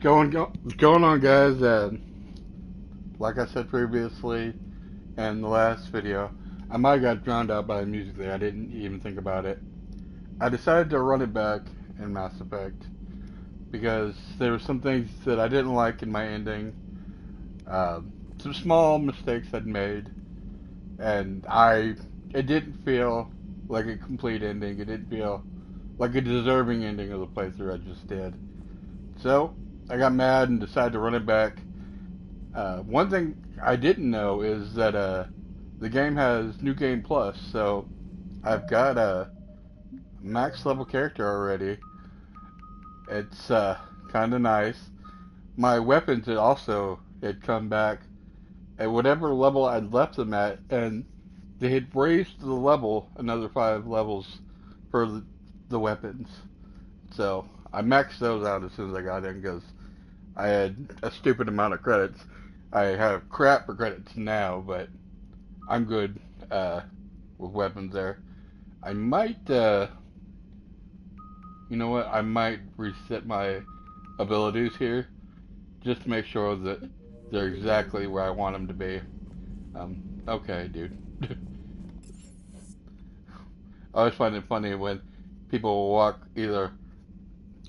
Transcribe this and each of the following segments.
What's going on, guys? Like I said previously in the last video, I might have got drowned out by the music there. I didn't even think about it. I decided to run it back in Mass Effect because there were some things that I didn't like in my ending. Uh, some small mistakes I'd made, and it didn't feel like a complete ending. It didn't feel like a deserving ending of the playthrough I just did. So I got mad and decided to run it back. One thing I didn't know is that the game has New Game Plus, so I've got a max level character already. It's kind of nice. My weapons had come back at whatever level I'd left them at, and they had raised the level another 5 levels for the weapons. So I maxed those out as soon as I got in because I had a stupid amount of credits. I have crap for credits now, but I'm good with weapons there. I might, you know what? I might reset my abilities here just to make sure that they're exactly where I want them to be. Okay, dude. I always find it funny when people walk either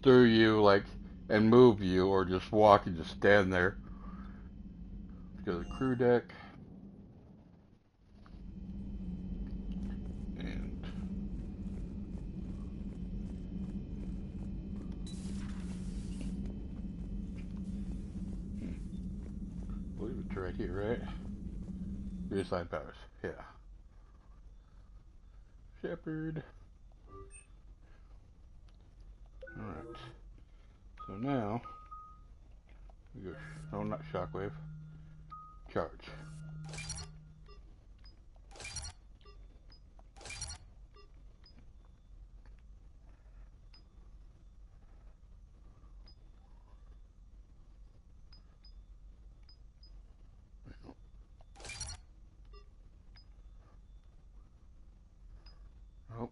through you, like, and move you, or just walk and just stand there. Let's go to the crew deck. And I believe it's right here, right? Reassign powers. Yeah. Shepard. Alright. So now, we go, no, not shockwave. Charge. Oh,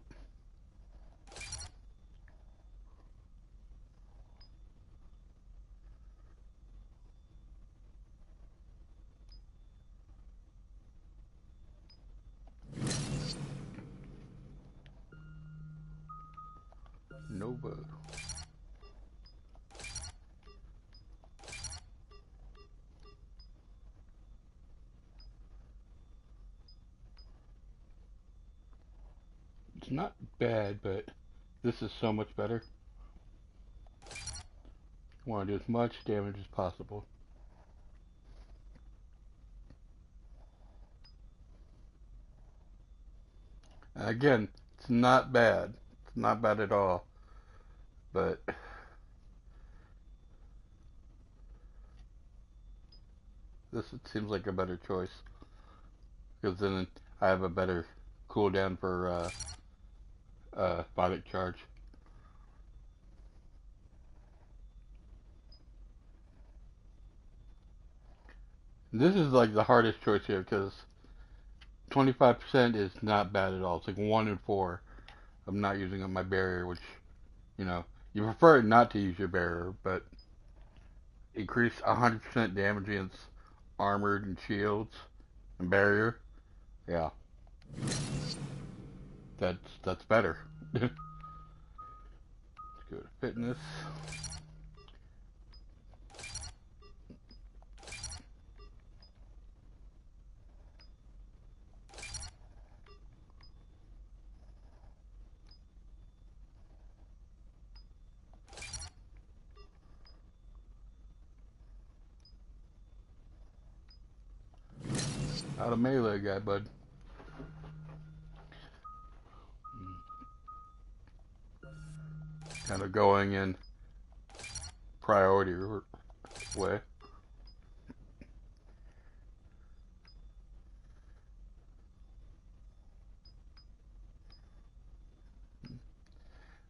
Nova. It's not bad, but this is so much better. I want to do as much damage as possible. Again, it's not bad. It's not bad at all. But this seems like a better choice. Because then I have a better cooldown for body charge. This is like the hardest choice here because 25% is not bad at all. It's like 1 in 4 of not using up my barrier, which, you know, you prefer not to use your barrier, but increase 100% damage against armored and shields and barrier. Yeah, that's better. Let's go to fitness. Out of melee guy, bud. Kind of going in priority way.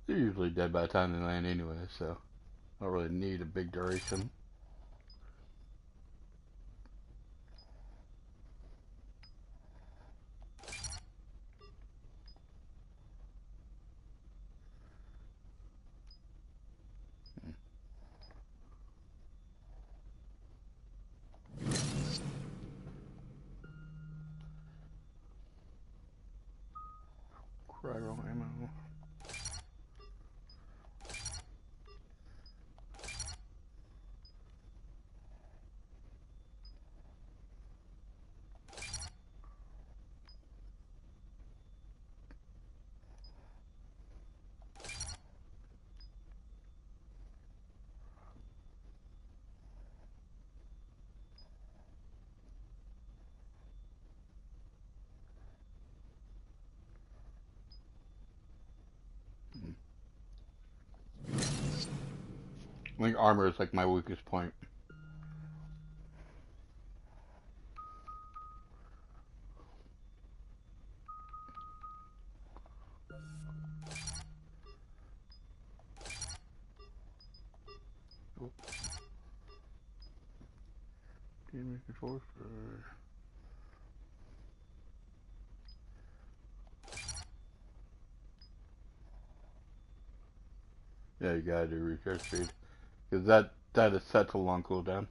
They're usually dead by the time they land anyway, so I don't really need a big duration. think armor is like my weakest point. Damage controls for... Yeah, you gotta do recharge speed. Because that is set to long cooldown.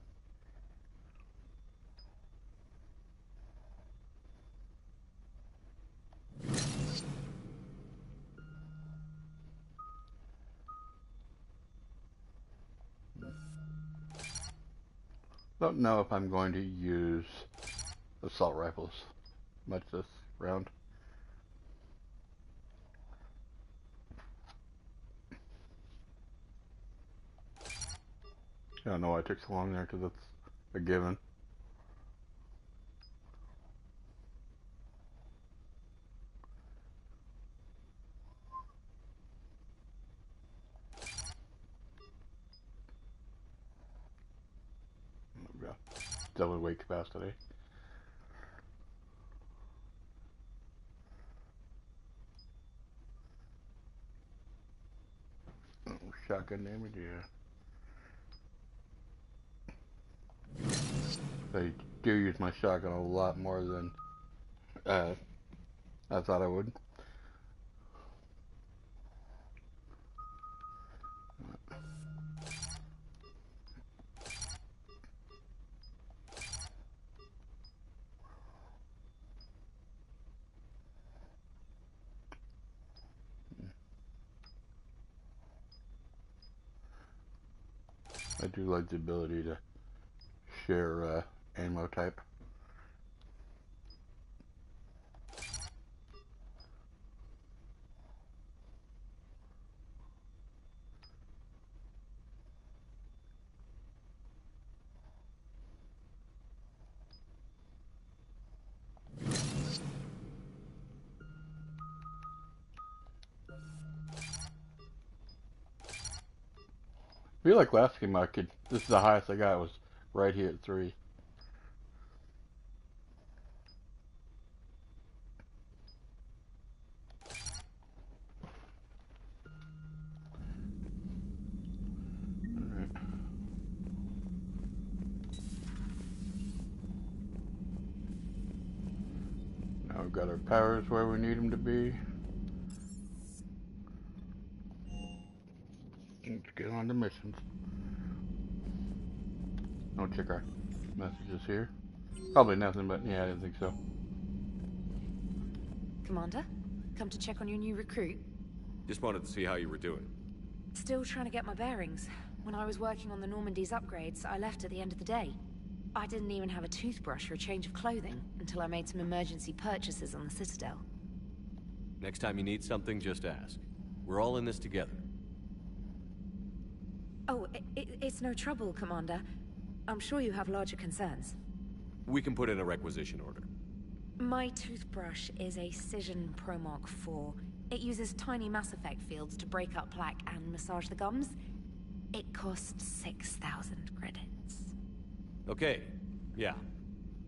Don't know if I'm going to use assault rifles much this round. I don't know why it took so long there, because that's a given. Yeah, double weight capacity. Oh, shotgun damage, yeah. I do use my shotgun a lot more than I thought I would. I do like the ability to share ammo type. I feel like last game this is the highest I got was right here at 3. Alright. Now we've got our powers where we need them to be. Let's get on to missions. I'll check our messages here. Probably nothing, but yeah, I didn't think so. Commander, come to check on your new recruit? Just wanted to see how you were doing. Still trying to get my bearings. When I was working on the Normandy's upgrades, I left at the end of the day. I didn't even have a toothbrush or a change of clothing until I made some emergency purchases on the Citadel. Next time you need something, just ask. We're all in this together. Oh, it's no trouble, Commander. I'm sure you have larger concerns. We can put in a requisition order. My toothbrush is a Cision Pro Mark IV. It uses tiny Mass Effect fields to break up plaque and massage the gums. It costs 6,000 credits. Okay, yeah.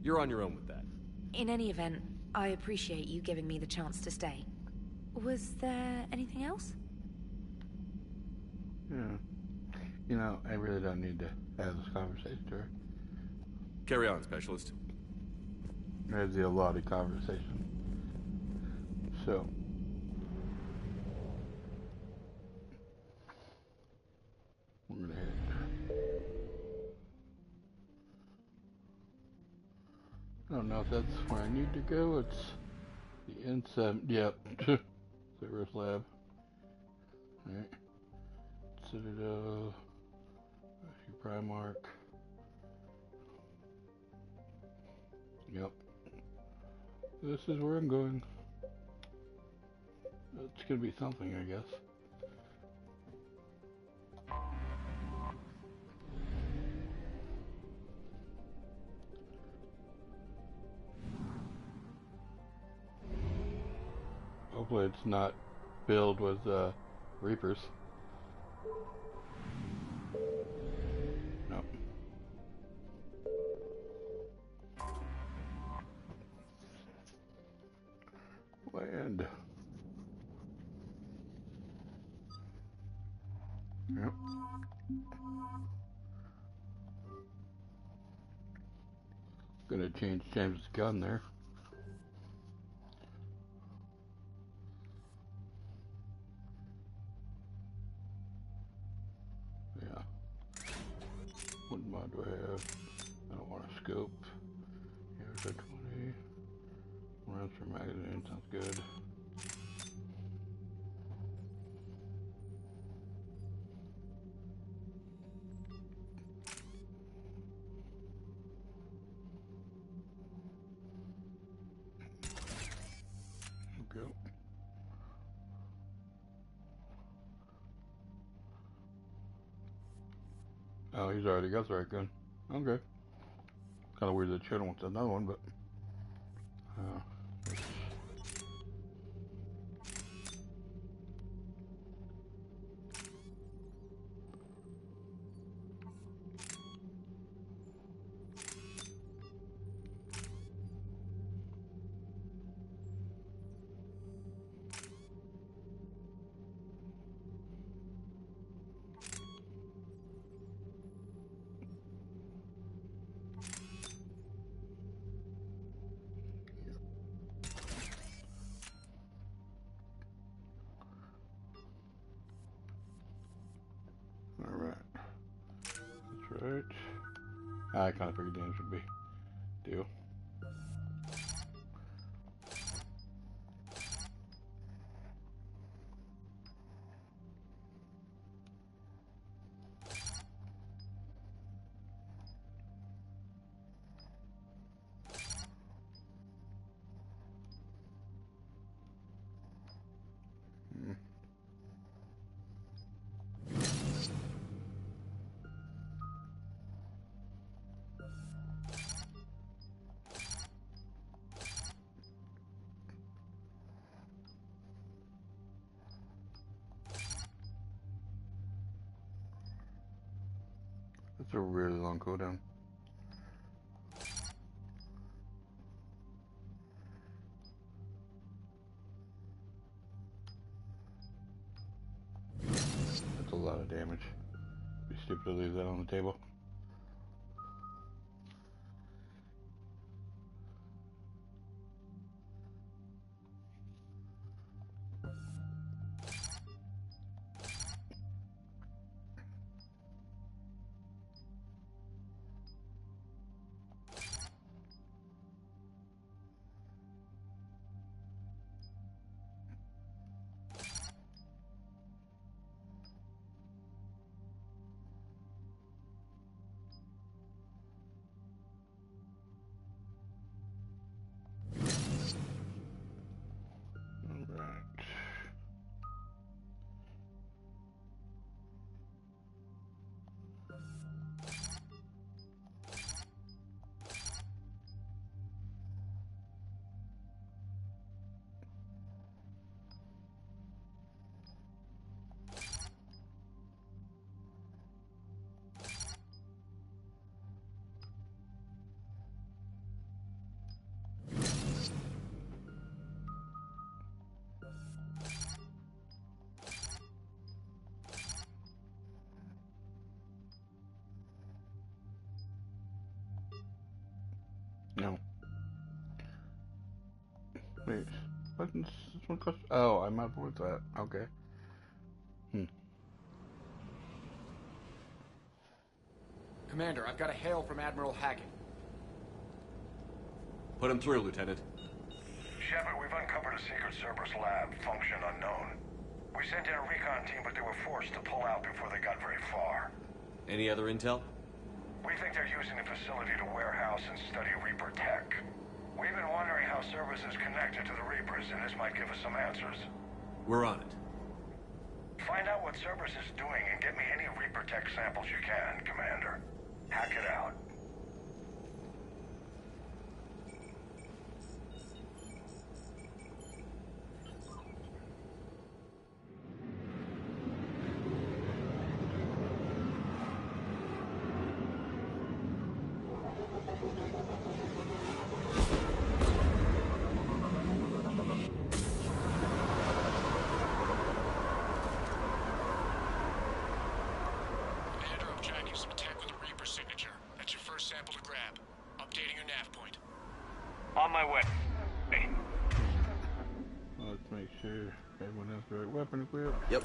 You're on your own with that. In any event, I appreciate you giving me the chance to stay. Was there anything else? Yeah. You know, I really don't need to have this conversation to her. Carry on, Specialist. There's the allotted conversation. So. We're gonna head. I don't know if that's where I need to go. It's the N7. Yep. Service lab. Alright. Citadel. Primark. Yep. This is where I'm going. It's gonna be something, I guess. Hopefully it's not filled with Reapers. Yep. Gonna change James' gun there. Yeah. What mod do I have? I don't want a scope. Here's a 20. Rounds per magazine, sounds good. Okay. Oh, he's already got the right gun. Okay. Kind of weird that Shadow wants another one, but. Alright. That's right. I kind of figured damage would be deal. That's a really long cooldown. That's a lot of damage. Be stupid to leave that on the table. No. Wait. What does this one cost? Oh, I'm up with that. Okay. Commander, I've got a hail from Admiral Hackett. Put him through, Lieutenant. Shepard, we've uncovered a secret Cerberus lab, function unknown. We sent in a recon team, but they were forced to pull out before they got very far. Any other intel? We think they're using the facility to warehouse and study Reaper tech. We've been wondering how Cerberus is connected to the Reapers, and this might give us some answers. We're on it. Find out what Cerberus is doing and get me any Reaper tech samples you can, Commander. Hack it out. nav point. On my way. Hey. Let's make sure everyone has the right weapon equipped. Yep.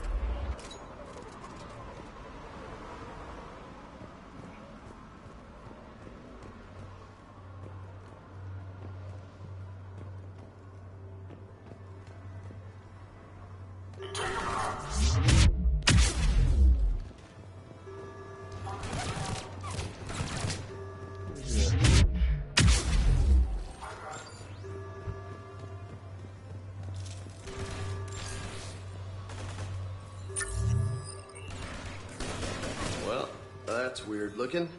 Well, that's weird looking.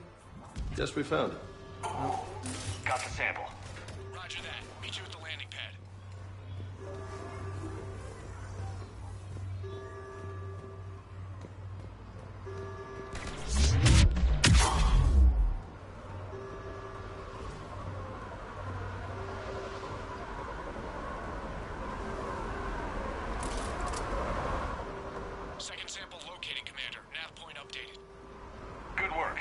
Guess we found it. Got the sample. Roger that. Meet you at the landing pad. Second sample located, Commander. Nav point updated. Good work.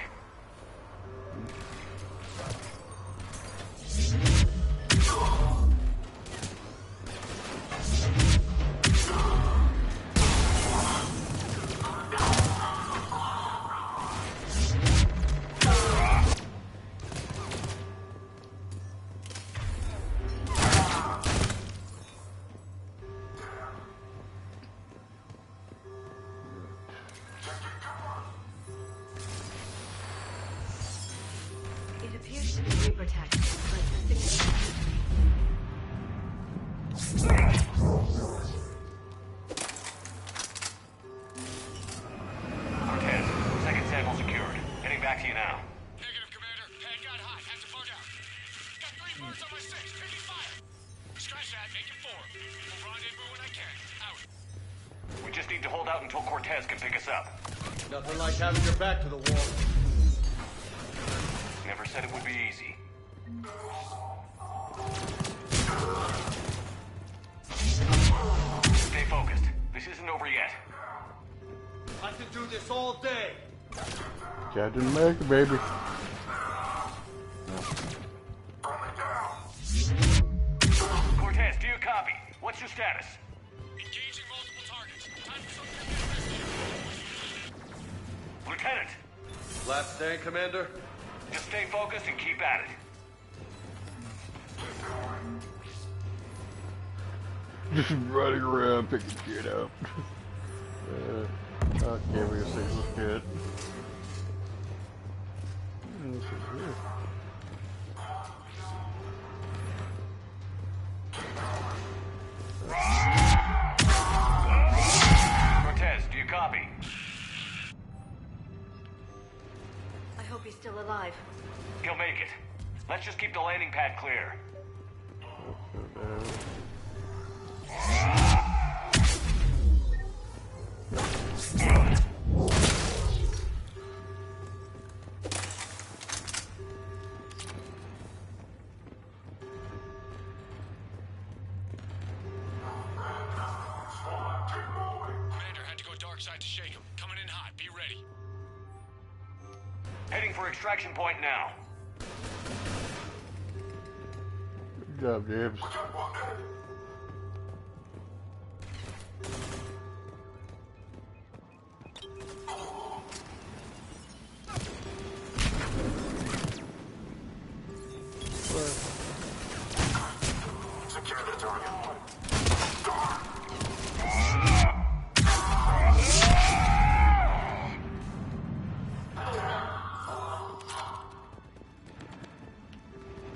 It appears to be Reaper tech, but the signal... Cortez, second sample secured. Heading back to you now. Negative, Commander. Pad got hot. Have to bug out. Got 3 birds on my 6. Taking fire. Scratch that. Make it 4. We'll rendezvous when I can. Out. We just need to hold out until Cortez can pick us up. Nothing like having your back to the wall. Never said it would be easy. Stay focused. This isn't over yet. I could do this all day. Captain America, baby. Cortez, do you copy? What's your status? Engaging multiple targets. Time for something to Lieutenant, Last day, Commander? just stay focused and keep at it. Just running around picking shit up. Okay, we're gonna see what's good. This is weird. Cortez, do you copy? I hope he's still alive. He'll make it. Let's just keep the landing pad clear. Commander had to go dark side to shake him. Coming in hot. Be ready. Heading for extraction point now. Good job, James. Secure the target.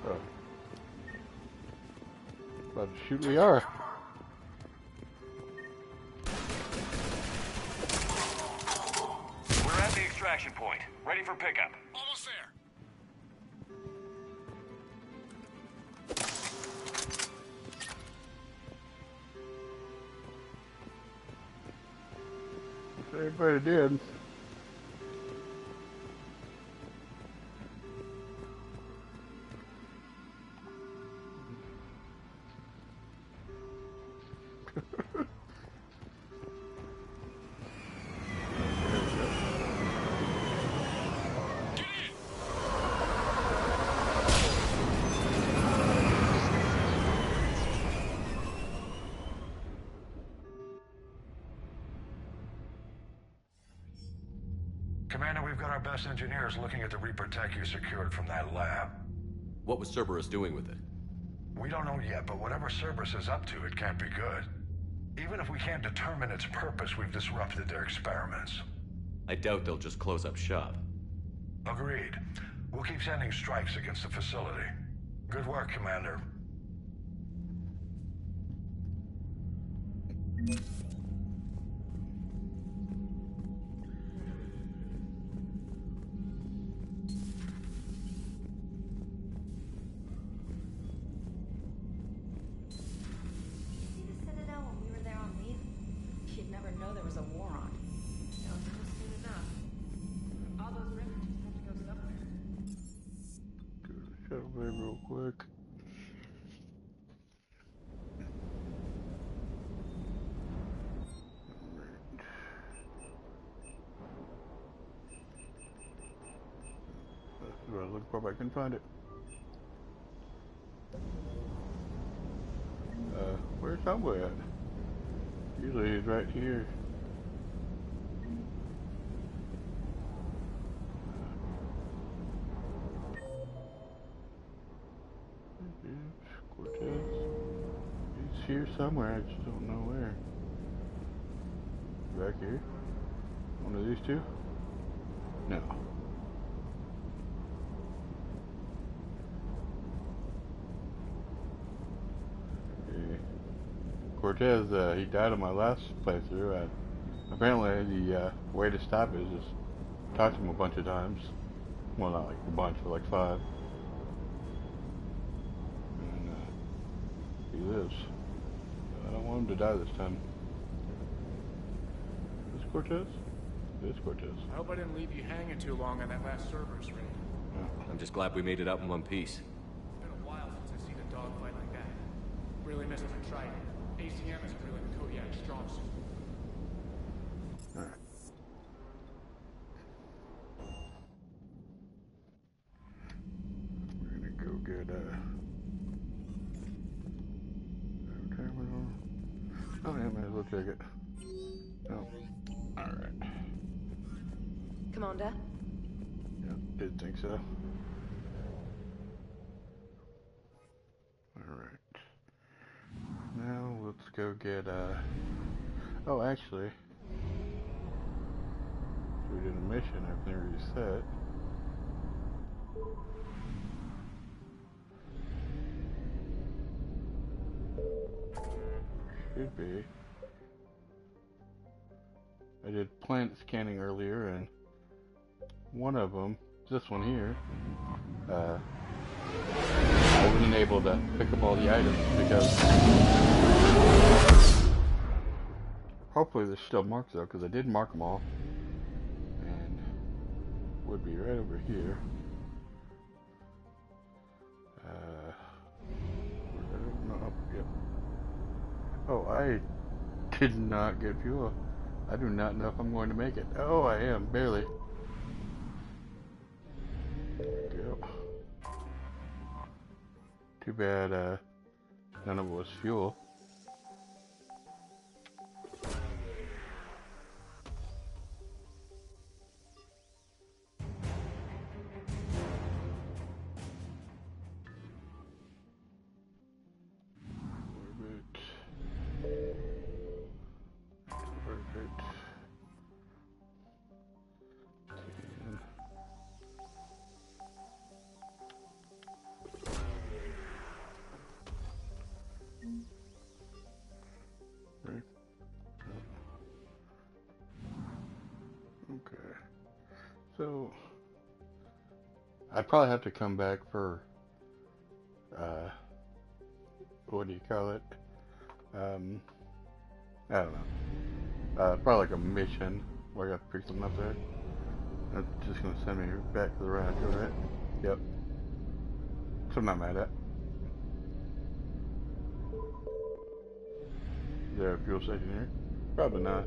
Oh. About to shoot we are. We're at the extraction point. Ready for pickup. Almost there. Everybody did. Commander, we've got our best engineers looking at the Reaper tech you secured from that lab. What was Cerberus doing with it? We don't know yet, but whatever Cerberus is up to, it can't be good. Even if we can't determine its purpose, we've disrupted their experiments. I doubt they'll just close up shop. Agreed. We'll keep sending strikes against the facility. Good work, Commander. Real quick. That's what I was looking for, but I couldn't find it. Where's Subway at? Usually he's right here. Cortez. He's here somewhere, I just don't know where. Back here? One of these two? No. Okay. Cortez, he died on my last playthrough. Apparently the way to stop it is just talk to him a bunch of times. Well, not like a bunch, but like 5. He lives. I don't want him to die this time. Is this Cortez? It is Cortez. I hope I didn't leave you hanging too long on that last Cerberus raid. Yeah. I'm just glad we made it out in one piece. It's been a while since I've seen a dogfight like that. Really misses a Trident. ACM is really the Kodiak strong suit. Alright. We're gonna go get terminal. Oh yeah, might as well check it. No. Alright. Commander? Yeah, did think so. Alright. Now let's go get oh actually. We did a mission, everything reset. Should be. I did plant scanning earlier, and one of them, this one here, I wasn't able to pick up all the items because hopefully there's still marks though, because I did mark them all, and would be right over here. No, yep. Oh, I did not get fuel. I do not know if I'm going to make it. Oh, I am, barely. There we go. Too bad, none of it was fuel. Perfect. Right. Okay. So I'd probably have to come back for what do you call it? I don't know. Probably like a mission where I got to pick something up there. That's just gonna send me back to the rancho, right? Yep. So I'm not mad at. Is there a fuel station here? Probably not.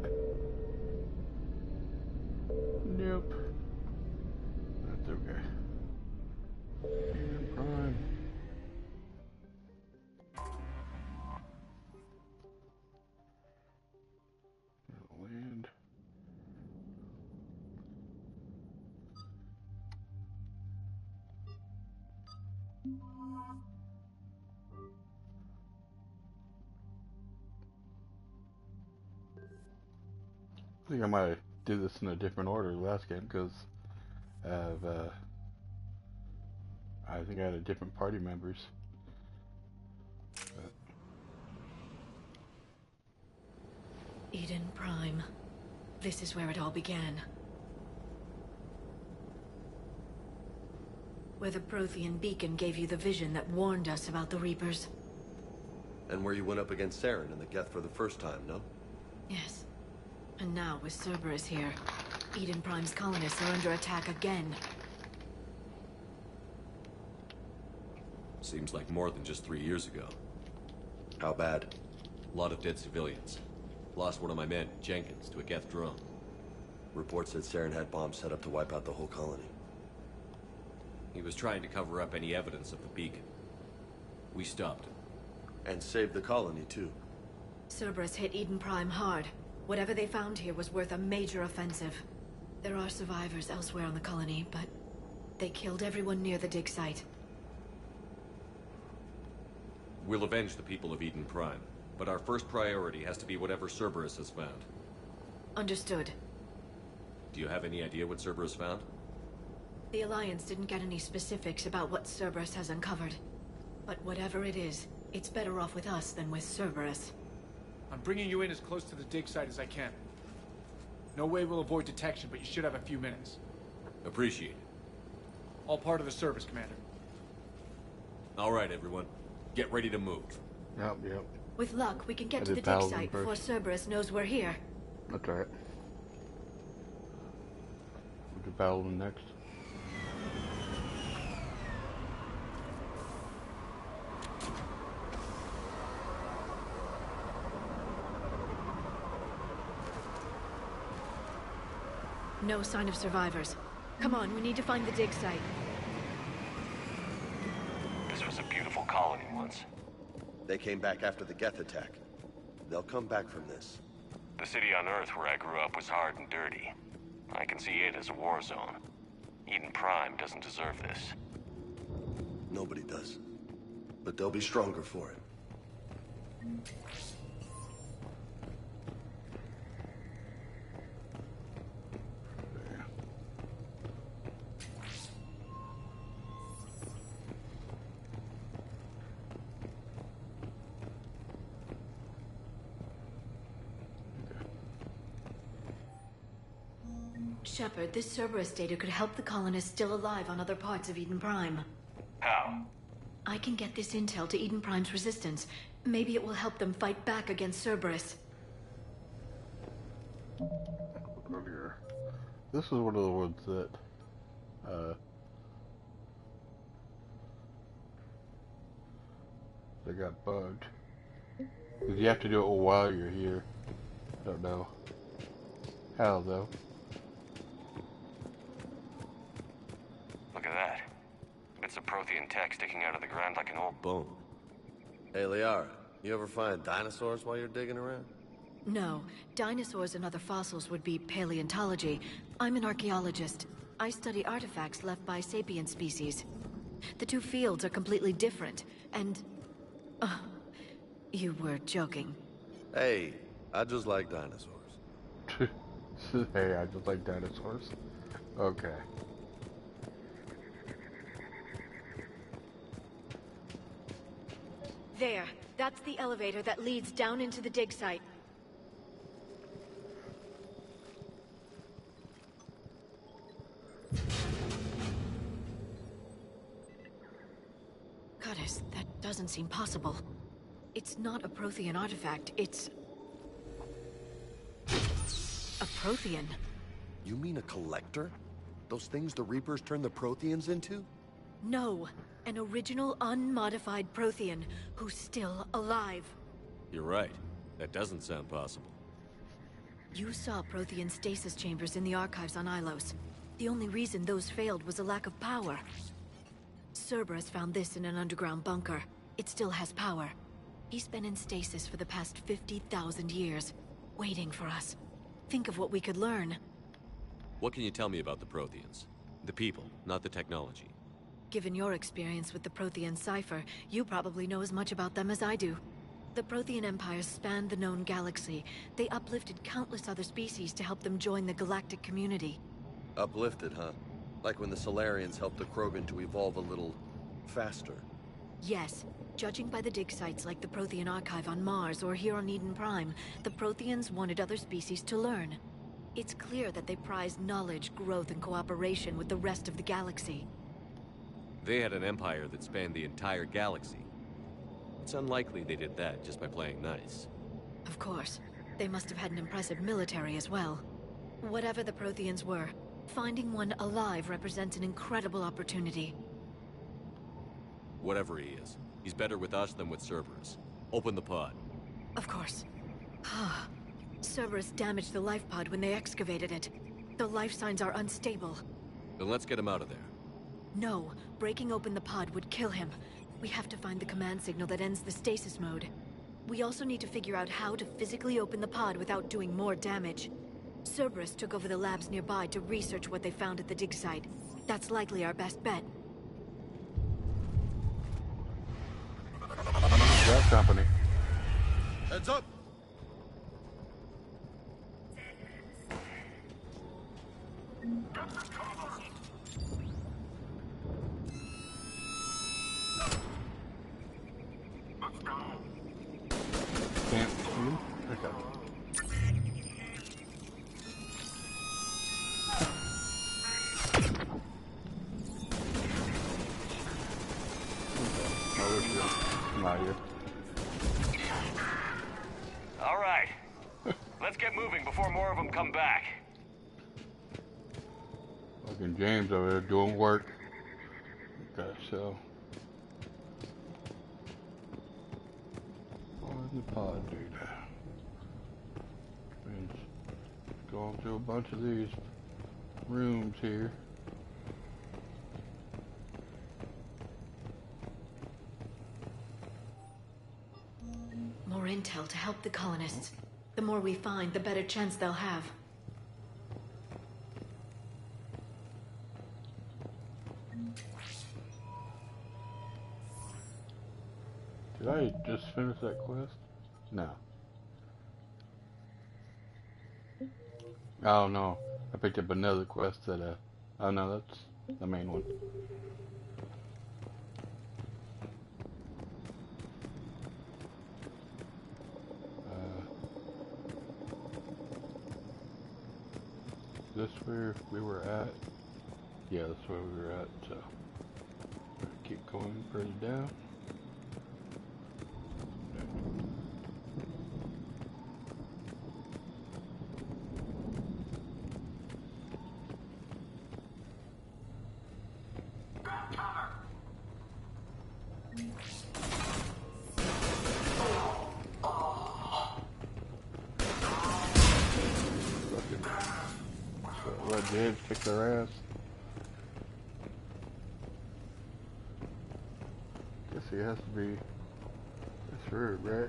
Nope. That's okay. And prime. Land. I think I might do this in a different order last game because I think I had a different party members. But Eden Prime. This is where it all began. Where the Prothean beacon gave you the vision that warned us about the Reapers. And where you went up against Saren and the Geth for the first time, no? Yes. And now, with Cerberus here, Eden Prime's colonists are under attack again. Seems like more than just 3 years ago. How bad? A lot of dead civilians. Lost one of my men, Jenkins, to a Geth drone. Reports said Saren had bombs set up to wipe out the whole colony. He was trying to cover up any evidence of the beacon. We stopped him. And saved the colony, too. Cerberus hit Eden Prime hard. Whatever they found here was worth a major offensive. There are survivors elsewhere on the colony, but they killed everyone near the dig site. We'll avenge the people of Eden Prime, but our first priority has to be whatever Cerberus has found. Understood. Do you have any idea what Cerberus found? The Alliance didn't get any specifics about what Cerberus has uncovered. But whatever it is, it's better off with us than with Cerberus. I'm bringing you in as close to the dig site as I can. No way we'll avoid detection, but you should have a few minutes. Appreciate it. All part of the service, Commander. All right, everyone. Get ready to move. yep. With luck, we can get I to the did dig Paladin site first. before Cerberus knows we're here. That's right. We'll do Paladin next. No sign of survivors. Come on, we need to find the dig site. This was a beautiful colony once. They came back after the Geth attack. They'll come back from this. The city on Earth where I grew up was hard and dirty. I can see it as a war zone. Eden Prime doesn't deserve this. Nobody does. But they'll be stronger for it. Shepard, this Cerberus data could help the colonists still alive on other parts of Eden Prime. How? I can get this intel to Eden Prime's resistance. Maybe it will help them fight back against Cerberus. Over here. This is one of the ones that they got bugged. 'Cause you have to do it while you're here. Don't know how though. Look at that. Bits of Prothean tech sticking out of the ground like an old bone. Hey, Liara, you ever find dinosaurs while you're digging around? No, dinosaurs and other fossils would be paleontology. I'm an archaeologist. I study artifacts left by sapient species. The two fields are completely different, and... you were joking. Hey, I just like dinosaurs. Hey, I just like dinosaurs. Okay. There, that's the elevator that leads down into the dig site. Goddess, that doesn't seem possible. It's not a Prothean artifact, it's... a Prothean. You mean a collector? Those things the Reapers turned the Protheans into? No, an original unmodified Prothean who's still alive. You're right. That doesn't sound possible. You saw Prothean stasis chambers in the archives on Ilos. The only reason those failed was a lack of power. Cerberus found this in an underground bunker. It still has power. He's been in stasis for the past 50,000 years, waiting for us. Think of what we could learn. What can you tell me about the Protheans? The people, not the technology. Given your experience with the Prothean Cipher, you probably know as much about them as I do. The Prothean Empire spanned the known galaxy. They uplifted countless other species to help them join the galactic community. Uplifted, huh? Like when the Solarians helped the Krogan to evolve a little faster. Yes. Judging by the dig sites like the Prothean Archive on Mars or here on Eden Prime, the Protheans wanted other species to learn. It's clear that they prized knowledge, growth, and cooperation with the rest of the galaxy. They had an empire that spanned the entire galaxy. It's unlikely they did that just by playing nice. Of course. They must have had an impressive military as well. Whatever the Protheans were, finding one alive represents an incredible opportunity. Whatever he is, he's better with us than with Cerberus. Open the pod. Of course. Cerberus damaged the life pod when they excavated it. The life signs are unstable. Then let's get him out of there. No, breaking open the pod would kill him. We have to find the command signal that ends the stasis mode. We also need to figure out how to physically open the pod without doing more damage. Cerberus took over the labs nearby to research what they found at the dig site. That's likely our best bet. That company. Heads up! Can't see? Okay. Oh, we're good. I'm out here. All right. Let's get moving before more of them come back. Fucking James over there doing work. Okay, so. Why did the pod do that? Been going through a bunch of these rooms here. More intel to help the colonists. The more we find, the better chance they'll have. Did I just finish that quest? No. Oh no, I picked up another quest that, oh no, that's the main one. This where we were at? Yeah, that's where we were at, so keep going further down. Let James kick their ass. Guess he has to be this route, right?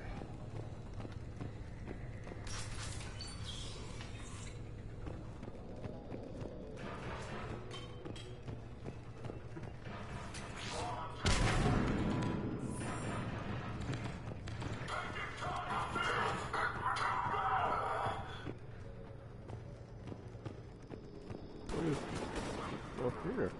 Up here.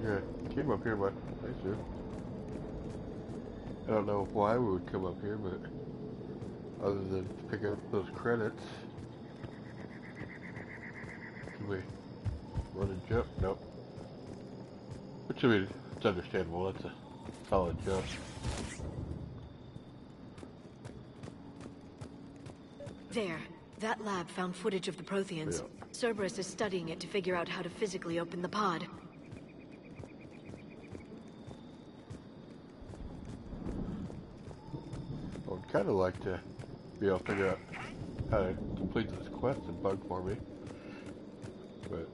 Yeah, came up here, but thanks, dude. I don't know why we would come up here, but other than to pick up those credits. Can we run and jump? Nope. Which I mean, it's understandable. That's a solid jump. There. That lab found footage of the Protheans. Yeah. Cerberus is studying it to figure out how to physically open the pod. I would kind of like to be able to figure out how to complete this quest and bug for me. But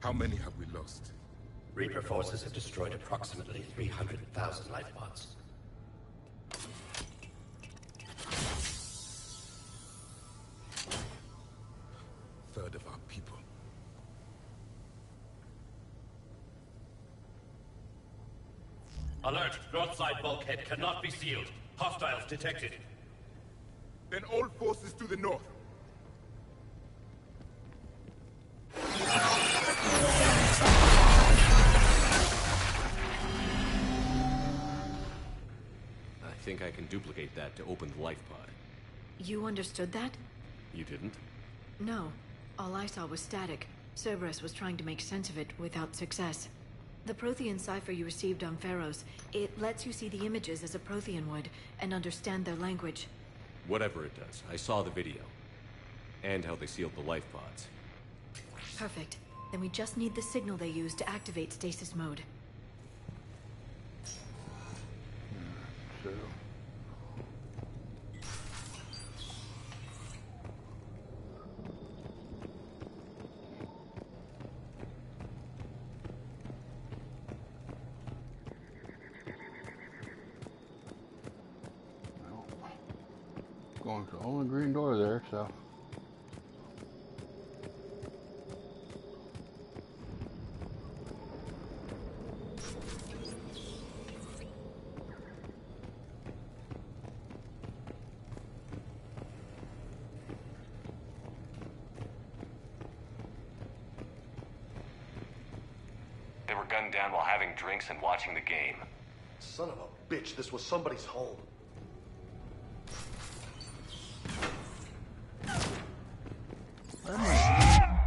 How many have we lost? Reaper forces have destroyed approximately 300,000 life pods. Third of our people. Alert! North side bulkhead cannot be sealed. Hostiles detected. Then all forces to the north. I think I can duplicate that to open the life pod. You understood that? You didn't? No. All I saw was static. Cerberus was trying to make sense of it without success. The Prothean cipher you received on Pharaohs, it lets you see the images as a Prothean would, and understand their language. Whatever it does, I saw the video. And how they sealed the life pods. Perfect. Then we just need the signal they use to activate stasis mode. So. Going to the only green door there, so. They were gunned down while having drinks and watching the game. Son of a bitch, this was somebody's home.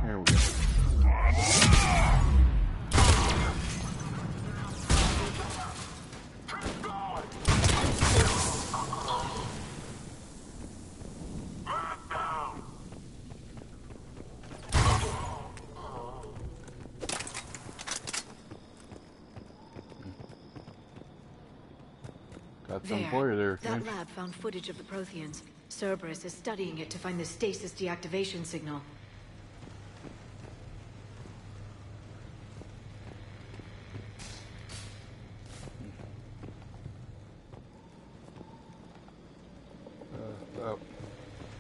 Here we go. Got some for you there, That Finch. lab found footage of the Protheans. Cerberus is studying it to find the stasis deactivation signal. Oh,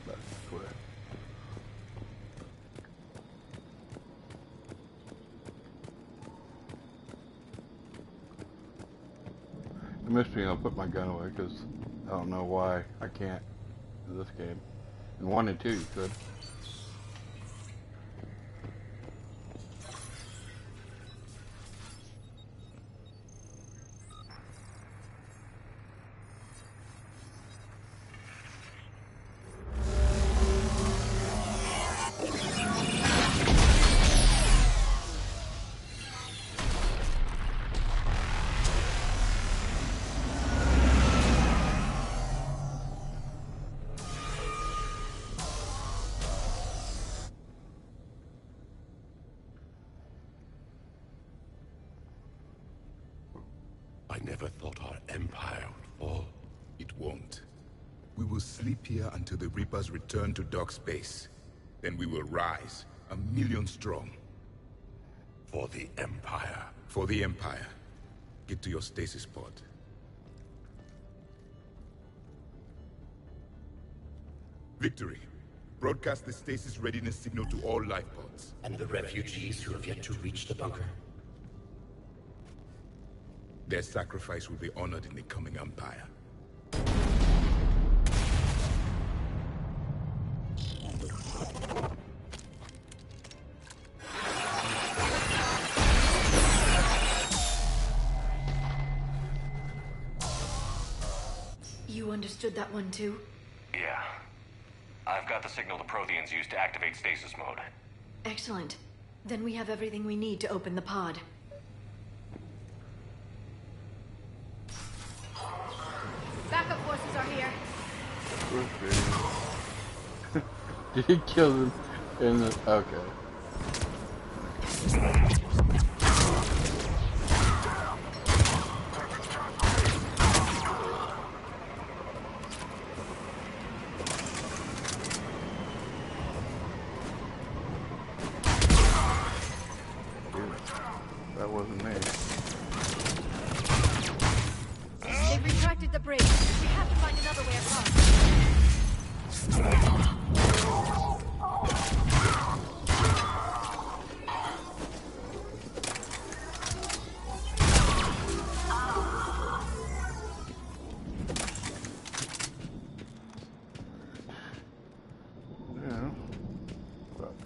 that's this way. It must be I'll put my gun away because I don't know why I can't in this game. In 1 and 2 you could. I never thought our empire would fall. It won't. We will sleep here until the Reapers return to dock space. Then we will rise, 1,000,000 strong. For the Empire. For the Empire. Get to your stasis pod. Victory. Broadcast the stasis readiness signal to all life pods. And the refugees who have yet to reach the bunker. Their sacrifice will be honored in the coming Empire. You understood that one too? Yeah. I've got the signal the Protheans use to activate stasis mode. Excellent. Then we have everything we need to open the pod. Backup forces are here. Did he kill them in the... Okay.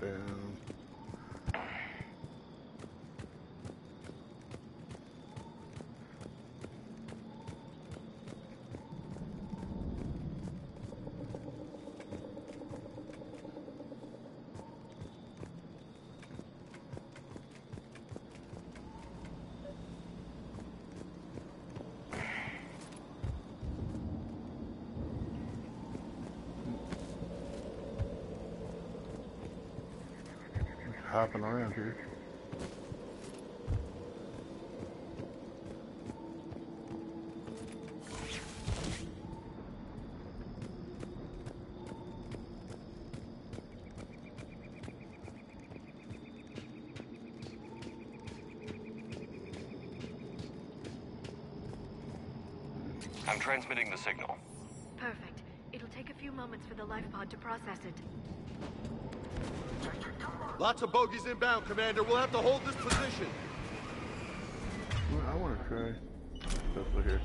down. Hopping around here. I'm transmitting the signal. Perfect. It'll take a few moments for the life pod to process it. Lots of bogeys inbound, Commander. We'll have to hold this position. Well, I want to try this over here.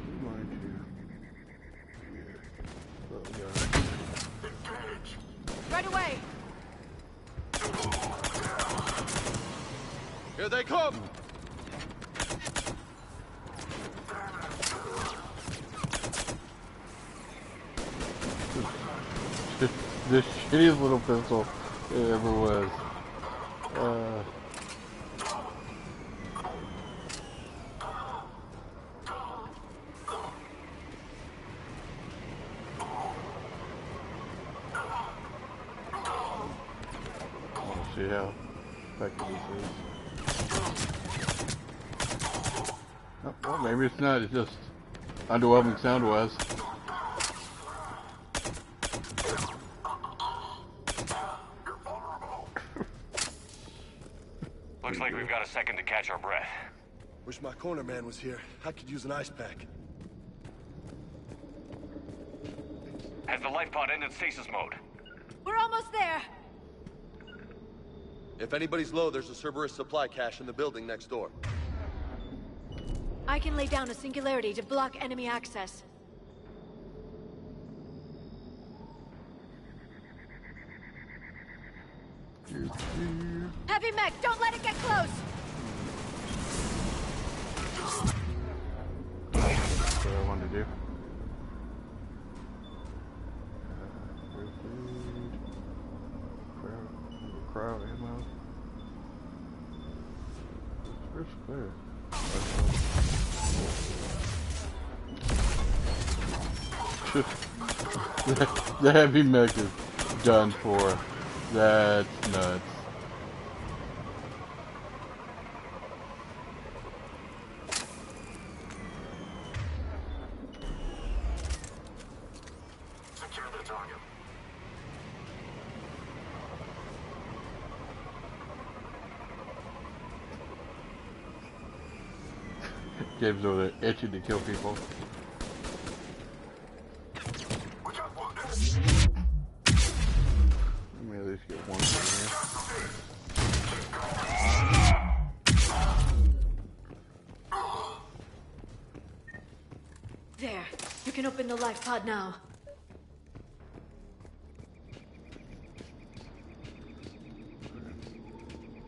I'm going to... Right away! Here they come! This shittiest little pistol it ever was. Let's see how effective this is. Oh, well, maybe it's not. It's just underwhelming sound-wise. Looks like we've got a second to catch our breath. Wish my corner man was here. I could use an ice pack. Has the life pod ended stasis mode? We're almost there! If anybody's low, there's a Cerberus supply cache in the building next door. I can lay down a singularity to block enemy access. Heavy mech, don't let it get close! That's what I wanted to do. Crowd ammo. Where's clear? The heavy mech is done for. That's nuts. Secure the target. Gabe's over there itching to kill people. Let me at least get one from here. There. You can open the life pod now.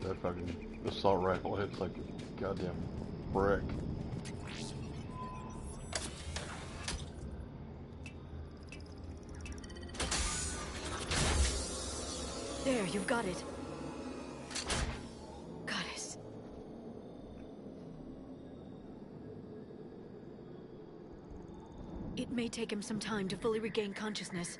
That fucking assault rifle hits like a goddamn brick. There, you've got it. Goddess. It may take him some time to fully regain consciousness.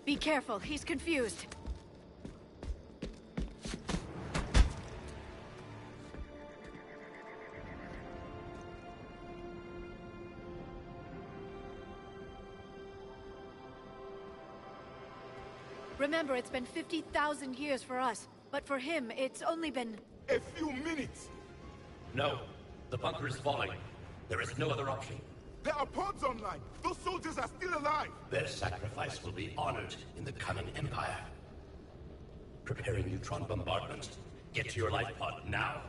Be careful, he's confused. Remember, it's been 50,000 years for us, but for him, it's only been... A few minutes! No. The bunker is falling. There is no other option. There are pods online! Those soldiers are still alive! Their sacrifice will be honored in the coming Empire. Preparing neutron bombardment. Get to your life pod now.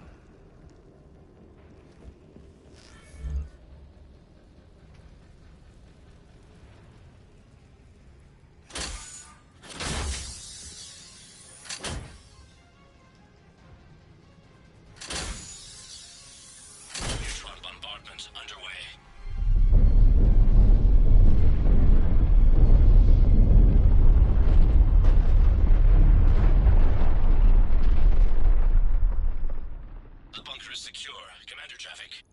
Neutron bombardment underway. The bunker is secure. Commander traffic.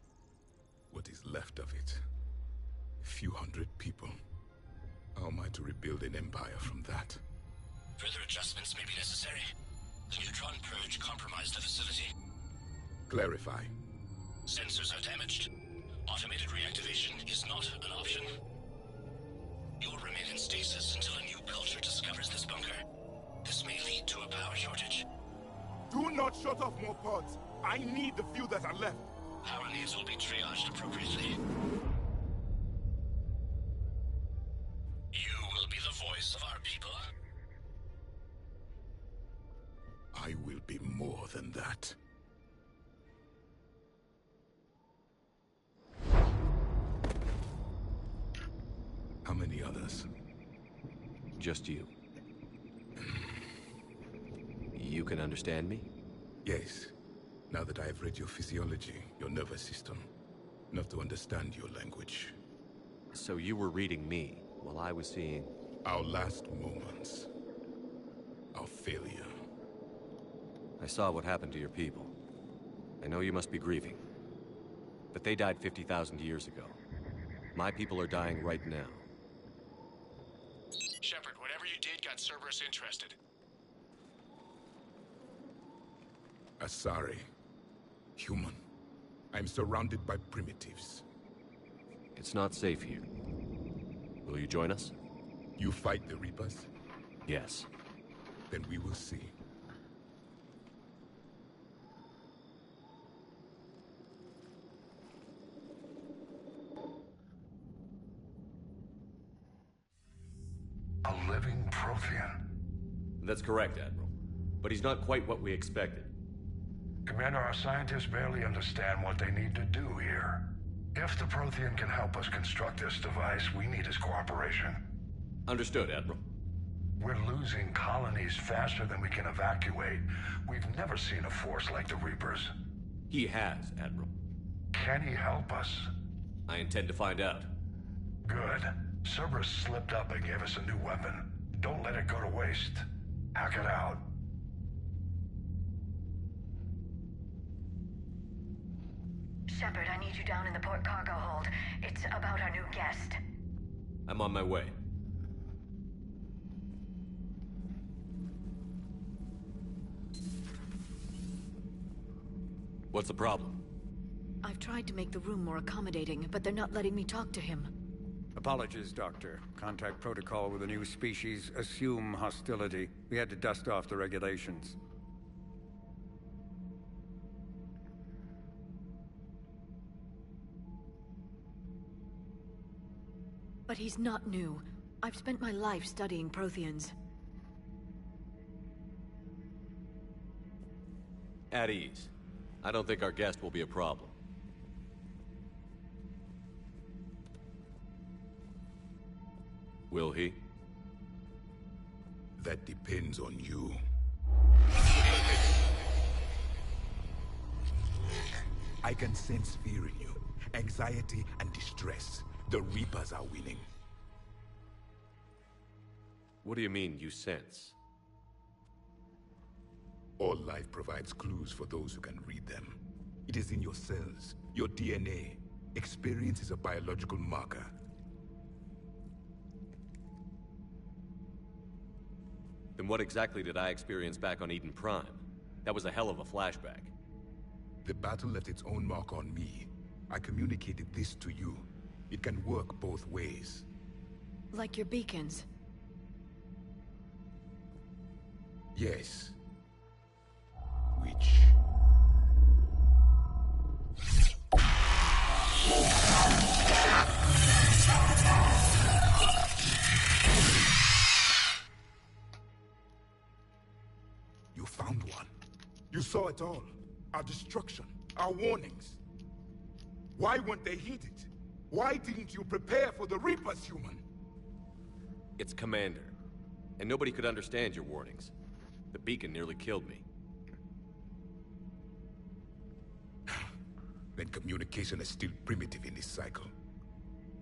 What is left of it? A few hundred people. How am I to rebuild an empire from that? Further adjustments may be necessary. The neutron purge compromised the facility. Clarify. Sensors are damaged. Automated reactivation is not an option. You'll remain in stasis until a new culture discovers this bunker. This may lead to a power shortage. Do not shut off more pods! I need the few that are left! Power needs will be triaged appropriately. You will be the voice of our people. I will be more than that. How many others? Just you. You can understand me? Yes. Now that I have read your physiology, your nervous system, enough to understand your language. So you were reading me while I was seeing... Our last moments. Our failure. I saw what happened to your people. I know you must be grieving. But they died 50,000 years ago. My people are dying right now. Shepard, whatever you did got Cerberus interested. Asari. Human. I'm surrounded by primitives. It's not safe here. Will you join us? You fight the Reapers? Yes. Then we will see. A living Prothean. That's correct, Admiral. But he's not quite what we expected. Commander, our scientists barely understand what they need to do here. If the Prothean can help us construct this device, we need his cooperation. Understood, Admiral. We're losing colonies faster than we can evacuate. We've never seen a force like the Reapers. He has, Admiral. Can he help us? I intend to find out. Good. Cerberus slipped up and gave us a new weapon. Don't let it go to waste. Hack it out. Shepard, I need you down in the port cargo hold. It's about our new guest. I'm on my way. What's the problem? I've tried to make the room more accommodating, but they're not letting me talk to him. Apologies, Doctor. Contact protocol with a new species. Assume hostility. We had to dust off the regulations. But he's not new. I've spent my life studying Protheans. At ease. I don't think our guest will be a problem. Will he? That depends on you. I can sense fear in you, anxiety and distress. The Reapers are winning. What do you mean, you sense? All life provides clues for those who can read them. It is in your cells, your DNA. Experience is a biological marker. Then what exactly did I experience back on Eden Prime? That was a hell of a flashback. The battle left its own mark on me. I communicated this to you. It can work both ways. Like your beacons. Yes. Which... You found one. You saw it all. Our destruction, our warnings. Why weren't they heeded? Why didn't you prepare for the Reapers, human? It's Commander. And nobody could understand your warnings. The beacon nearly killed me. Then communication is still primitive in this cycle.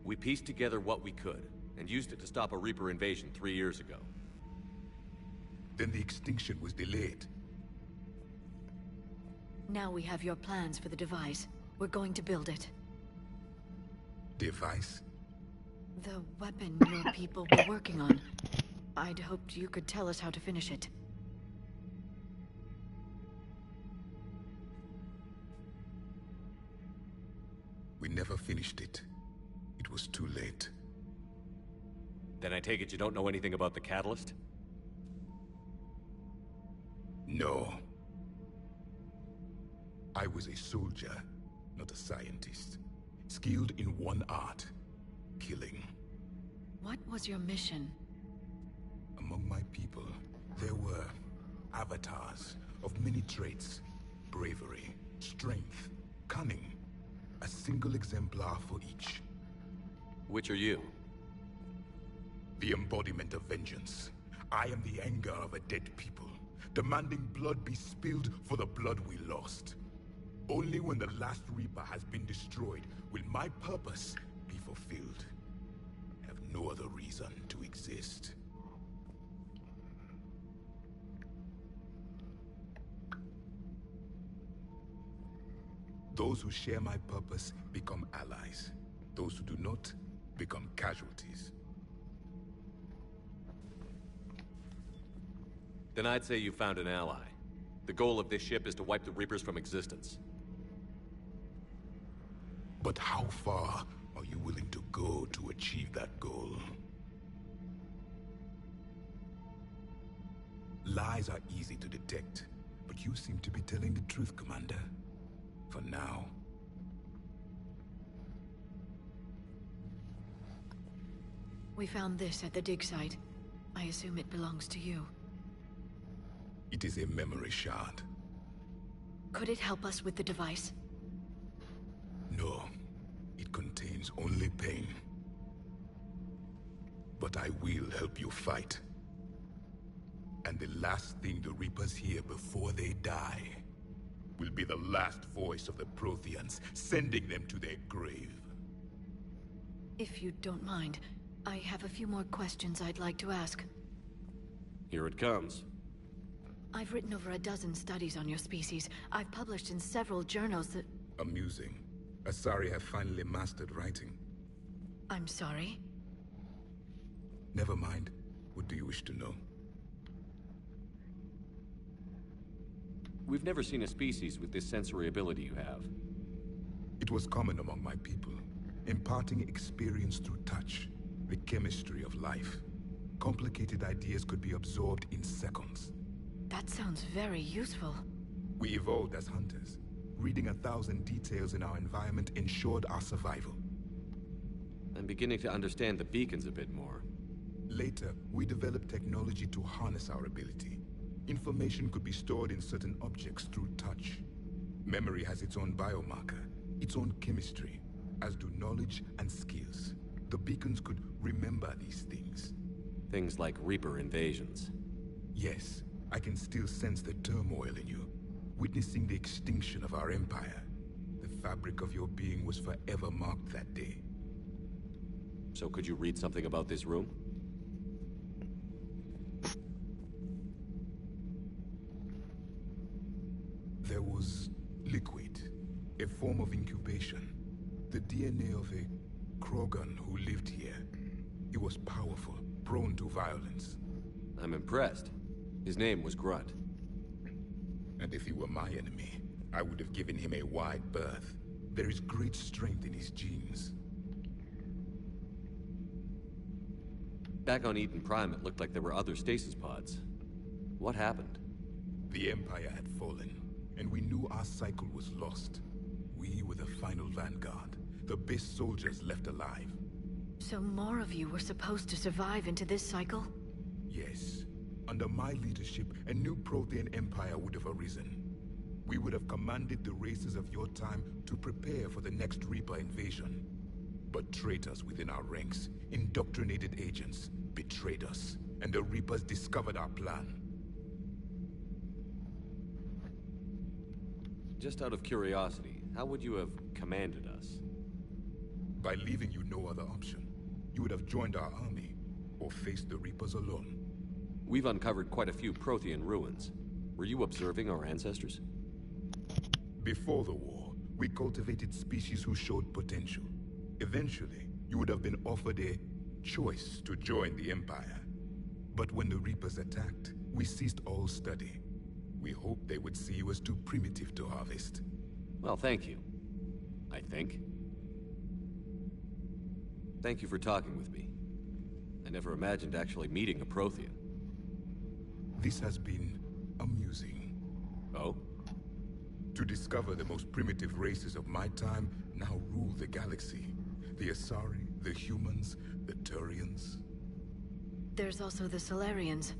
We pieced together what we could, and used it to stop a Reaper invasion 3 years ago. Then the extinction was delayed. Now we have your plans for the device. We're going to build it. Device? The weapon your people were working on. I'd hoped you could tell us how to finish it. We never finished it. It was too late. Then I take it you don't know anything about the catalyst? No. I was a soldier, not a scientist. Skilled in one art, killing. What was your mission? Among my people, there were avatars of many traits. Bravery, strength, cunning. A single exemplar for each. Which are you? The embodiment of vengeance. I am the anger of a dead people, demanding blood be spilled for the blood we lost. Only when the last Reaper has been destroyed will my purpose be fulfilled. I have no other reason to exist. Those who share my purpose become allies. Those who do not become casualties. Then I'd say you found an ally. The goal of this ship is to wipe the Reapers from existence. But how far are you willing to go to achieve that goal? Lies are easy to detect, but you seem to be telling the truth, Commander. For now. We found this at the dig site. I assume it belongs to you. It is a memory shard. Could it help us with the device? No. It contains only pain. But I will help you fight. And the last thing the Reapers hear before they die will be the last voice of the Protheans, sending them to their grave. If you don't mind, I have a few more questions I'd like to ask. Here it comes. I've written over a dozen studies on your species. I've published in several journals that... Amusing. Asari have finally mastered writing. I'm sorry? Never mind. What do you wish to know? We've never seen a species with this sensory ability you have. It was common among my people, imparting experience through touch, the chemistry of life. Complicated ideas could be absorbed in seconds. That sounds very useful. We evolved as hunters. Reading 1,000 details in our environment ensured our survival. I'm beginning to understand the beacons a bit more. Later, we developed technology to harness our ability. Information could be stored in certain objects through touch. Memory has its own biomarker, its own chemistry, as do knowledge and skills. The beacons could remember these things. Things like Reaper invasions. Yes, I can still sense the turmoil in you, witnessing the extinction of our empire. The fabric of your being was forever marked that day. So could you read something about this room? There was liquid, a form of incubation. The DNA of a Krogan who lived here. He was powerful, prone to violence. I'm impressed. His name was Grunt. And if he were my enemy, I would have given him a wide berth. There is great strength in his genes. Back on Eden Prime, it looked like there were other stasis pods. What happened? The Empire had fallen, and we knew our cycle was lost. We were the final vanguard, the best soldiers left alive. So more of you were supposed to survive into this cycle? Yes. Under my leadership, a new Prothean empire would have arisen. We would have commanded the races of your time to prepare for the next Reaper invasion. But traitors within our ranks, indoctrinated agents, betrayed us, and the Reapers discovered our plan. Just out of curiosity, how would you have commanded us? By leaving you no other option. You would have joined our army, or faced the Reapers alone. We've uncovered quite a few Prothean ruins. Were you observing our ancestors? Before the war, we cultivated species who showed potential. Eventually, you would have been offered a choice to join the Empire. But when the Reapers attacked, we ceased all study. We hoped they would see you as too primitive to harvest. Well, thank you. I think. Thank you for talking with me. I never imagined actually meeting a Prothean. This has been amusing. Oh? To discover the most primitive races of my time now rule the galaxy. The Asari, the humans, the Turians. There's also the Solarians.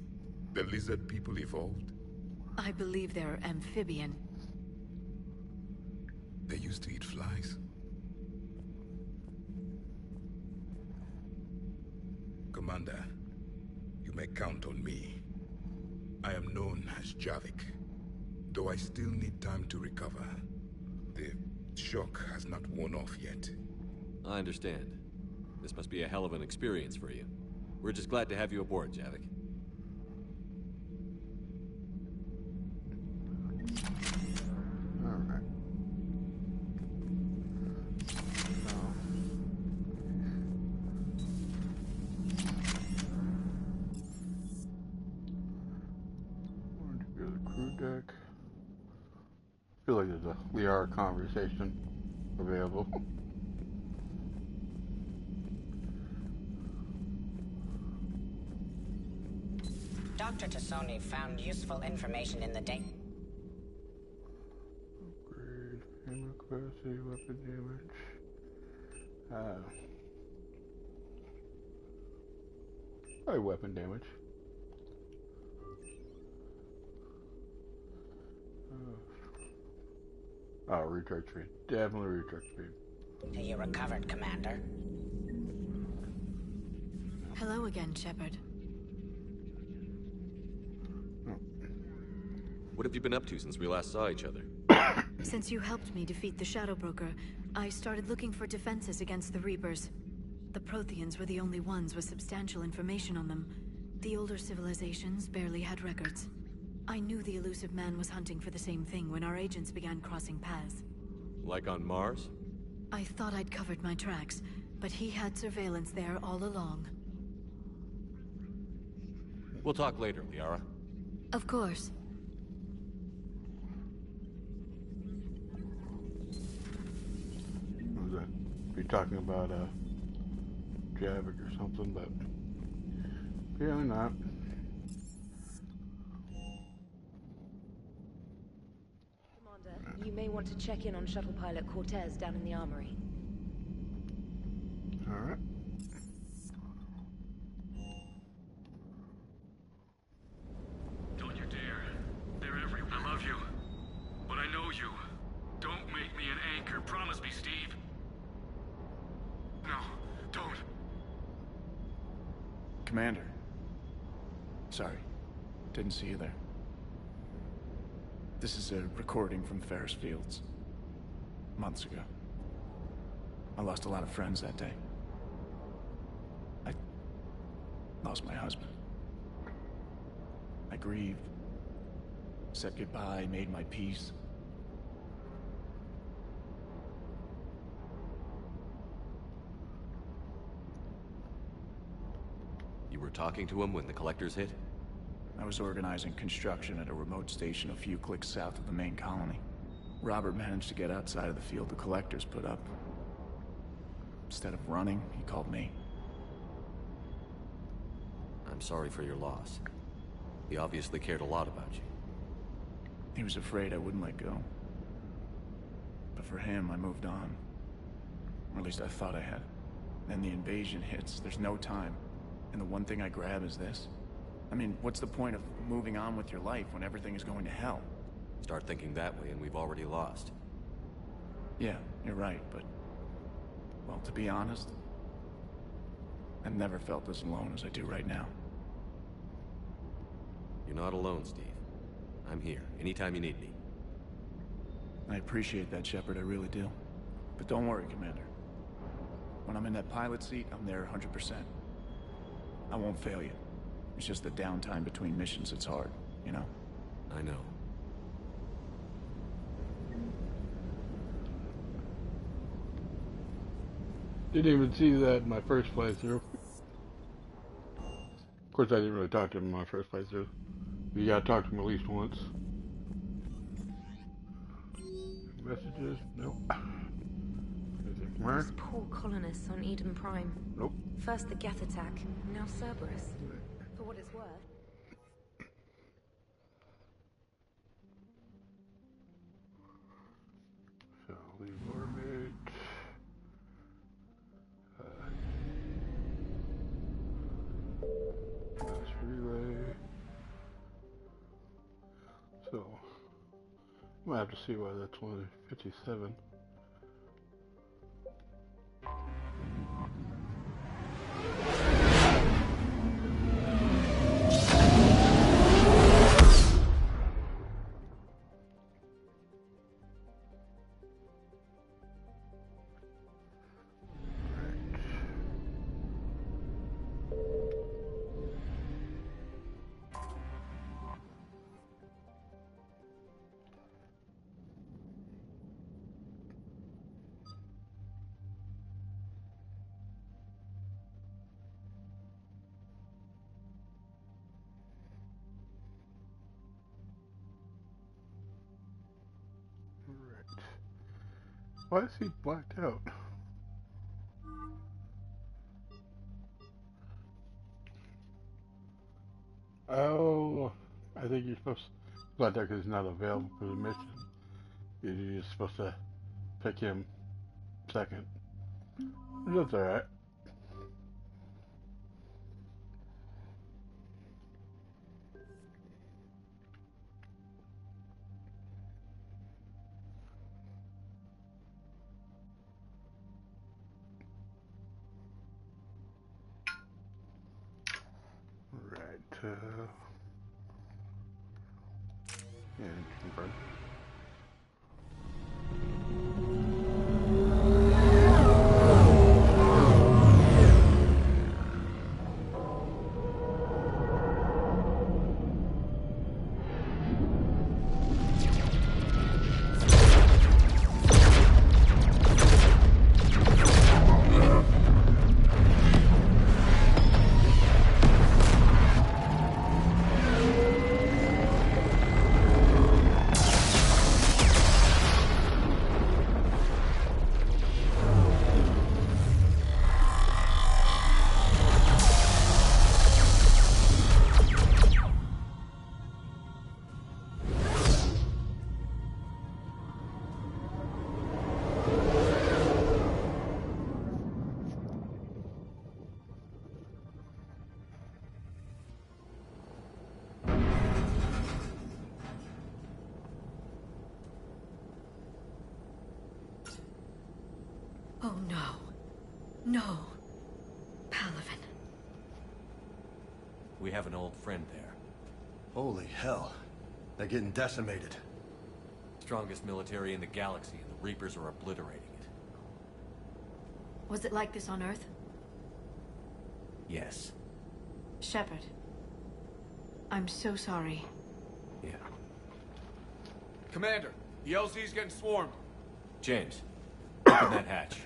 The lizard people evolved? I believe they're amphibian. They used to eat flies. Commander, you may count on me. I am known as Javik, though I still need time to recover. The shock has not worn off yet. I understand. This must be a hell of an experience for you. We're just glad to have you aboard, Javik. Alright. Going to go to the crew deck. I feel like there's a Liara conversation available. Dr. Tassoni found useful information in the data. Upgrade, ammo capacity, weapon damage. Probably weapon damage. Oh, recharge speed. Definitely recharge speed. You recovered, Commander. Hello again, Shepard. What have you been up to since we last saw each other? Since you helped me defeat the Shadow Broker, I started looking for defenses against the Reapers. The Protheans were the only ones with substantial information on them. The older civilizations barely had records. I knew the Illusive Man was hunting for the same thing when our agents began crossing paths. Like on Mars? I thought I'd covered my tracks, but he had surveillance there all along. We'll talk later, Liara. Of course. What was that? Be talking about Javik or something, but apparently not. Commander, you may want to check in on shuttle pilot Cortez down in the armory. Alright. Don't you dare. They're everywhere. I love you. But I know you. Don't make me an anchor. Promise me, Steve. No, don't. Commander. Sorry. Didn't see you there. This is a recording from Ferris Fields. Months ago. I lost a lot of friends that day. I lost my husband. I grieved. Said goodbye, made my peace. You were talking to him when the Collectors hit? I was organizing construction at a remote station a few clicks south of the main colony. Robert managed to get outside of the field the Collectors put up. Instead of running, he called me. I'm sorry for your loss. He obviously cared a lot about you. He was afraid I wouldn't let go. But for him, I moved on. Or at least I thought I had. Then the invasion hits, there's no time. And the one thing I grab is this. I mean, what's the point of moving on with your life when everything is going to hell? Start thinking that way and we've already lost. Yeah, you're right, but... well, to be honest, I've never felt as alone as I do right now. You're not alone, Steve. I'm here, anytime you need me. I appreciate that, Shepard, I really do. But don't worry, Commander. When I'm in that pilot seat, I'm there 100%. I won't fail you. It's just the downtime between missions that's hard, you know? I know. Didn't even see that in my first playthrough. Of course, I didn't really talk to him in my first playthrough. You gotta talk to him at least once. Messages? Nope. Those poor colonists on Eden Prime. Nope. First the Geth attack, now Cerberus. For what it's worth. So, leave orbit. Mass relay. So, I'm gonna have to see why that's only 57. Why is he blacked out? Oh, I think you're supposed to blacked out because he's not available for the mission. You're just supposed to pick him second. That's alright. And confirm. Oh no. No. Palaven. We have an old friend there. Holy hell. They're getting decimated. Strongest military in the galaxy, and the Reapers are obliterating it. Was it like this on Earth? Yes. Shepard. I'm so sorry. Yeah. Commander, the LZ's getting swarmed. James, open that hatch.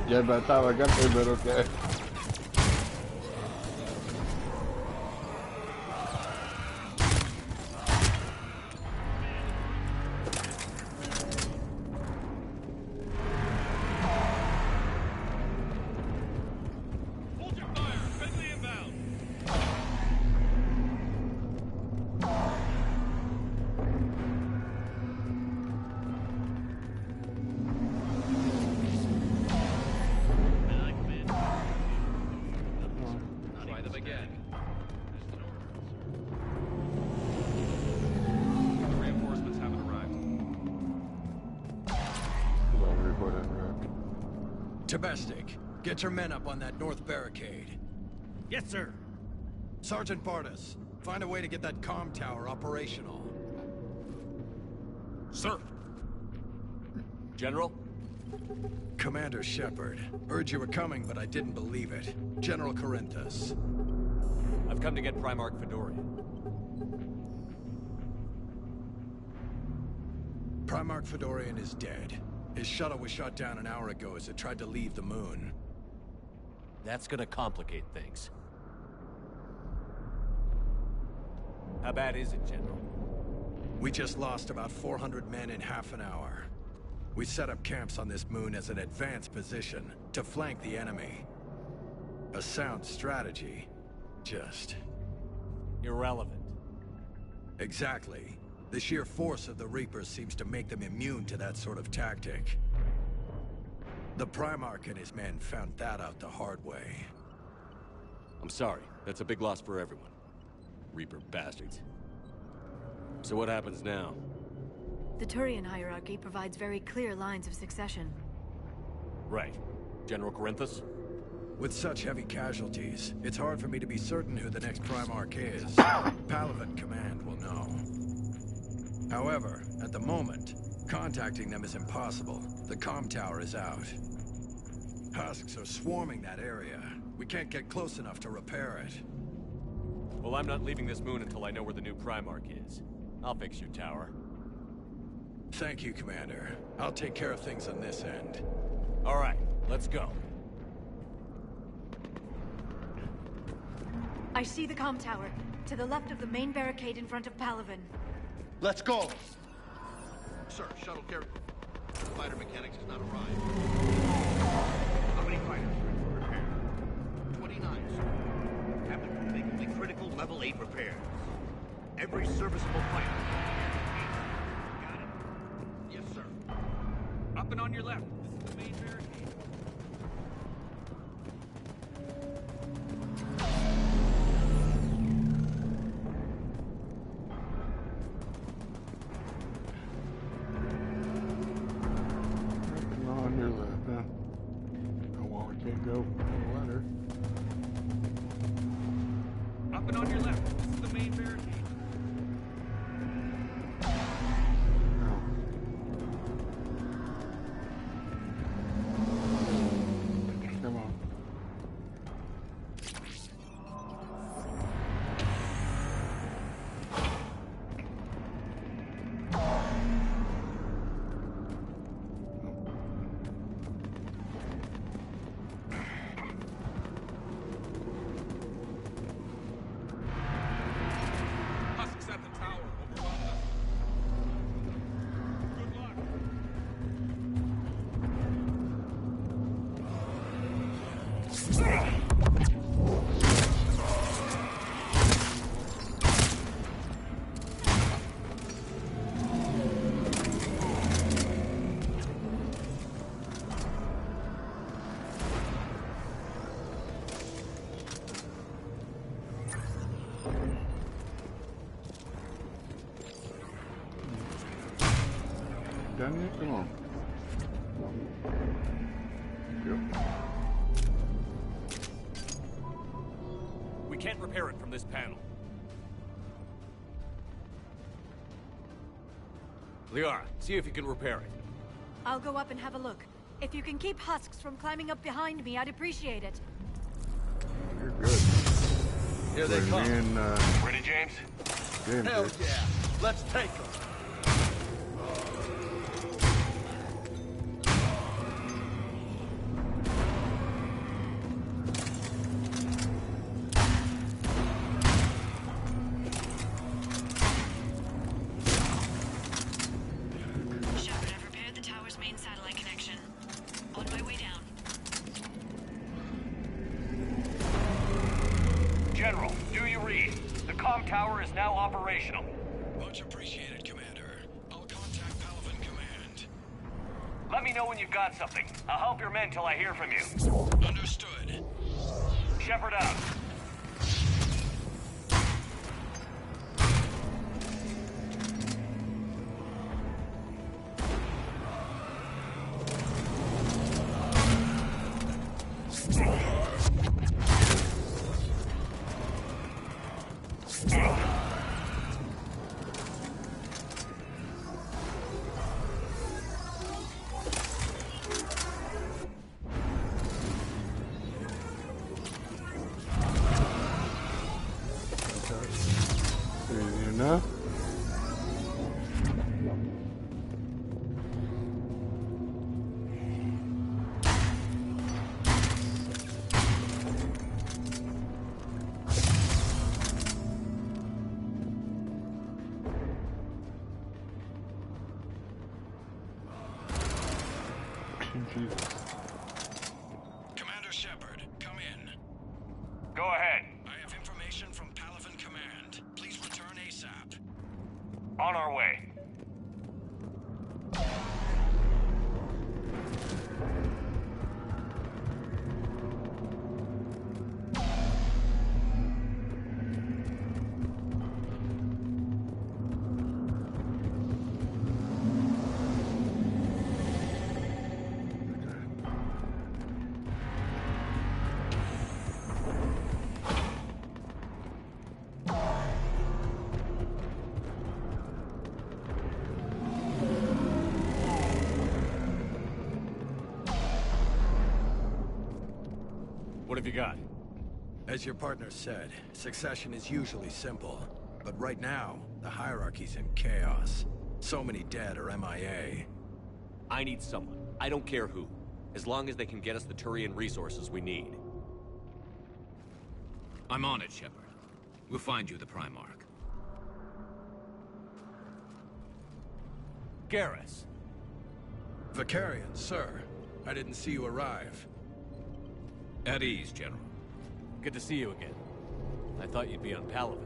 Yeah, by the time I got there, but okay. Domestic, get your men up on that north barricade. Yes, sir. Sergeant Bartas, find a way to get that comm tower operational. Sir. General? Commander Shepard. Heard you were coming, but I didn't believe it. General Corinthus. I've come to get Primarch Fedorian. Primarch Fedorian is dead. His shuttle was shot down an hour ago as it tried to leave the moon. That's gonna complicate things. How bad is it, General? We just lost about 400 men in half an hour. We set up camps on this moon as an advanced position to flank the enemy. A sound strategy. Just... irrelevant. Exactly. The sheer force of the Reapers seems to make them immune to that sort of tactic. The Primarch and his men found that out the hard way. I'm sorry. That's a big loss for everyone. Reaper bastards. So what happens now? The Turian hierarchy provides very clear lines of succession. Right. General Corinthus? With such heavy casualties, it's hard for me to be certain who the next Primarch is. Palaven Command will know. However, at the moment, contacting them is impossible. The comm tower is out. Husks are swarming that area. We can't get close enough to repair it. Well, I'm not leaving this moon until I know where the new Primarch is. I'll fix your tower. Thank you, Commander. I'll take care of things on this end. All right, let's go. I see the comm tower, to the left of the main barricade in front of Palaven. Let's go! Sir, shuttle carrier. Fighter mechanics has not arrived. How many fighters are in for repair? 29, sir. Captain will make only critical level 8 repairs. Every serviceable fighter. Got it? Yes, sir. Up and on your left. This is the main barricade. On your left, huh? Oh, well, we can't go any ladder. Up and on your left. This is the main barricade. Come on. Husks at the tower. Overrun them. Good luck. Done yet? Come on. Go. We can't repair it from this panel. Liara, see if you can repair it. I'll go up and have a look. If you can keep Husks from climbing up behind me, I'd appreciate it. You're good. Here they come. Ready, James? James, Hell yeah! Let's take them! tower is now operational. Much appreciated, Commander. I'll contact Palaven Command. Let me know when you've got something. I'll help your men till I hear from you. Understood. Shepard out. Easy enough. Jesus. Commander Shepard, come in. Go ahead. I have information from Palaven Command. Please return ASAP. On our way. What have you got? As your partner said, succession is usually simple. But right now, the hierarchy's in chaos. So many dead or MIA. I need someone. I don't care who. As long as they can get us the Turian resources we need. I'm on it, Shepard. We'll find you the Primarch. Garrus. Vicarian, sir. I didn't see you arrive. At ease, General. Good to see you again. I thought you'd be on Palaven.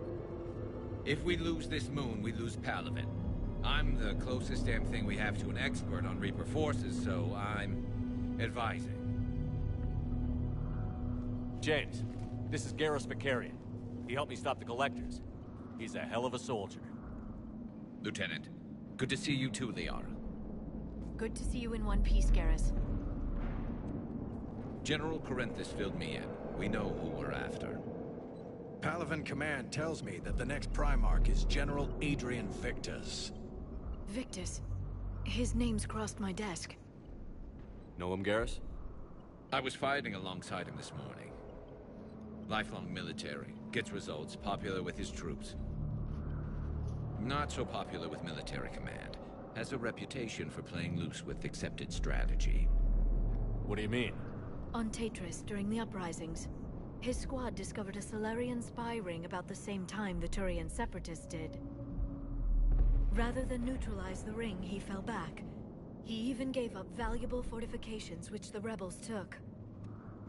If we lose this moon, we lose Palaven. I'm the closest damn thing we have to an expert on Reaper forces, so I'm advising. James, this is Garrus Vicarian. He helped me stop the Collectors. He's a hell of a soldier. Lieutenant, good to see you too, Liara. Good to see you in one piece, Garrus. General Corinthus filled me in. We know who we're after. Palaven Command tells me that the next Primarch is General Adrian Victus. Victus? His name's crossed my desk. Know him, Garrus? I was fighting alongside him this morning. Lifelong military, gets results, popular with his troops. Not so popular with military command. Has a reputation for playing loose with accepted strategy. What do you mean? On Tatris, during the uprisings, his squad discovered a Solarian spy ring about the same time the Turian separatists did. Rather than neutralize the ring, he fell back. He even gave up valuable fortifications which the rebels took.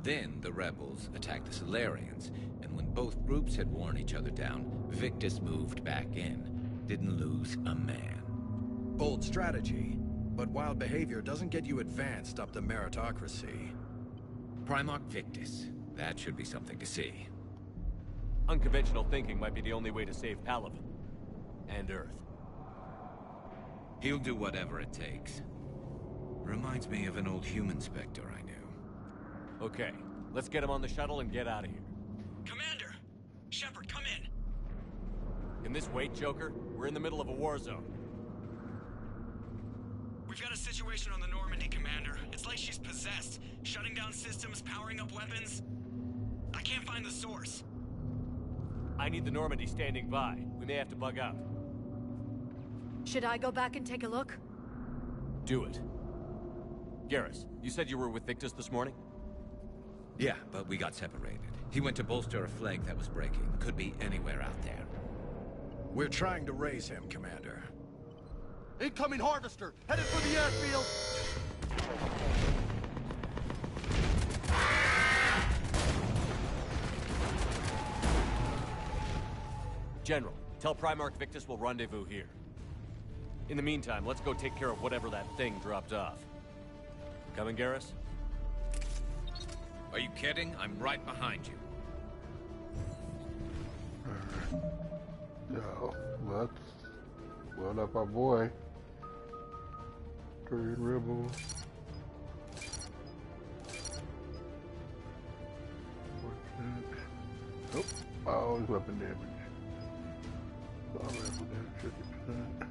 Then the rebels attacked the Solarians, and when both groups had worn each other down, Victus moved back in. Didn't lose a man. Bold strategy, but wild behavior doesn't get you advanced up the meritocracy. Primarch Victus. That should be something to see. Unconventional thinking might be the only way to save Palaven. And Earth. He'll do whatever it takes. Reminds me of an old human Spectre I knew. Okay, let's get him on the shuttle and get out of here. Commander! Shepard, come in! Can this wait, Joker? We're in the middle of a war zone. We've got a situation on the Normandy, Commander. It's like she's possessed. Shutting down systems, powering up weapons. I can't find the source. I need the Normandy standing by. We may have to bug out. Should I go back and take a look? Do it. Garrus, you said you were with Victus this morning? Yeah, but we got separated. He went to bolster a flank that was breaking. Could be anywhere out there. We're trying to raise him, Commander. Incoming Harvester! Headed for the airfield! General, tell Primarch Victus we'll rendezvous here. In the meantime, let's go take care of whatever that thing dropped off. Coming, Garrus? Are you kidding? I'm right behind you. So, let's load up our boy. Trade Rebel. Oh, oh, his weapon damage. All rifle damage 50%.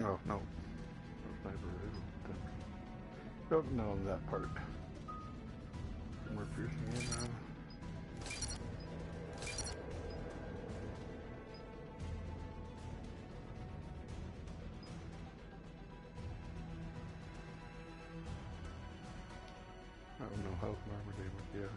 Oh, no. Sniper rifle. Don't know that part. More piercing ammo. I don't know health and armor damage yet.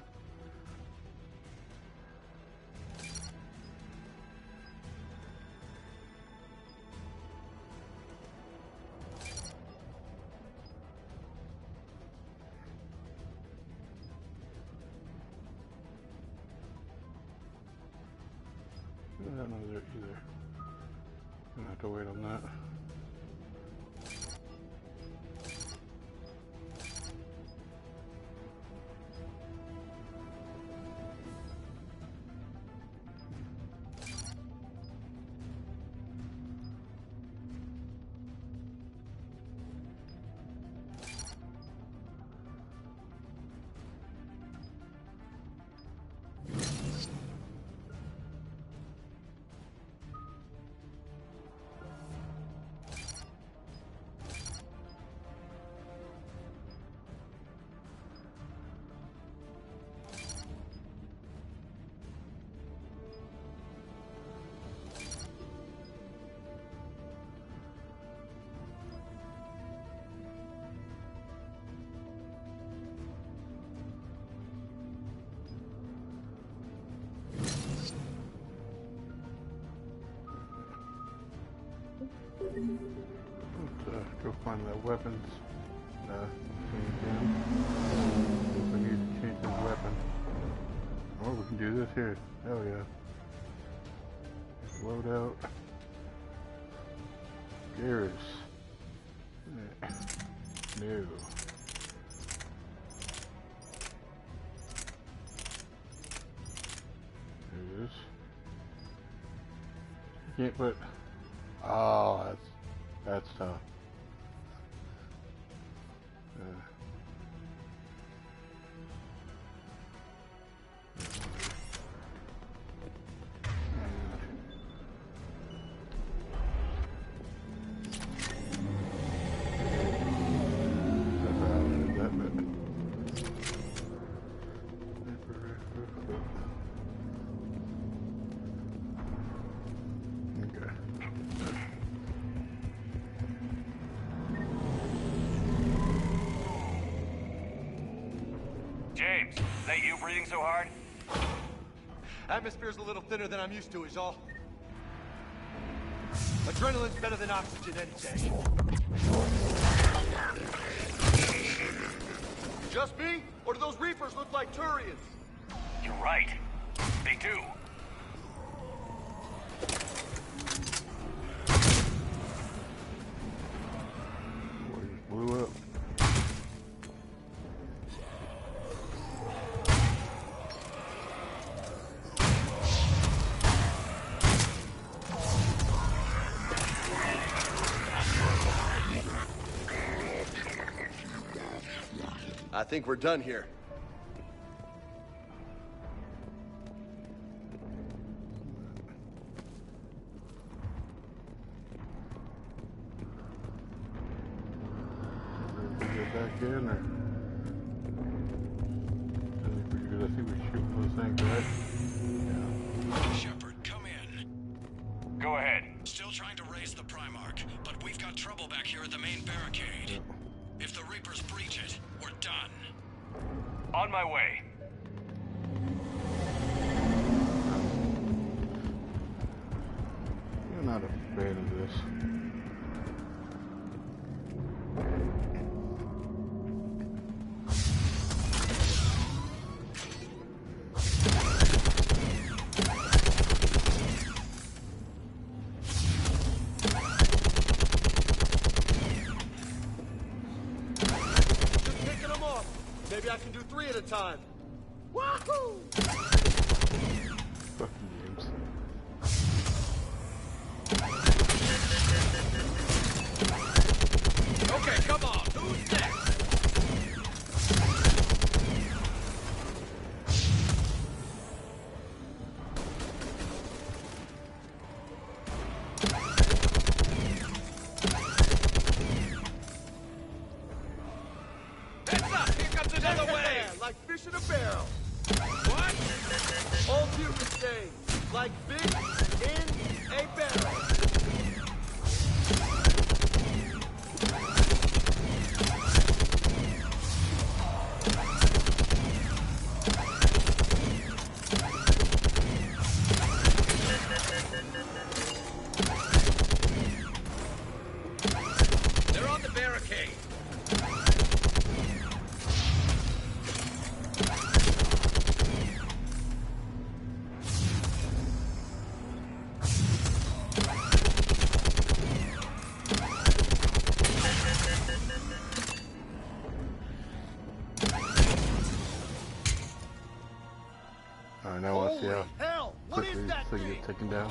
I don't know there either. I'm gonna have to wait on that. Let's go find that weapons. Thing again. We need to change the weapon. Oh, we can do this here. Hell yeah. Load out. Garrus. No. There it is. You can't put. Oh, that's tough. James, is that you breathing so hard? Atmosphere's a little thinner than I'm used to, is all. Adrenaline's better than oxygen any day. Just me? Or do those Reapers look like Turians? You're right. They do. Blew up. I think we're done here. Get back in, or I think we shoot those things, right? Yeah. Shepard, come in. Go ahead. Still trying to raise the Primarch, but we've got trouble back here at the main barricade. If the Reapers breach it, we're done. On my way. You're not a fan of this. at a time. Wahoo! Fucking games. Okay, come on. Who's next? Heads up! Here comes another wave! Like fish in a barrel. What? All you can say, like fish in a barrel. They're on the barricade. Alright, now I want to see how Hell, what quickly is this that thing thing? gets taken down.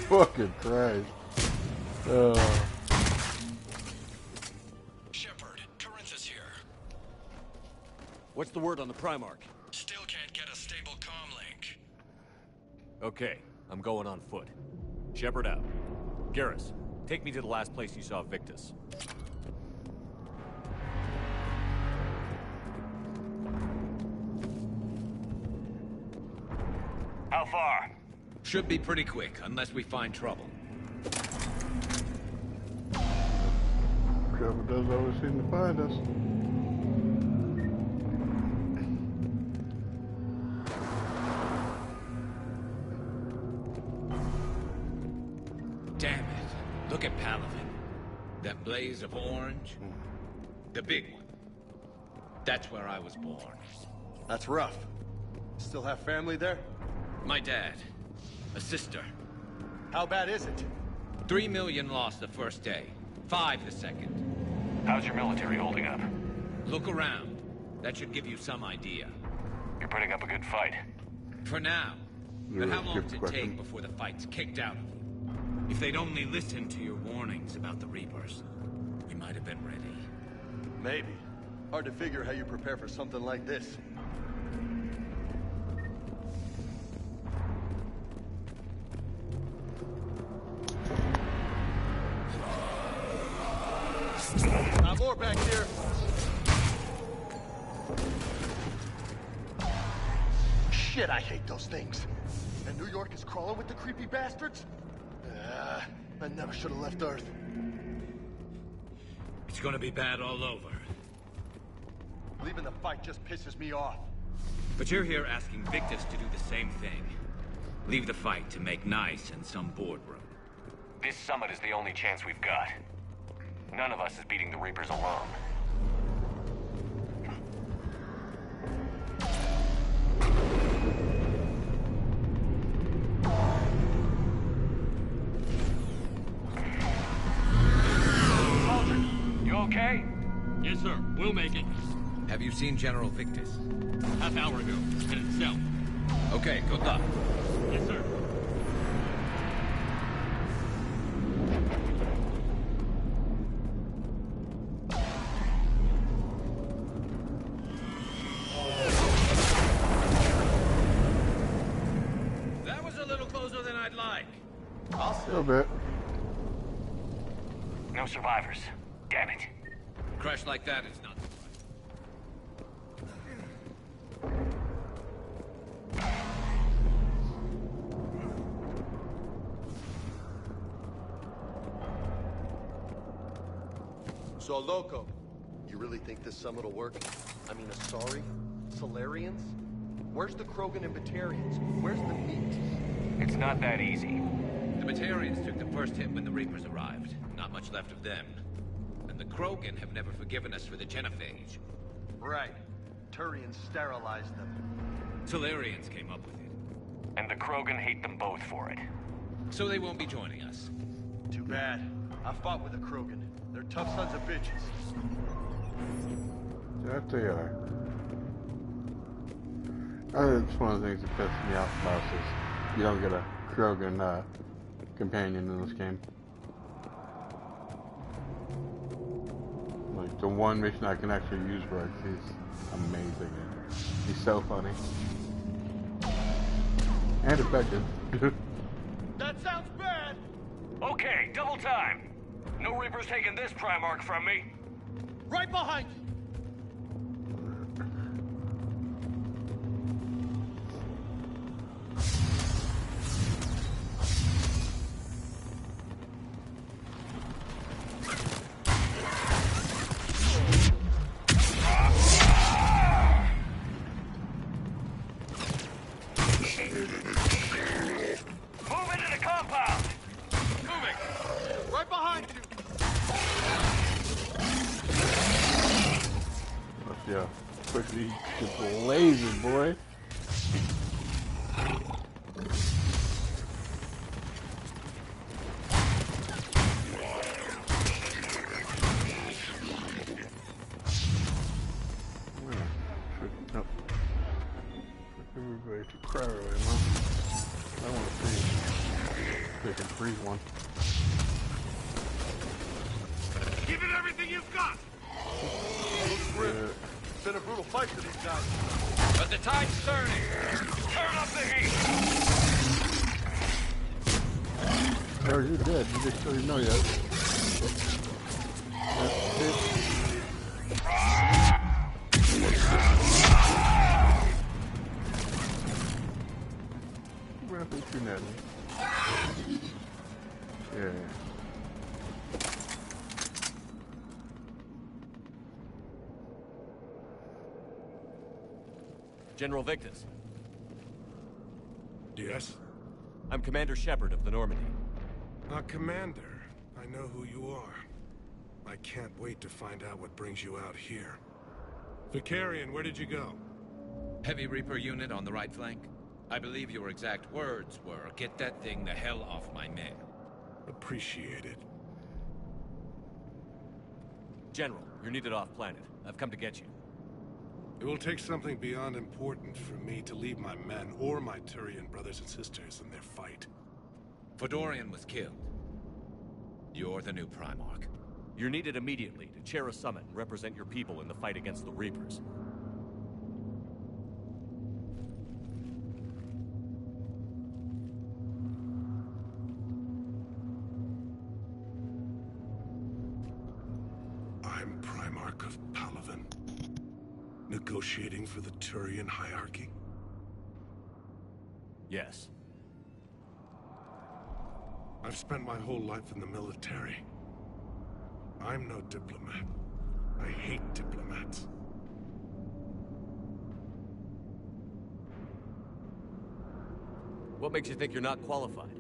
Fucking Christ. Shepard, Corinthus here. What's the word on the Primarch? Still can't get a stable comm link. Okay, I'm going on foot. Shepard out. Garrus, take me to the last place you saw Victus. How far? Should be pretty quick, unless we find trouble. Trouble does always seem to find us. Damn it. Look at Palaven. That blaze of orange. The big one. That's where I was born. That's rough. Still have family there? My dad. A sister. How bad is it? 3 million lost the first day. 5 the second. How's your military holding up? Look around. That should give you some idea. You're putting up a good fight. For now. Yeah, But how long good does it question. take before the fight's kicked out of you? If they'd only listened to your warnings about the Reapers, we might have been ready. Maybe. Hard to figure how you prepare for something like this. Got more back here. Shit, I hate those things. And New York is crawling with the creepy bastards? I never should have left Earth. It's gonna be bad all over. Leaving the fight just pisses me off. But you're here asking Victus to do the same thing. Leave the fight to make nice in some boardroom. This summit is the only chance we've got. None of us is beating the Reapers alone. Soldier, you okay? Yes, sir. We'll make it. Have you seen General Victus? Half hour ago. Headed south. Okay, good luck. Yes, sir. That was a little closer than I'd like. I'll A little bit. No survivors. Damn it. Crash like that is not. So, Loco, you really think this summit will work? I mean, Asari? Solarians? Where's the Krogan and Batarians? Where's the meat? It's not that easy. The Batarians took the first hit when the Reapers arrived. Not much left of them. And the Krogan have never forgiven us for the Genophage. Right. Turians sterilized them. Solarians came up with it. And the Krogan hate them both for it. So they won't be joining us. Too bad. I fought with a Krogan. They're tough sons of bitches. That they are. It's one of the things that pisses me off about this. You don't get a Krogan companion in this game. Like, the one mission I can actually use Rex, he's amazing. He's so funny. And effective. That sounds bad! Okay, double time. No Reaper's taking this Primarch from me. Right behind you! Yeah, quickly get the laser, boy. Nope. Everybody to cry right now. I want to see if they can freeze one. Give it everything you've got! It's been a brutal fight for these guys. But the tide's turning. Turn up the heat. Oh, you're dead. You just don't even know yet. That's it. Rapping through that. Yeah. General Victus. Yes? I'm Commander Shepard of the Normandy. Commander, I know who you are. I can't wait to find out what brings you out here. Vicarian, where did you go? Heavy Reaper unit on the right flank. I believe your exact words were, "Get that thing the hell off my men." Appreciate it. General, you're needed off planet. I've come to get you. It will take something beyond important for me to leave my men or my Turian brothers and sisters in their fight. Fedorian was killed. You're the new Primarch. You're needed immediately to chair a summit and represent your people in the fight against the Reapers. I'm Primarch of Palaven. Negotiating for the Turian hierarchy? Yes. I've spent my whole life in the military. I'm no diplomat. I hate diplomats. What makes you think you're not qualified?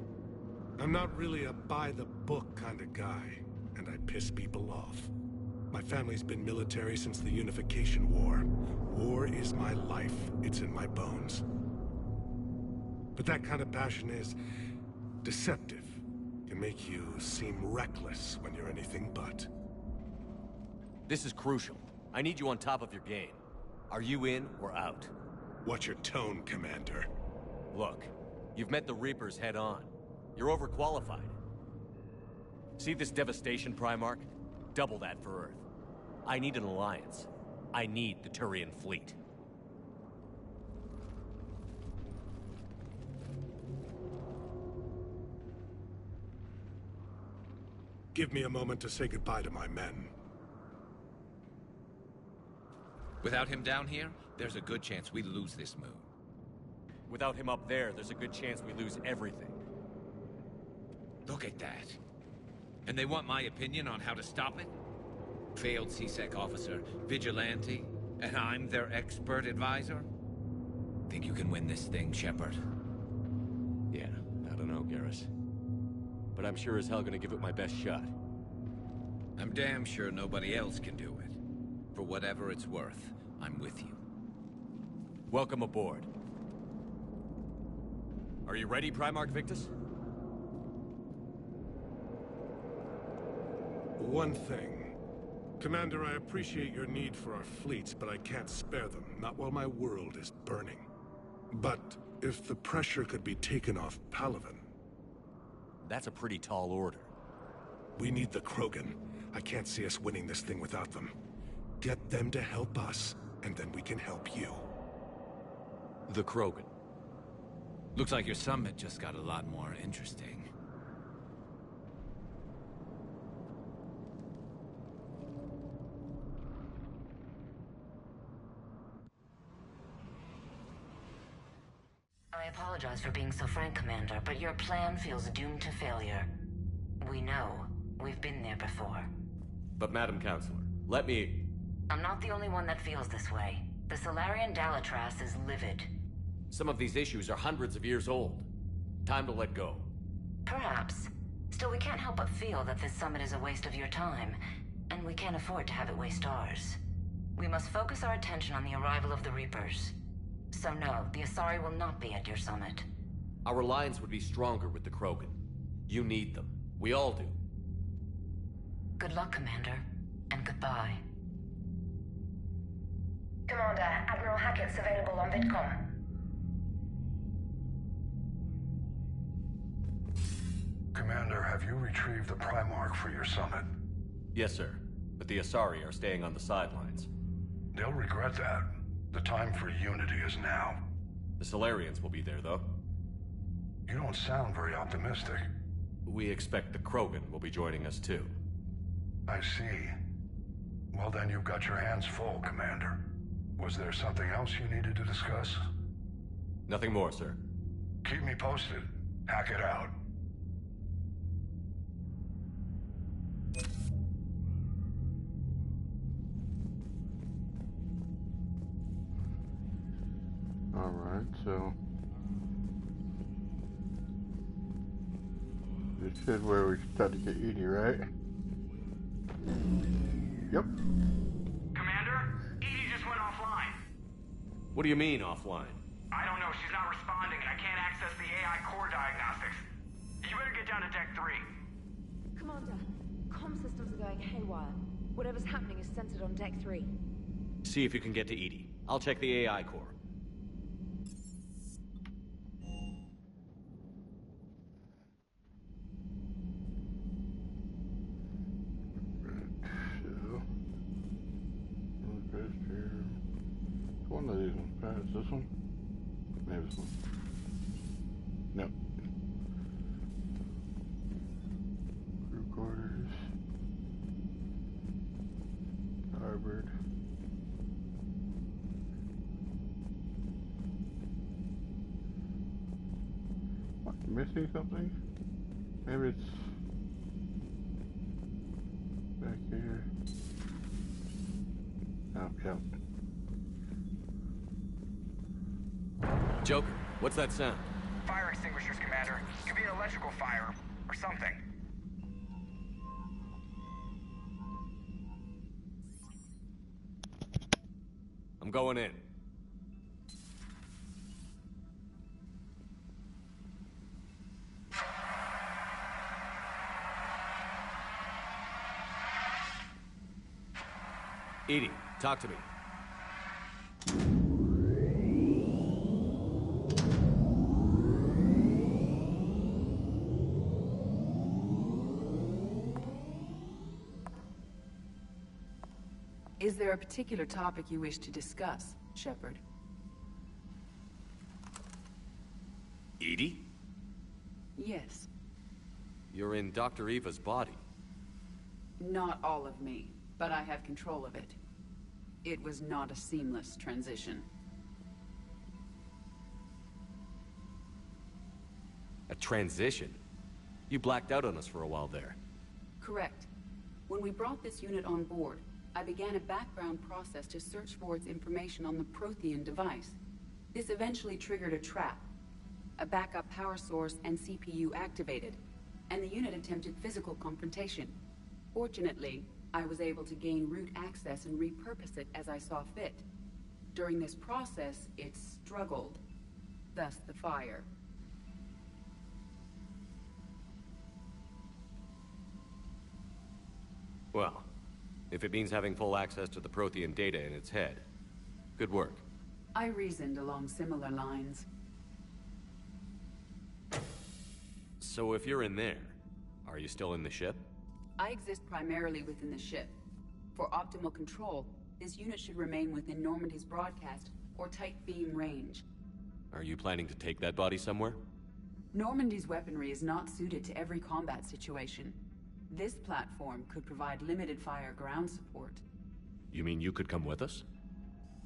I'm not really a by-the-book kind of guy, and I piss people off. My family's been military since the Unification War. War is my life. It's in my bones. But that kind of passion is deceptive. Can make you seem reckless when you're anything but. This is crucial. I need you on top of your game. Are you in or out? What's your tone, Commander? Look, you've met the Reapers head on. You're overqualified. See this devastation, Primarch? Double that for Earth. I need an alliance. I need the Turian fleet. Give me a moment to say goodbye to my men. Without him down here, there's a good chance we lose this moon. Without him up there, there's a good chance we lose everything. Look at that. And they want my opinion on how to stop it? Failed CSEC officer, vigilante, and I'm their expert advisor? Think you can win this thing, Shepard? Yeah, I don't know, Garrus. But I'm sure as hell gonna give it my best shot. I'm damn sure nobody else can do it. For whatever it's worth, I'm with you. Welcome aboard. Are you ready, Primarch Victus? One thing. Commander, I appreciate your need for our fleets, but I can't spare them, not while my world is burning. But if the pressure could be taken off Palaven... That's a pretty tall order. We need the Krogan. I can't see us winning this thing without them. Get them to help us, and then we can help you. The Krogan. Looks like your summit just got a lot more interesting. I apologize for being so frank, Commander, but your plan feels doomed to failure. We know. We've been there before. But Madam Counselor, let me... I'm not the only one that feels this way. The Solarian Dalatras is livid. Some of these issues are hundreds of years old. Time to let go. Perhaps. Still, we can't help but feel that this summit is a waste of your time, and we can't afford to have it waste ours. We must focus our attention on the arrival of the Reapers. So no, the Asari will not be at your summit. Our alliance would be stronger with the Krogan. You need them. We all do. Good luck, Commander, and goodbye. Commander, Admiral Hackett's available on VidCom. Commander, have you retrieved the Primarch for your summit? Yes, sir. But the Asari are staying on the sidelines. They'll regret that. The time for unity is now. The Solarians will be there, though. You don't sound very optimistic. We expect the Krogan will be joining us, too. I see. Well, then you've got your hands full, Commander. Was there something else you needed to discuss? Nothing more, sir. Keep me posted. Hackett out. Alright, so... this is where we start to get EDI, right? Yep. Commander, EDI just went offline. What do you mean, offline? I don't know, she's not responding and I can't access the AI core diagnostics. You better get down to Deck 3. Commander, comm systems are going haywire. Whatever's happening is centered on Deck 3. See if you can get to EDI. I'll check the AI core. One of these ones passed. This one? Maybe this one. Nope. Crew quarters. Starboard. What, missing something? Maybe it's back here. Oh, yep. Joker, what's that sound? Fire extinguishers, Commander. Could be an electrical fire, or something. I'm going in. EDI, talk to me. Is there a particular topic you wish to discuss, Shepard? EDI? Yes. You're in Dr. Eva's body. Not all of me, but I have control of it. It was not a seamless transition. A transition? You blacked out on us for a while there. Correct. When we brought this unit on board, I began a background process to search for its information on the Prothean device. This eventually triggered a trap. A backup power source and CPU activated, and the unit attempted physical confrontation. Fortunately, I was able to gain root access and repurpose it as I saw fit. During this process, it struggled. Thus the fire. Well, if it means having full access to the Prothean data in its head, good work. I reasoned along similar lines. So if you're in there, are you still in the ship? I exist primarily within the ship. For optimal control, this unit should remain within Normandy's broadcast or tight beam range. Are you planning to take that body somewhere? Normandy's weaponry is not suited to every combat situation. This platform could provide limited fire ground support. You mean you could come with us?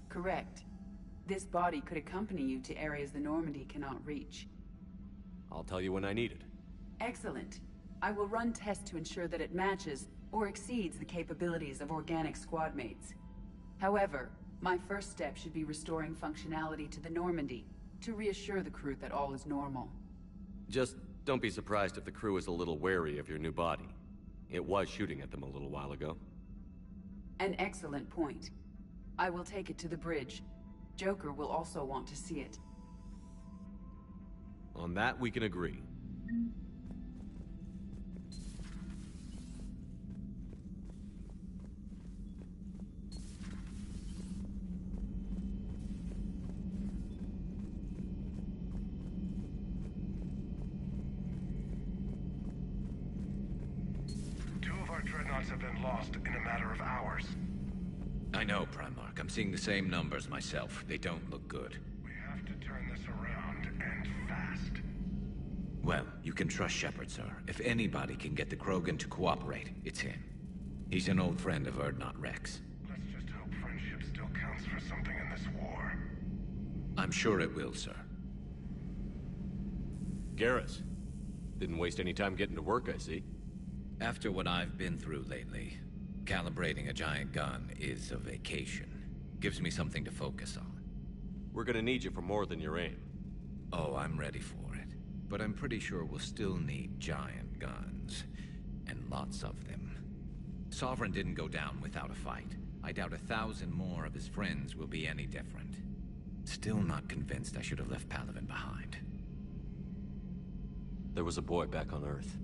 Correct. This body could accompany you to areas the Normandy cannot reach. I'll tell you when I need it. Excellent. I will run tests to ensure that it matches or exceeds the capabilities of organic squad mates. However, my first step should be restoring functionality to the Normandy to reassure the crew that all is normal. Just don't be surprised if the crew is a little wary of your new body. It was shooting at them a little while ago. An excellent point. I will take it to the bridge. Joker will also want to see it. On that, we can agree. Dreadnoughts have been lost in a matter of hours. I know, Primarch. I'm seeing the same numbers myself. They don't look good. We have to turn this around, and fast. Well, you can trust Shepard, sir. If anybody can get the Krogan to cooperate, it's him. He's an old friend of Urdnot Rex. Let's just hope friendship still counts for something in this war. I'm sure it will, sir. Garrus. Didn't waste any time getting to work, I see. After what I've been through lately, calibrating a giant gun is a vacation. Gives me something to focus on. We're gonna need you for more than your aim. Oh, I'm ready for it. But I'm pretty sure we'll still need giant guns. And lots of them. Sovereign didn't go down without a fight. I doubt 1,000 more of his friends will be any different. Still not convinced I should have left Palaven behind. There was a boy back on Earth.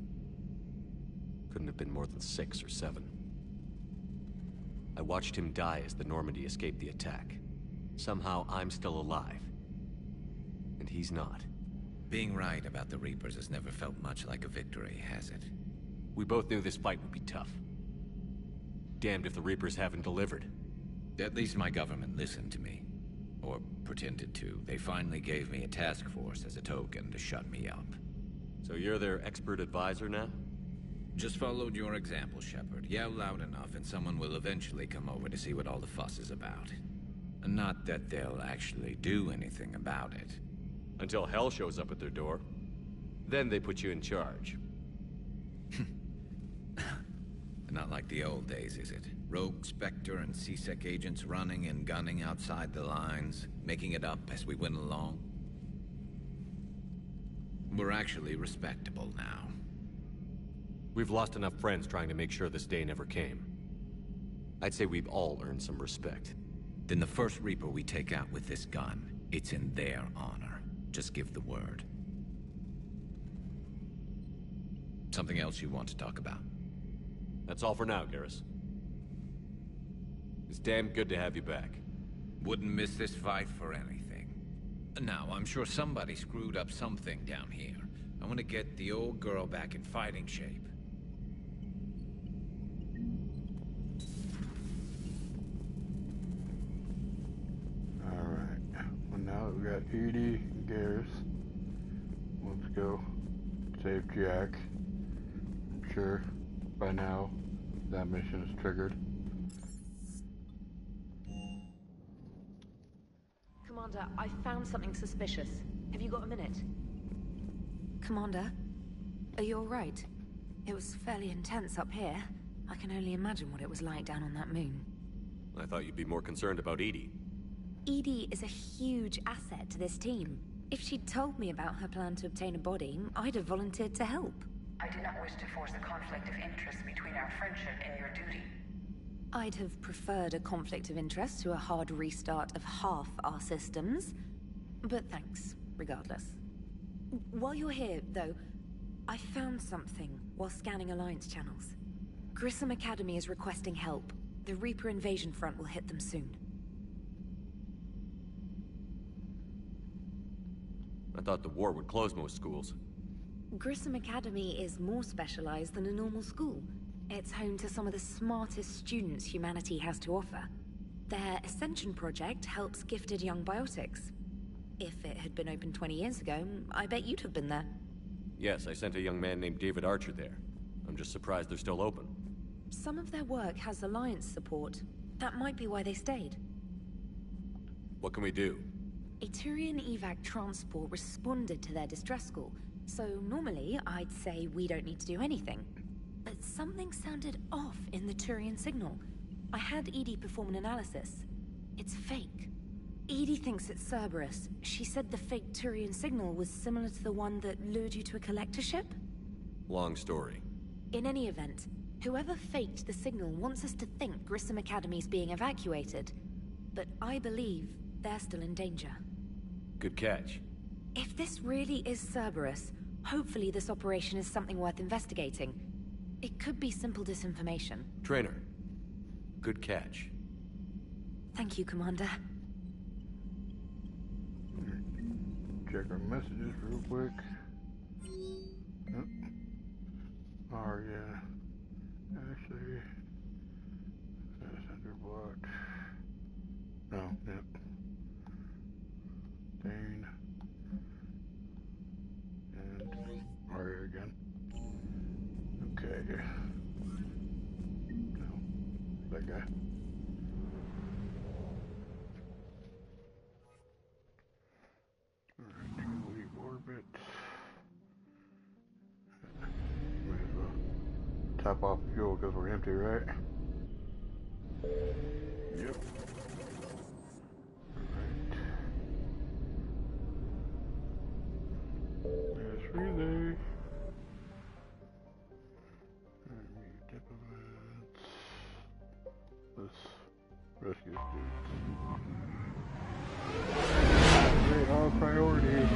Couldn't have been more than 6 or 7. I watched him die as the Normandy escaped the attack. Somehow I'm still alive. And he's not. Being right about the Reapers has never felt much like a victory, has it? We both knew this fight would be tough. Damned if the Reapers haven't delivered. At least my government listened to me. Or pretended to. They finally gave me a task force as a token to shut me up. So you're their expert advisor now? Just followed your example, Shepard. Yell loud enough and someone will eventually come over to see what all the fuss is about. Not that they'll actually do anything about it. Until hell shows up at their door. Then they put you in charge. Not like the old days, is it? Rogue Spectre and C-Sec agents running and gunning outside the lines, making it up as we went along. We're actually respectable now. We've lost enough friends trying to make sure this day never came. I'd say we've all earned some respect. Then the first Reaper we take out with this gun, it's in their honor. Just give the word. Something else you want to talk about? That's all for now, Garrus. It's damn good to have you back. Wouldn't miss this fight for anything. Now, I'm sure somebody screwed up something down here. I want to get the old girl back in fighting shape. Alright. Well, now that we got EDI and Garrus, let's go save Jack. I'm sure by now that mission is triggered. Commander, I found something suspicious. Have you got a minute? Commander, are you alright? It was fairly intense up here. I can only imagine what it was like down on that moon. I thought you'd be more concerned about EDI. EDI is a huge asset to this team. If she'd told me about her plan to obtain a body, I'd have volunteered to help. I do not wish to force a conflict of interest between our friendship and your duty. I'd have preferred a conflict of interest to a hard restart of half our systems. But thanks, regardless. While you're here, though, I found something while scanning Alliance channels. Grissom Academy is requesting help. The Reaper invasion front will hit them soon. I thought the war would close most schools. Grissom Academy is more specialized than a normal school. It's home to some of the smartest students humanity has to offer. Their Ascension project helps gifted young biotics. If it had been open 20 years ago, I bet you'd have been there. Yes, I sent a young man named David Archer there. I'm just surprised they're still open. Some of their work has Alliance support. That might be why they stayed. What can we do? A Turian evac transport responded to their distress call, so normally I'd say we don't need to do anything. But something sounded off in the Turian signal. I had EDI perform an analysis. It's fake. EDI thinks it's Cerberus. She said the fake Turian signal was similar to the one that lured you to a collector ship? Long story. In any event, whoever faked the signal wants us to think Grissom Academy's being evacuated. But I believe they're still in danger. Good catch. If this really is Cerberus, hopefully this operation is something worth investigating. It could be simple disinformation. Trainer. Good catch. Thank you, Commander. Check our messages real quick. Yep. Oh yeah. Actually, center blocked. No, yep. Dane. And Aria again. Okay. No, that guy. Alright, to leave orbit. Might as well top off fuel because we're empty, right? Yep. Alright. There's relay. Diplomats. Let's rescue dudes. Great, all priority.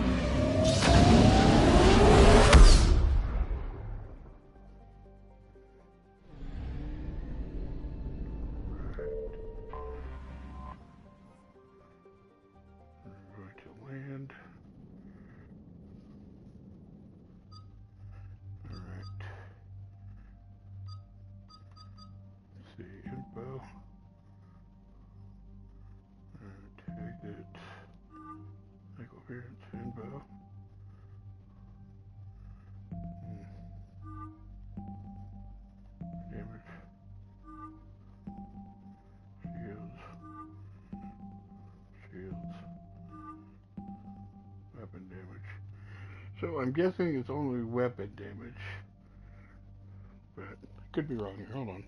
Info. Damage. Shields. Weapon damage. So I'm guessing it's only weapon damage. But I could be wrong here. Hold on.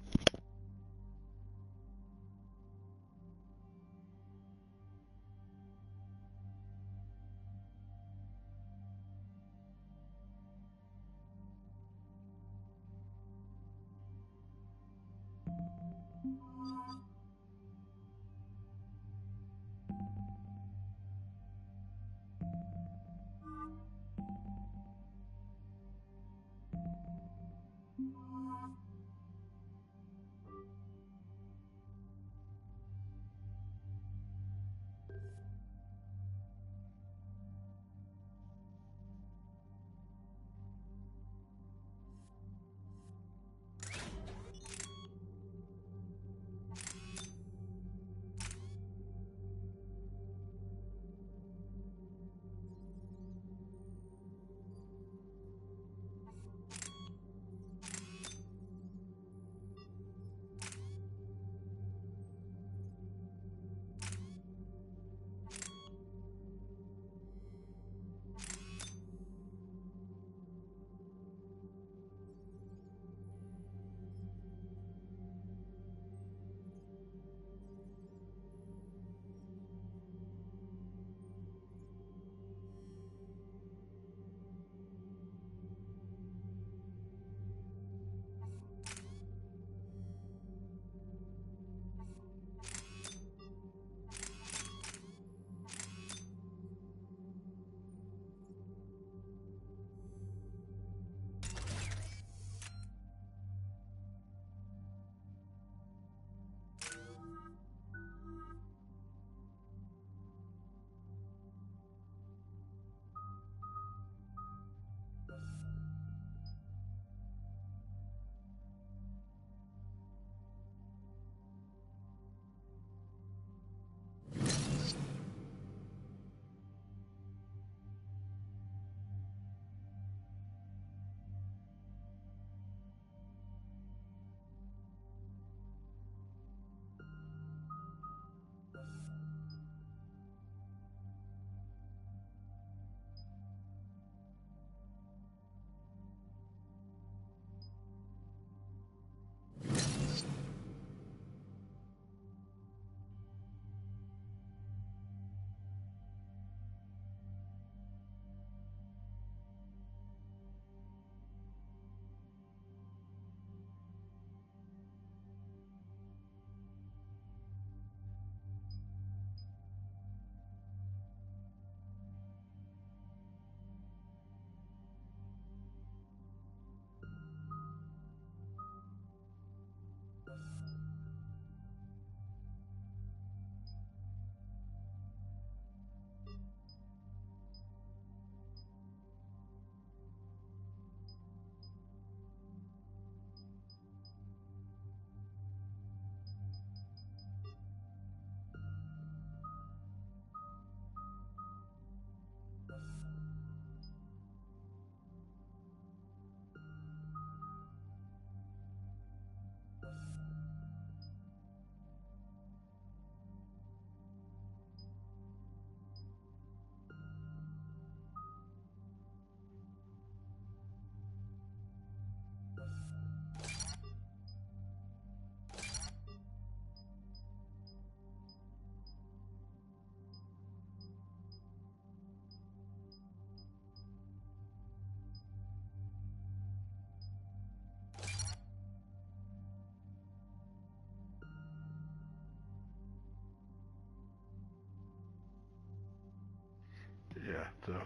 Yeah, so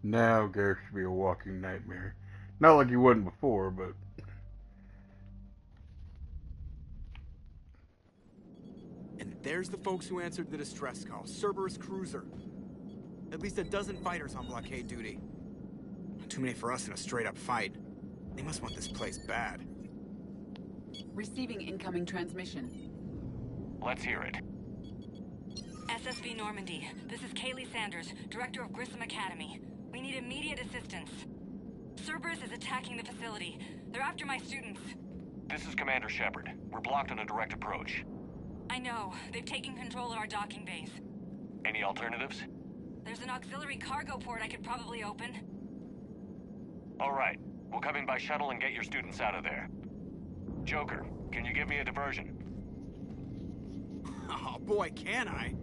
now Garrett should be a walking nightmare. Not like he wasn't before, but... And there's the folks who answered the distress call. Cerberus cruiser. At least a dozen fighters on blockade duty. Too many for us in a straight-up fight. They must want this place bad. Receiving incoming transmission. Let's hear it. SSV Normandy. This is Kaylee Sanders, Director of Grissom Academy. We need immediate assistance. Cerberus is attacking the facility. They're after my students. This is Commander Shepard. We're blocked on a direct approach. I know. They've taken control of our docking base. Any alternatives? There's an auxiliary cargo port I could probably open. All right. We'll come in by shuttle and get your students out of there. Joker, can you give me a diversion? Oh boy, can I?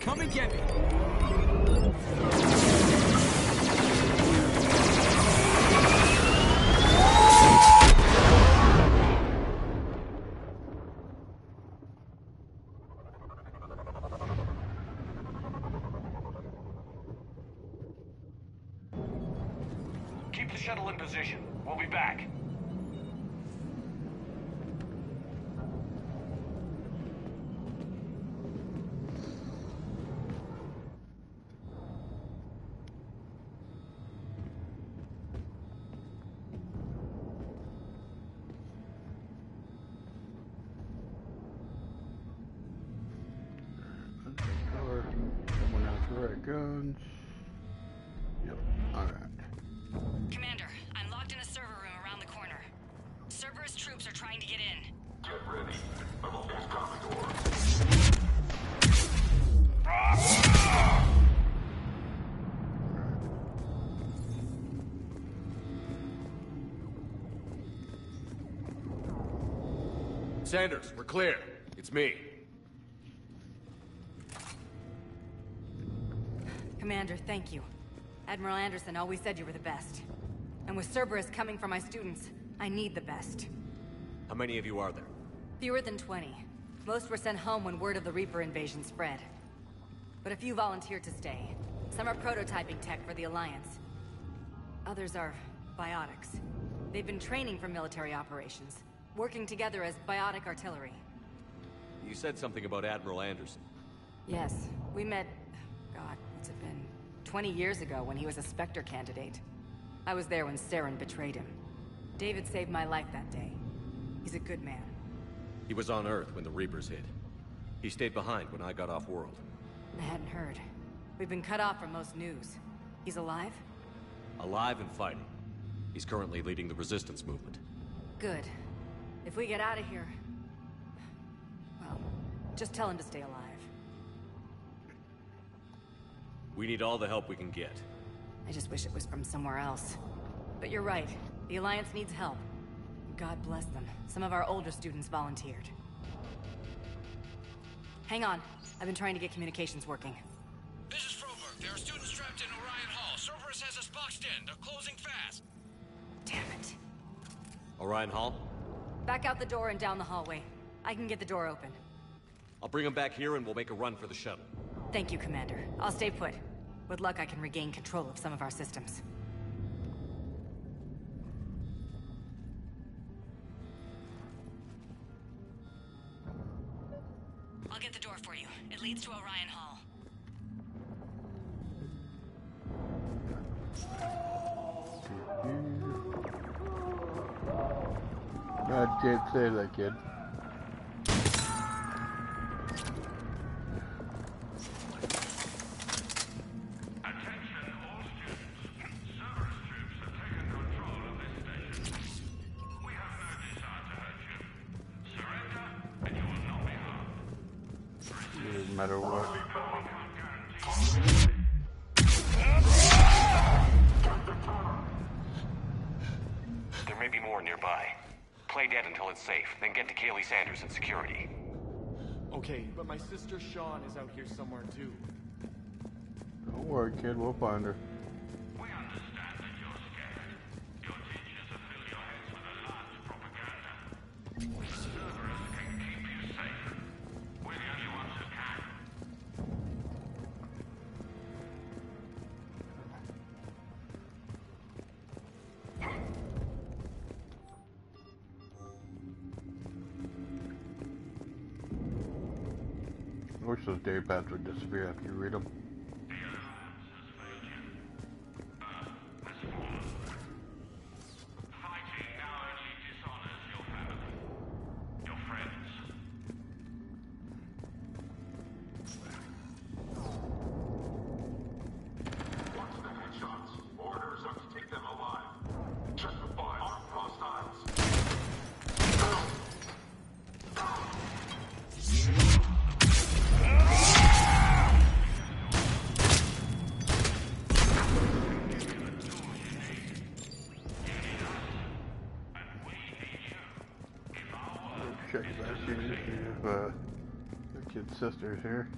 Come and get me. Keep the shuttle in position. We'll be back. Someone has the right guns. Yep, alright. Commander, I'm locked in a server room around the corner. Cerberus troops are trying to get in. Get ready. I'm almost out the door. Sanders, we're clear. It's me. Commander, thank you. Admiral Anderson always said you were the best. And with Cerberus coming for my students, I need the best. How many of you are there? Fewer than 20. Most were sent home when word of the Reaper invasion spread. But a few volunteered to stay. Some are prototyping tech for the Alliance. Others are biotics. They've been training for military operations, working together as biotic artillery. You said something about Admiral Anderson. Yes, we met... God, what's it been? 20 years ago when he was a Spectre candidate. I was there when Saren betrayed him. David saved my life that day. He's a good man. He was on Earth when the Reapers hit. He stayed behind when I got off-world. I hadn't heard. We've been cut off from most news. He's alive? Alive and fighting. He's currently leading the resistance movement. Good. If we get out of here... well, just tell him to stay alive. We need all the help we can get. I just wish it was from somewhere else. But you're right. The Alliance needs help. God bless them. Some of our older students volunteered. Hang on. I've been trying to get communications working. This is Froberg. There are students trapped in Orion Hall. Cerberus has us boxed in. They're closing fast. Damn it. Orion Hall? Back out the door and down the hallway. I can get the door open. I'll bring them back here and we'll make a run for the shuttle. Thank you, Commander. I'll stay put. With luck, I can regain control of some of our systems. I'll get the door for you. It leads to Orion Hall. I can't say that, kid. No matter what. There may be more nearby. play dead until it's safe, then get to Kaylee Sanders at security. Okay, but my sister Sean is out here somewhere too. Don't worry, kid, we'll find her. We understand that you're scared. Your teachers have filled your heads with a lot of propaganda. Cerberus can keep you safe. We're the only ones who can. I wish those day pads would disappear after you read them. Check back here to see if the kid's sister's here.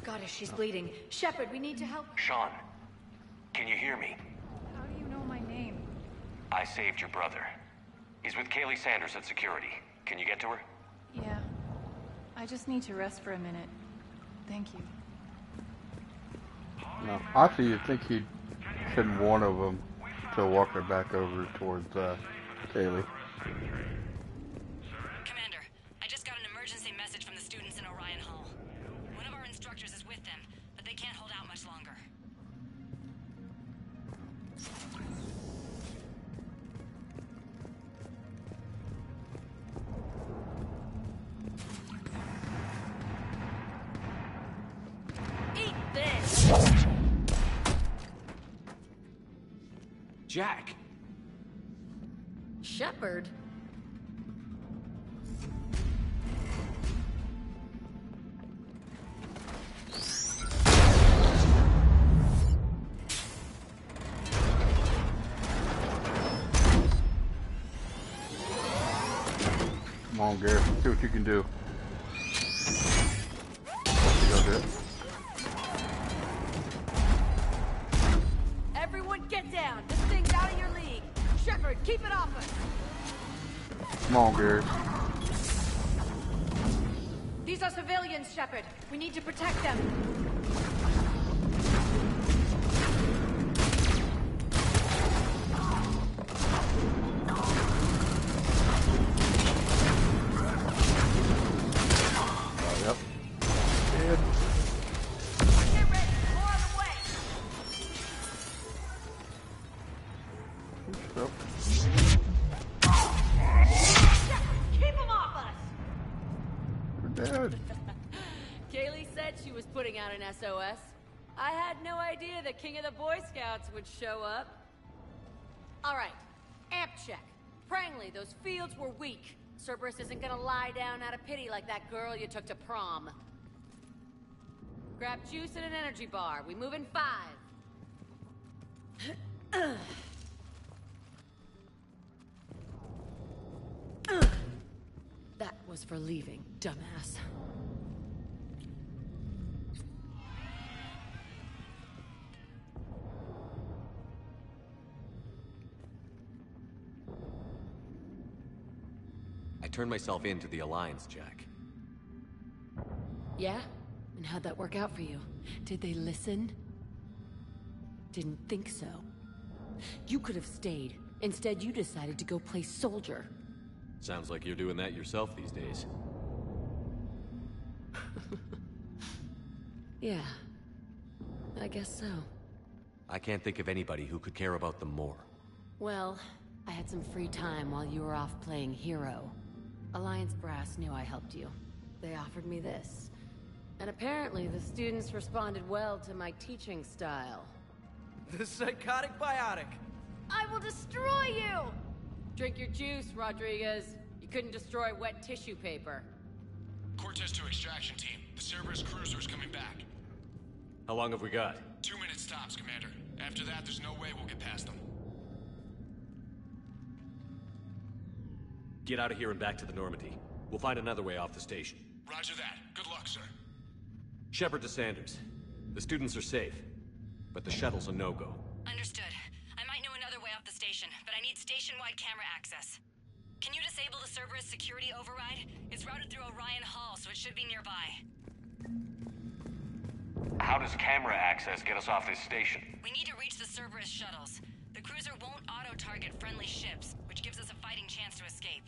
Goddess, she's bleeding. Shepard, we need to help. Sean, can you hear me? How do you know my name? I saved your brother. He's with Kaylee Sanders at security. Can you get to her? Yeah. I just need to rest for a minute. Thank you. No, actually, you'd think he'd send one of them to walk her back over towards Kaylee. Commander, I just got an emergency message from the students in Orion Hall. One of our instructors is with them, but they can't hold out much longer. Eat this! Jack! Shepard? Come on, Garrett. See what you can do. You go, Garrett. Everyone get down! This thing's out of your league! Shepard, keep it off us! Come on, Garrett. These are civilians, Shepard. We need to protect them. Yep. Dead. Get ready! More on the way! Yep. Keep them off us! We're dead. Kaylee said she was putting out an SOS. I had no idea the King of the Boy Scouts would show up. All right, amp check. Prangley, those fields were weak. Cerberus isn't gonna lie down out of pity like that girl you took to prom. Grab juice and an energy bar. We move in 5. That was for leaving, dumbass. I turned myself in to the Alliance, Jack. Yeah? And how'd that work out for you? Did they listen? Didn't think so. You could have stayed. Instead, you decided to go play soldier. Sounds like you're doing that yourself these days. Yeah. I guess so. I can't think of anybody who could care about them more. Well, I had some free time while you were off playing hero. Alliance Brass knew I helped you. They offered me this. And apparently the students responded well to my teaching style. The psychotic biotic! I will destroy you! Drink your juice, Rodriguez. You couldn't destroy wet tissue paper. Cortez to extraction team. The Cerberus cruiser is coming back. How long have we got? 2 minutes tops, Commander. After that, there's no way we'll get past them. Get out of here and back to the Normandy. We'll find another way off the station. Roger that. Good luck, sir. Shepard to Sanders. The students are safe, but the shuttle's a no-go. Understood. I might know another way off the station, but I need station-wide camera access. Can you disable the Cerberus security override? It's routed through Orion Hall, so it should be nearby. How does camera access get us off this station? We need to reach the Cerberus shuttles. The cruiser won't auto-target friendly ships, which gives us a fighting chance to escape.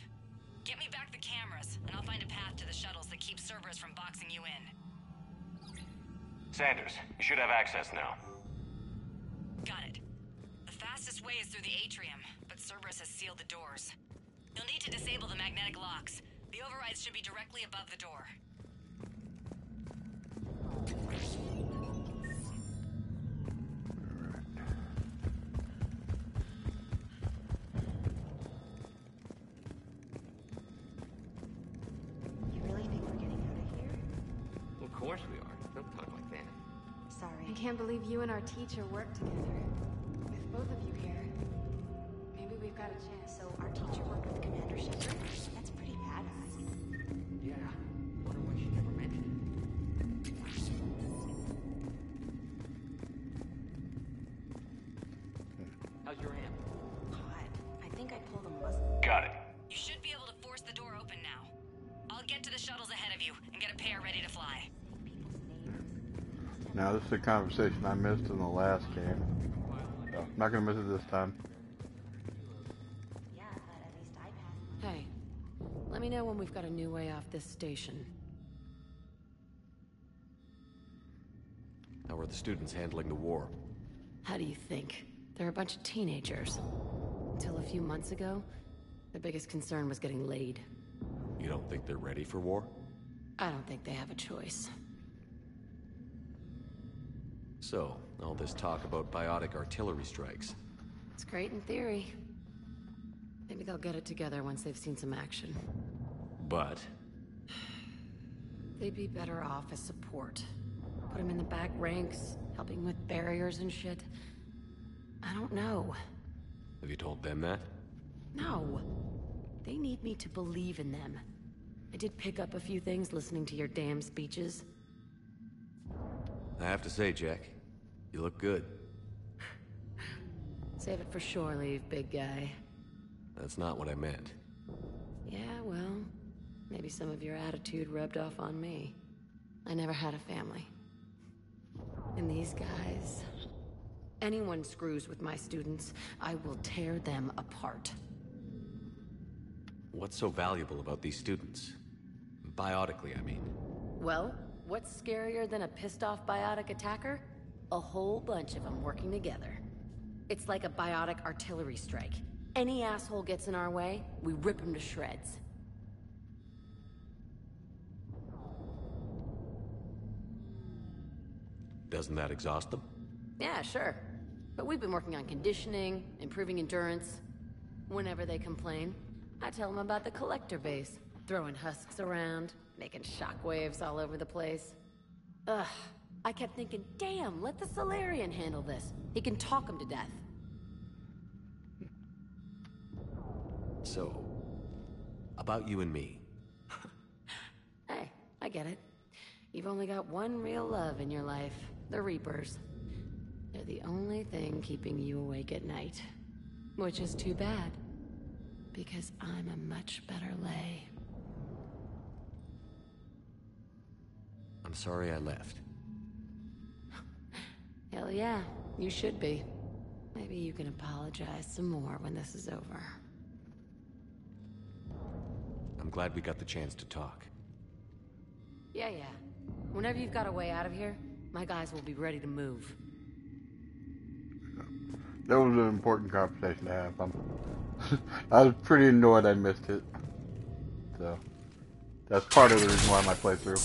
Get me back the cameras, and I'll find a path to the shuttles that keep Cerberus from boxing you in. Sanders, you should have access now. Got it. The fastest way is through the atrium, but Cerberus has sealed the doors. You'll need to disable the magnetic locks. The overrides should be directly above the door. You really think we're getting out of here? Of course we are. Don't talk like that. Sorry. I can't believe you and our teacher work together. With both of you here. Maybe we've got a chance. So our teacher worked with Commander Shepard? That's pretty badass. Yeah. Wonder why she never mentioned it. How's your hand? Hot. I think I pulled a muscle. Got it. You should be able to force the door open now. I'll get to the shuttles ahead of you and get a pair ready to fly. Now this is a conversation I missed in the last game. So, I'm not gonna miss it this time. Yeah, but at least I passed. Hey, let me know when we've got a new way off this station. How are the students handling the war? How do you think? They're a bunch of teenagers. Until a few months ago, their biggest concern was getting laid. You don't think they're ready for war? I don't think they have a choice. So, all this talk about biotic artillery strikes. It's great in theory. Maybe they'll get it together once they've seen some action. But? They'd be better off as support. Put them in the back ranks, helping with barriers and shit. I don't know. Have you told them that? No. They need me to believe in them. I did pick up a few things listening to your damn speeches. I have to say, Jack, you look good. Save it for shore leave, big guy. That's not what I meant. Yeah, well, maybe some of your attitude rubbed off on me. I never had a family. And these guys... Anyone screws with my students, I will tear them apart. What's so valuable about these students? Biotically, I mean. Well, what's scarier than a pissed-off biotic attacker? A whole bunch of them working together. It's like a biotic artillery strike. Any asshole gets in our way, we rip him to shreds. Doesn't that exhaust them? Yeah, sure. But we've been working on conditioning, improving endurance. Whenever they complain, I tell them about the collector base, throwing husks around, making shockwaves all over the place. Ugh, I kept thinking, damn, let the Solarian handle this. He can talk them to death. So, about you and me. Hey, I get it. You've only got one real love in your life, the Reapers. They're the only thing keeping you awake at night. Which is too bad, because I'm a much better lay. I'm sorry I left. Hell yeah, you should be. Maybe you can apologize some more when this is over. I'm glad we got the chance to talk. Yeah. Whenever you've got a way out of here, my guys will be ready to move. That was an important conversation to have. I was pretty annoyed I missed it. So, that's part of the reason why my playthrough.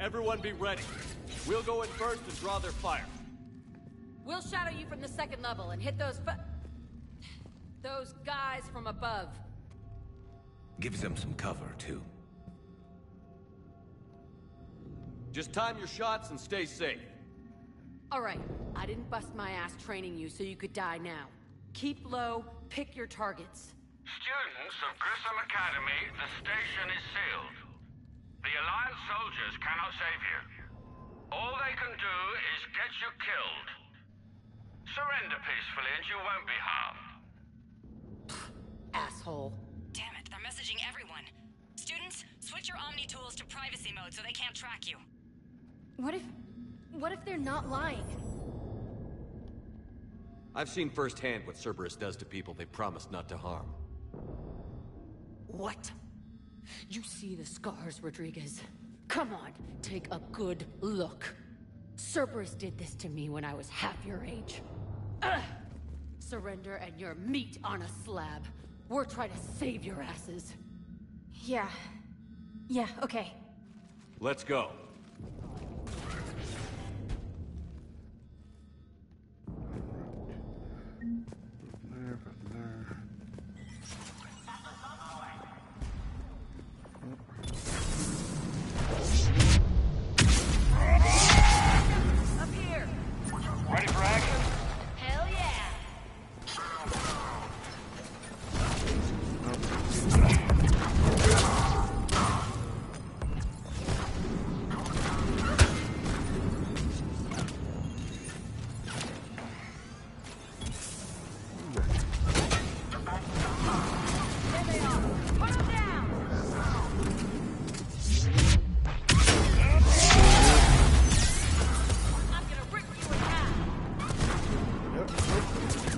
Everyone be ready. We'll go in first and draw their fire. We'll shadow you from the second level and hit those guys from above. Gives them some cover, too. Just time your shots and stay safe. Alright, I didn't bust my ass training you so you could die now. Keep low, pick your targets. Students of Grissom Academy, the station is sealed. The Alliance soldiers cannot save you. All they can do is get you killed. Surrender peacefully and you won't be harmed. Asshole. Damn it, they're messaging everyone. Students, switch your Omni tools to privacy mode so they can't track you. What if they're not lying? I've seen firsthand what Cerberus does to people they promised not to harm. What? You see the scars, Rodriguez. Come on, take a good look. Cerberus did this to me when I was half your age. Ugh! Surrender and you're meat on a slab. We're trying to save your asses. Yeah, okay. Let's go. Up here. Ready for action? Hell yeah.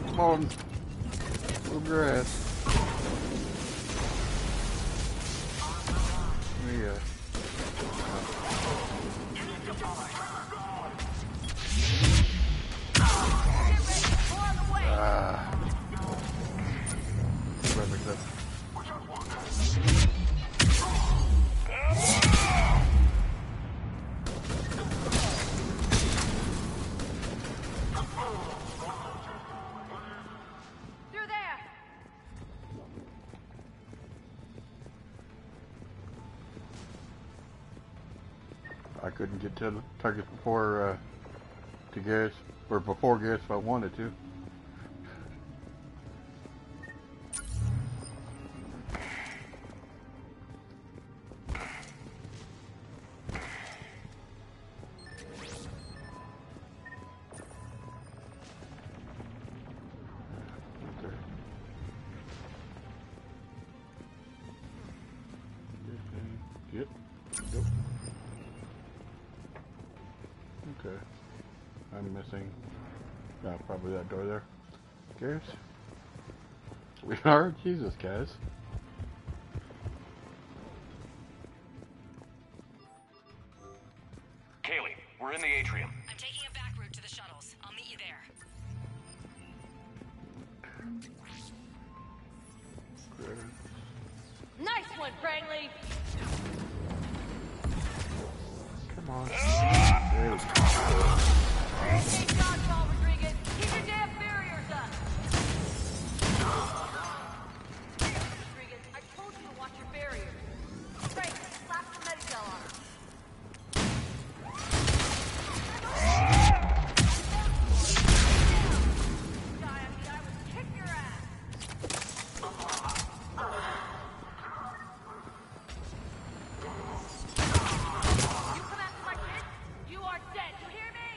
Come on. Move your ass. There you go. Perfect. Through there. I couldn't get to the target before to Garrus, or before Garrus if I wanted to. Yep. Yep. Okay. I'm missing. Probably that door there. Garrus? We are? Jesus, guys. Kaylee, we're in the atrium. I'm taking a back route to the shuttles. I'll meet you there. Nice one, Franklin! Come on. There we go. Take dodgeball, Rodriguez! Keep your damn barriers up! Rodriguez, I told you to watch your barriers. Frank, slap some Medicel on her. I would kick your ass! You come after my kid, you are dead. You hear me?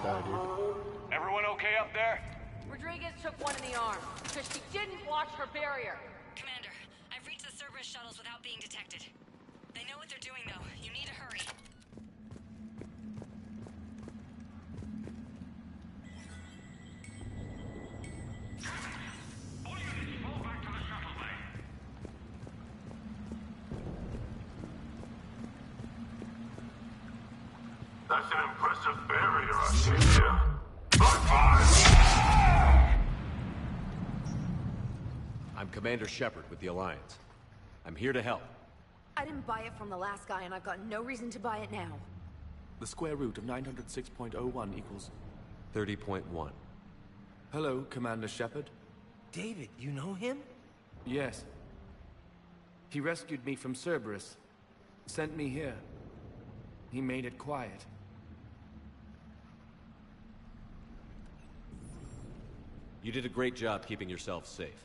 Die, dude. Everyone okay up there? Rodriguez took one in the arm because she didn't watch her barrier. Commander, I've reached the Cerberus shuttles without being detected. They know what they're doing, though. You need to hurry. All units, fall back to the shuttle bay. That's an impressive barrier I see here. Black 5! I'm Commander Shepard with the Alliance. I'm here to help. I didn't buy it from the last guy, and I've got no reason to buy it now. The square root of 906.01 equals... 30.1. Hello, Commander Shepard. David, you know him? Yes. He rescued me from Cerberus. Sent me here. He made it quiet. You did a great job keeping yourself safe.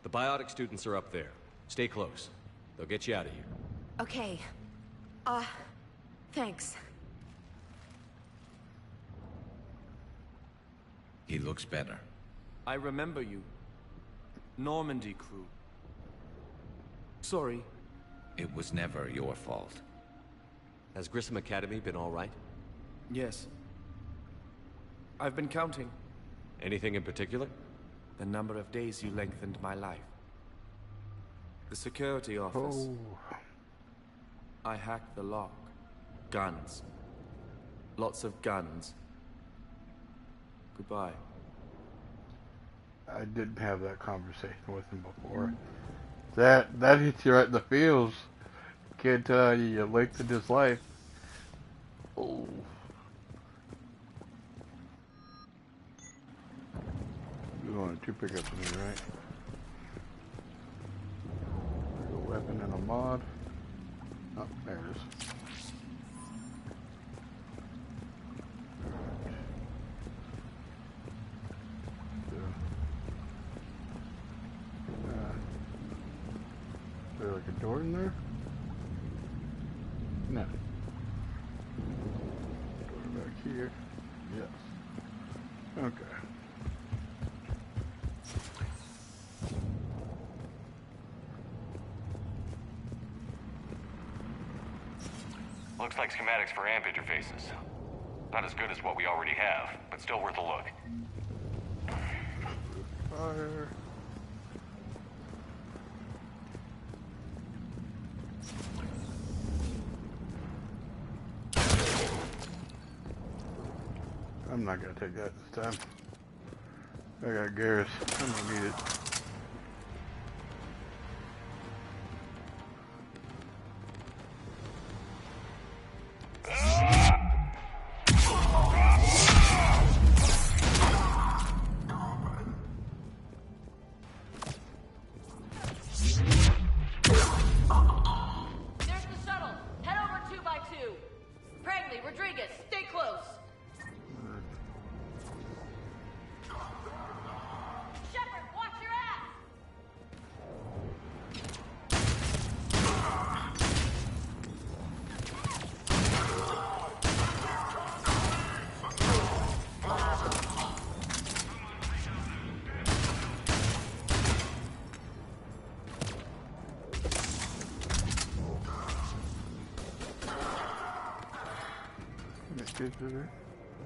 The biotic students are up there. Stay close. They'll get you out of here. Okay. Thanks. He looks better. I remember you. Normandy crew. Sorry. It was never your fault. Has Grissom Academy been all right? Yes. I've been counting. Anything in particular? The number of days you lengthened my life. The security office. Oh. I hacked the lock. Guns. Lots of guns. Goodbye. I didn't have that conversation with him before. That hits you right in the feels. Can't tell you lengthened his life. Oh. You wanted 2 pickups in here, right? There's a weapon and a mod. Oh, there it is. Is there like a door in there? No. Door back here. Yes. Okay. Looks like schematics for amp interfaces. Not as good as what we already have, but still worth a look. Fire. I'm not gonna take that this time. I got Garrus. I'm gonna need it.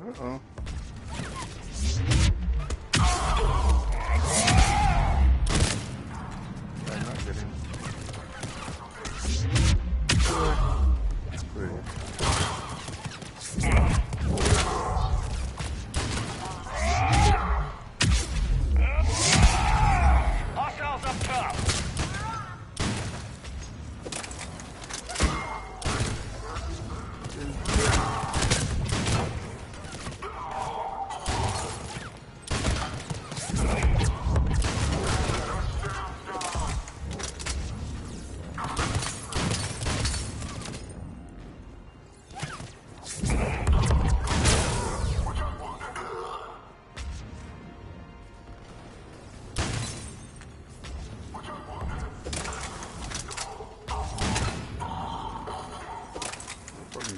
Uh-oh. I'm not getting. Hostiles up top!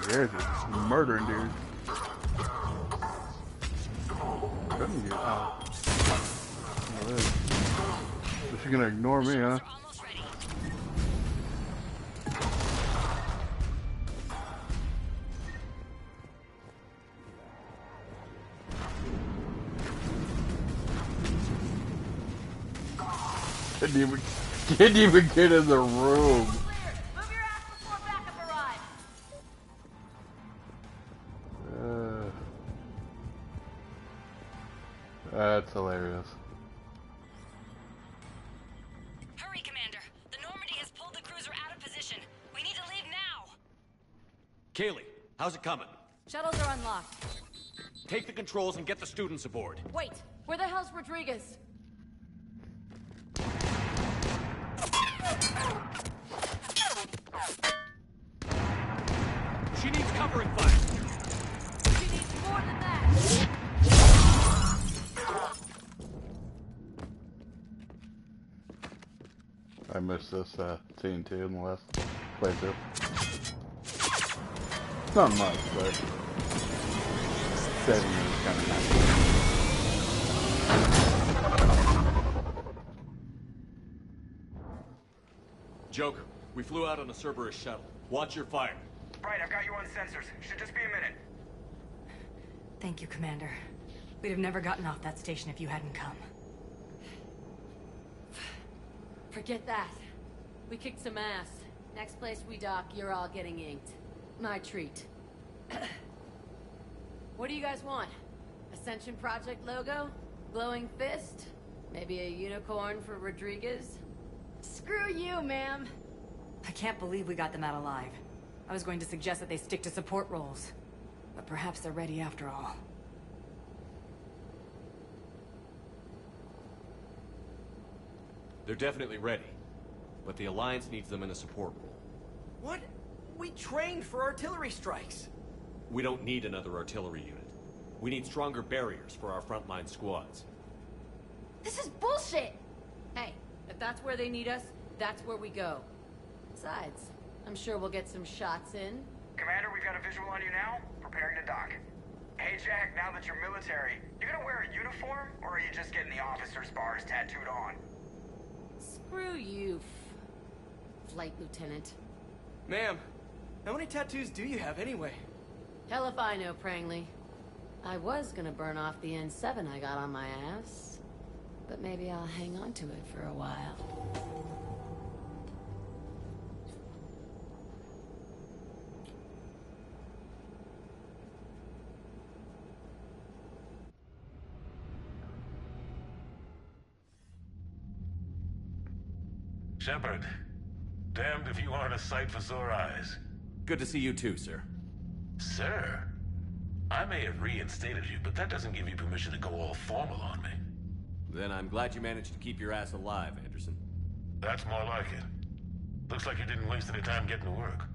There's murdering dude. Couldn't get out. She's gonna ignore me, huh? Didn't even get in the room. That's hilarious. Hurry, Commander. The Normandy has pulled the cruiser out of position. We need to leave now. Kaylee, how's it coming? Shuttles are unlocked. Take the controls and get the students aboard. Wait, where the hell's Rodriguez? She needs covering fire. She needs more than that. I missed this scene too in the last playthrough. Not much, but 7 is kind of nice. Joker, we flew out on a Cerberus shuttle. Watch your fire. Right, I've got you on sensors. Should just be a minute. Thank you, Commander. We'd have never gotten off that station if you hadn't come. Forget that. We kicked some ass. Next place we dock, you're all getting inked. My treat. What do you guys want? Ascension Project logo? Glowing fist? Maybe a unicorn for Rodriguez? Screw you, ma'am! I can't believe we got them out alive. I was going to suggest that they stick to support roles. But perhaps they're ready after all. They're definitely ready. But the Alliance needs them in a support role. What? We trained for artillery strikes. We don't need another artillery unit. We need stronger barriers for our frontline squads. This is bullshit! Hey, if that's where they need us, that's where we go. Besides, I'm sure we'll get some shots in. Commander, we've got a visual on you now. Preparing to dock. Hey, Jack, now that you're military, you gonna wear a uniform, or are you just getting the officer's bars tattooed on? Screw you, Flight Lieutenant. Ma'am, how many tattoos do you have anyway? Hell if I know, Prangley. I was gonna burn off the N7 I got on my ass. But maybe I'll hang on to it for a while. Shepard, damned if you aren't a sight for sore eyes. Good to see you too, sir. Sir? I may have reinstated you, but that doesn't give you permission to go all formal on me. Then I'm glad you managed to keep your ass alive, Anderson. That's more like it. Looks like you didn't waste any time getting to work.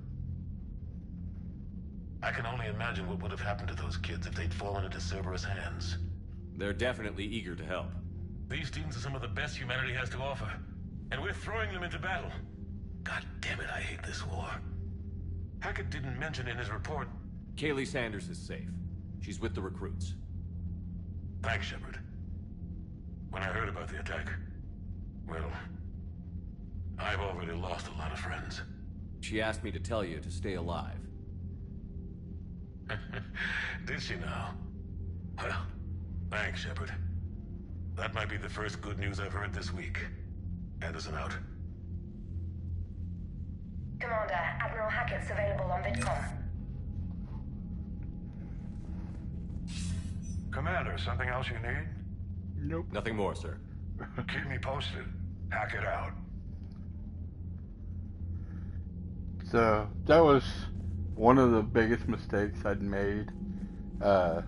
I can only imagine what would have happened to those kids if they'd fallen into Cerberus' hands. They're definitely eager to help. These students are some of the best humanity has to offer. And we're throwing them into battle. God damn it, I hate this war. Hackett didn't mention in his report... Kaylee Sanders is safe. She's with the recruits. Thanks, Shepard. When I heard about the attack, well, I've already lost a lot of friends. She asked me to tell you to stay alive. Did she now? Well, thanks, Shepard. That might be the first good news I've heard this week. Anderson out. Commander, Admiral Hackett's available on VidCom. Commander, something else you need? Nope. Nothing more, sir. Keep me posted. Hackett out. So, that was one of the biggest mistakes I'd made. What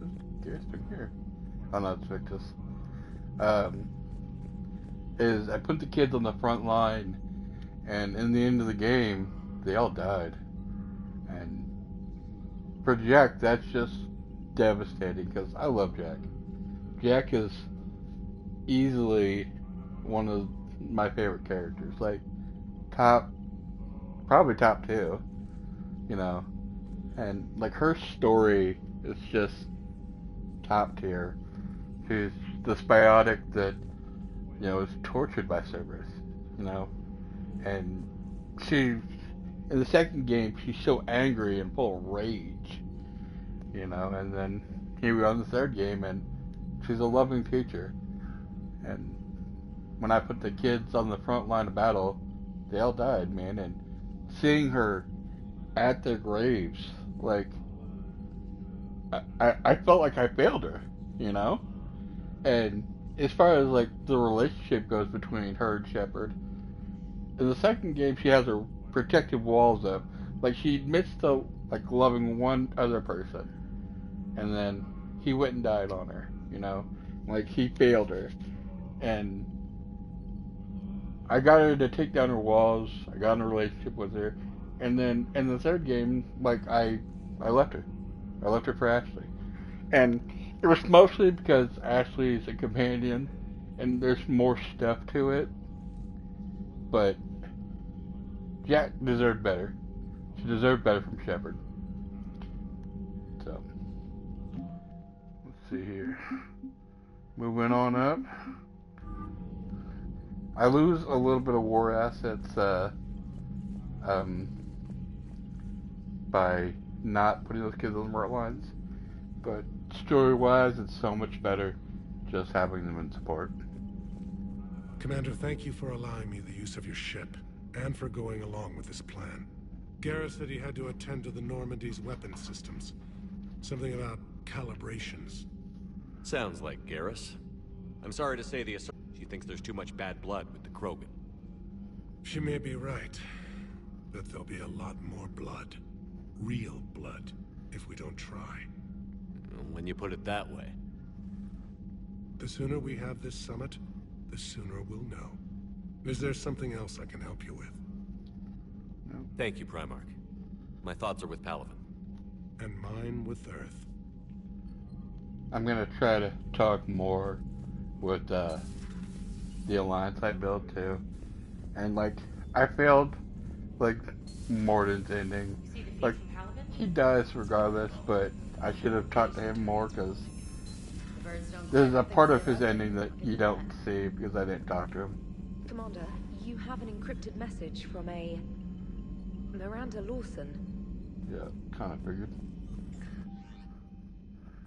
is Gears doing here? Oh no, it's Victus. Is I put the kids on the front line, and in the end of the game, they all died. And for Jack, that's just devastating, because I love Jack. Jack is easily one of my favorite characters. Like, probably top 2, you know. And, like, her story is just top tier. She's this biotic that, you know, is tortured by Cerberus, you know. And she, in the second game, she's so angry and full of rage, you know. And then here we are in the third game, and she's a loving teacher. And when I put the kids on the front line of battle, they all died, man. And seeing her at their graves, like, I felt like I failed her, you know? And as far as like the relationship goes between her and Shepard, in the second game she has her protective walls up. Like she admits to like loving one other person, and then he went and died on her. You know, like he failed her, and I got her to take down her walls. I got in a relationship with her, and then in the third game, like I left her. I left her for Ashley, and it was mostly because Ashley is a companion, and there's more stuff to it. But Jack deserved better. She deserved better from Shepard. So let's see here. Moving on up. I lose a little bit of war assets by not putting those kids on the right lines, but story-wise, it's so much better just having them in support. Commander, thank you for allowing me the use of your ship, and for going along with this plan. Garrus said he had to attend to the Normandy's weapon systems. Something about calibrations. Sounds like Garrus. I'm sorry to say she thinks there's too much bad blood with the Krogan. She may be right, but there'll be a lot more blood. Real blood, if we don't try. When you put it that way. The sooner we have this summit, the sooner we'll know. Is there something else I can help you with? No. Thank you, Primarch. My thoughts are with Palaven. And mine with Earth. I'm gonna try to talk more with the Alliance I built too. And like, I failed like Mordin's ending. Like, he dies regardless, but I should have talked to him more because there's a part of his ending that you don't see because I didn't talk to him. Commander, you have an encrypted message from a Miranda Lawson. Yeah, kind of figured.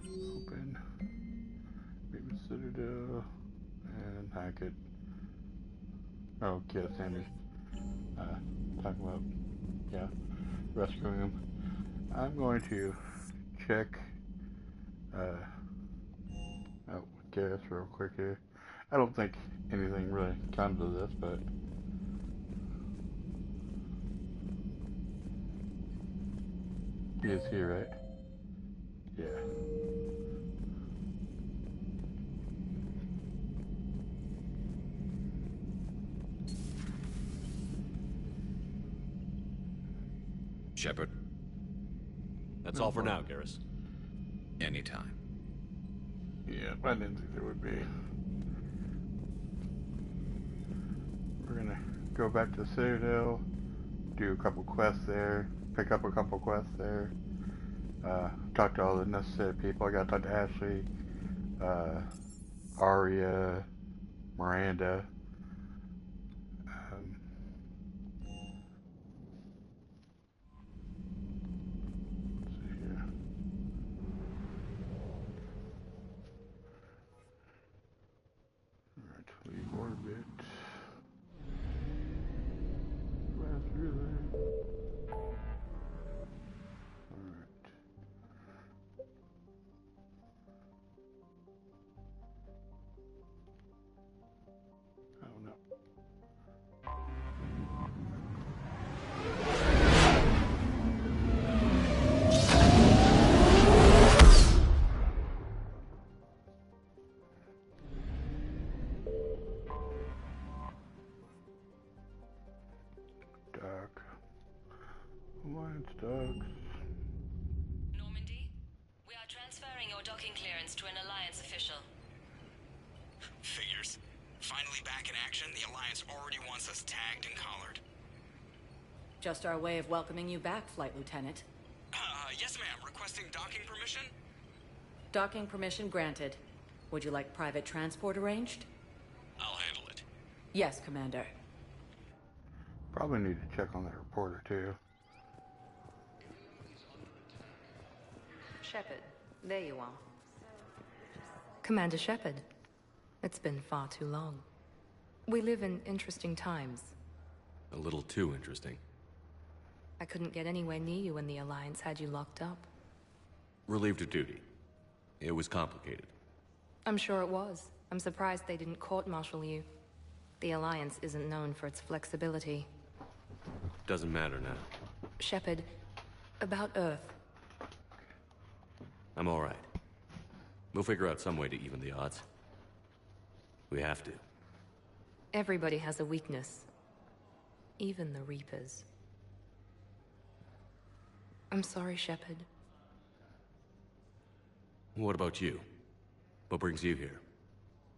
Open. Maybe Citadel and Hackett. Oh, Kid Sanders. Talking about, yeah, rescuing him. I'm going to check out with Garrus real quick here. I don't think anything really comes of this, but he is here, right? Yeah. Shepard. That's all for now, Garrus. Anytime. Yeah, I didn't think there would be. We're gonna go back to Citadel, do a couple quests there, pick up a couple quests there, talk to all the necessary people. I gotta talk to Ashley, Arya, Miranda. Normandy, we are transferring your docking clearance to an Alliance official. Figures. Finally back in action, the Alliance already wants us tagged and collared. Just our way of welcoming you back, Flight Lieutenant. Yes ma'am, requesting docking permission? Docking permission granted. Would you like private transport arranged? I'll handle it. Yes, Commander. Probably need to check on that reporter too. Shepard, there you are. Commander Shepard, it's been far too long. We live in interesting times. A little too interesting. I couldn't get anywhere near you when the Alliance had you locked up. Relieved of duty. It was complicated. I'm sure it was. I'm surprised they didn't court-martial you. The Alliance isn't known for its flexibility. Doesn't matter now. Shepard, about Earth. I'm all right. We'll figure out some way to even the odds. We have to. Everybody has a weakness. Even the Reapers. I'm sorry, Shepard. What about you? What brings you here?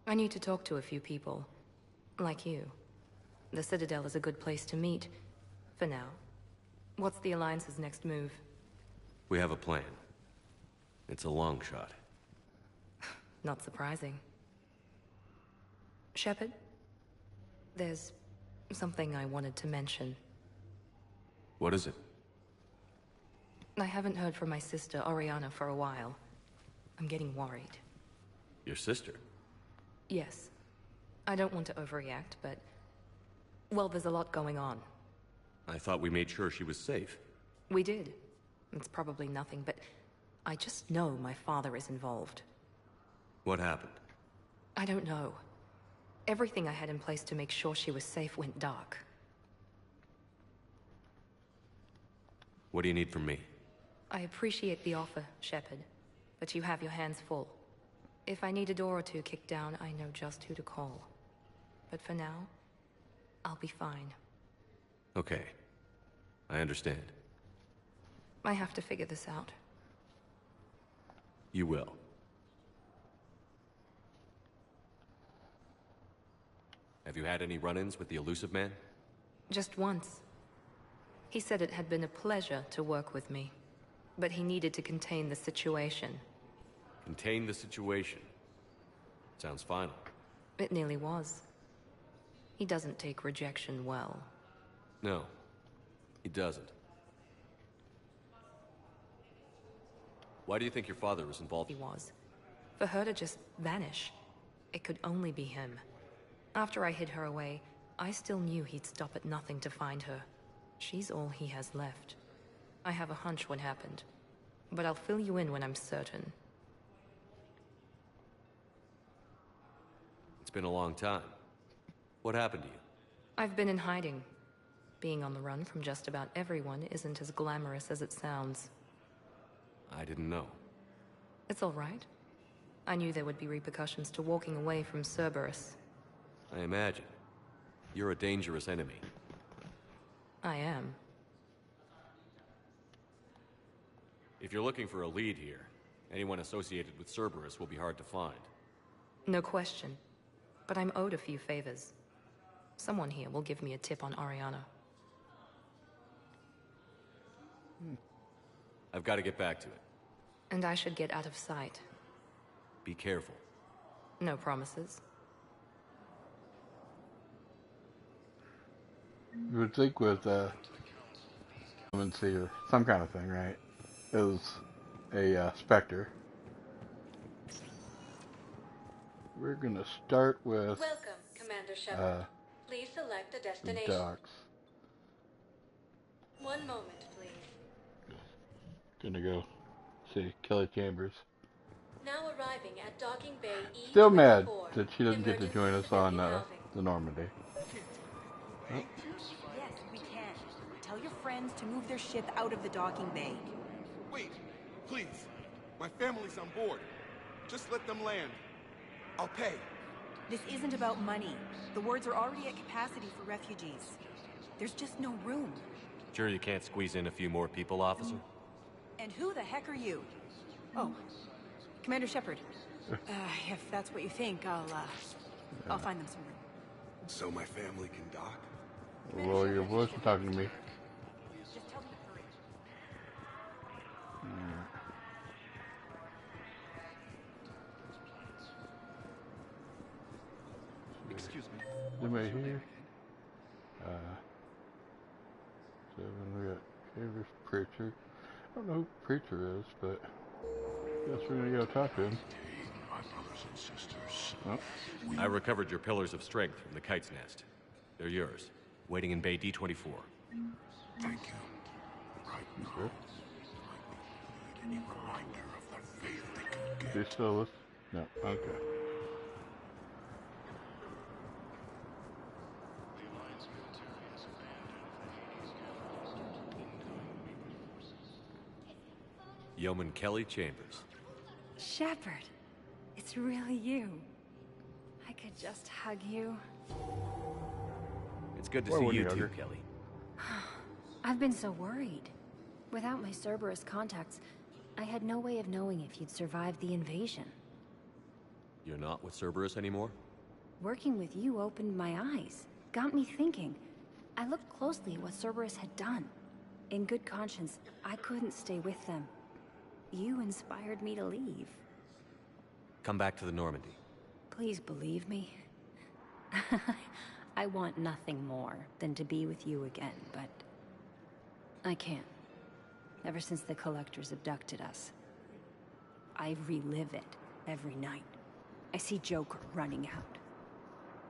I need to talk to a few people. Like you. The Citadel is a good place to meet. For now. What's the Alliance's next move? We have a plan. It's a long shot. Not surprising. Shepard? There's something I wanted to mention. What is it? I haven't heard from my sister, Oriana, for a while. I'm getting worried. Your sister? Yes. I don't want to overreact, but... well, there's a lot going on. I thought we made sure she was safe. We did. It's probably nothing, but... I just know my father is involved. What happened? I don't know. Everything I had in place to make sure she was safe went dark. What do you need from me? I appreciate the offer, Shepard, but you have your hands full. If I need a door or two kicked down, I know just who to call. But for now, I'll be fine. Okay. I understand. I have to figure this out. You will. Have you had any run-ins with the Illusive Man? Just once. He said it had been a pleasure to work with me, but he needed to contain the situation. Contain the situation. Sounds final. It nearly was. He doesn't take rejection well. No, he doesn't. Why do you think your father was involved? He was. For her to just vanish, it could only be him. After I hid her away, I still knew he'd stop at nothing to find her. She's all he has left. I have a hunch what happened, but I'll fill you in when I'm certain. It's been a long time. What happened to you? I've been in hiding. Being on the run from just about everyone isn't as glamorous as it sounds. I didn't know. It's all right. I knew there would be repercussions to walking away from Cerberus. I imagine. You're a dangerous enemy. I am. If you're looking for a lead here, anyone associated with Cerberus will be hard to find. No question. But I'm owed a few favors. Someone here will give me a tip on Oriana. I've got to get back to it. And I should get out of sight. Be careful. No promises. You would think with clemency or some kind of thing, right? It was a Spectre. We're gonna start with Welcome, Commander Shepard. Please select a the destination. docks. One moment, please. Gonna go see Kelly Chambers. Now arriving at Docking Bay E24. Still mad that she doesn't get to join us on the Normandy. Oh. Yes, we can. Tell your friends to move their ship out of the docking bay. Wait, please. My family's on board. Just let them land. I'll pay. This isn't about money. The wards are already at capacity for refugees. There's just no room. Sure you can't squeeze in a few more people, officer? And who the heck are you? Oh, Commander Shepard. If that's what you think, I'll find them some room. So my family can dock? Well, your voice is talking to me. Just tell them to hurry. Excuse me. Anybody here? So we got Chambers, Preacher. I don't know who Preacher is, but I guess we're gonna go talk to him. My brothers and sisters. Oh. I recovered your pillars of strength from the Kite's Nest. They're yours, waiting in Bay D24. Thank you. Right now, Sure. any reminder of the faith they could get. Is he still with? No. Okay. Yeoman Kelly Chambers. Shepard, it's really you. I could just hug you. It's good to Where see were you you, too, Hugger? Kelly. I've been so worried. Without my Cerberus contacts, I had no way of knowing if you'd survived the invasion. You're not with Cerberus anymore? Working with you opened my eyes, got me thinking. I looked closely at what Cerberus had done. In good conscience, I couldn't stay with them. You inspired me to leave. Come back to the Normandy. Please believe me. I want nothing more than to be with you again, but I can't. Ever since the Collectors abducted us, I relive it every night. I see Joker running out.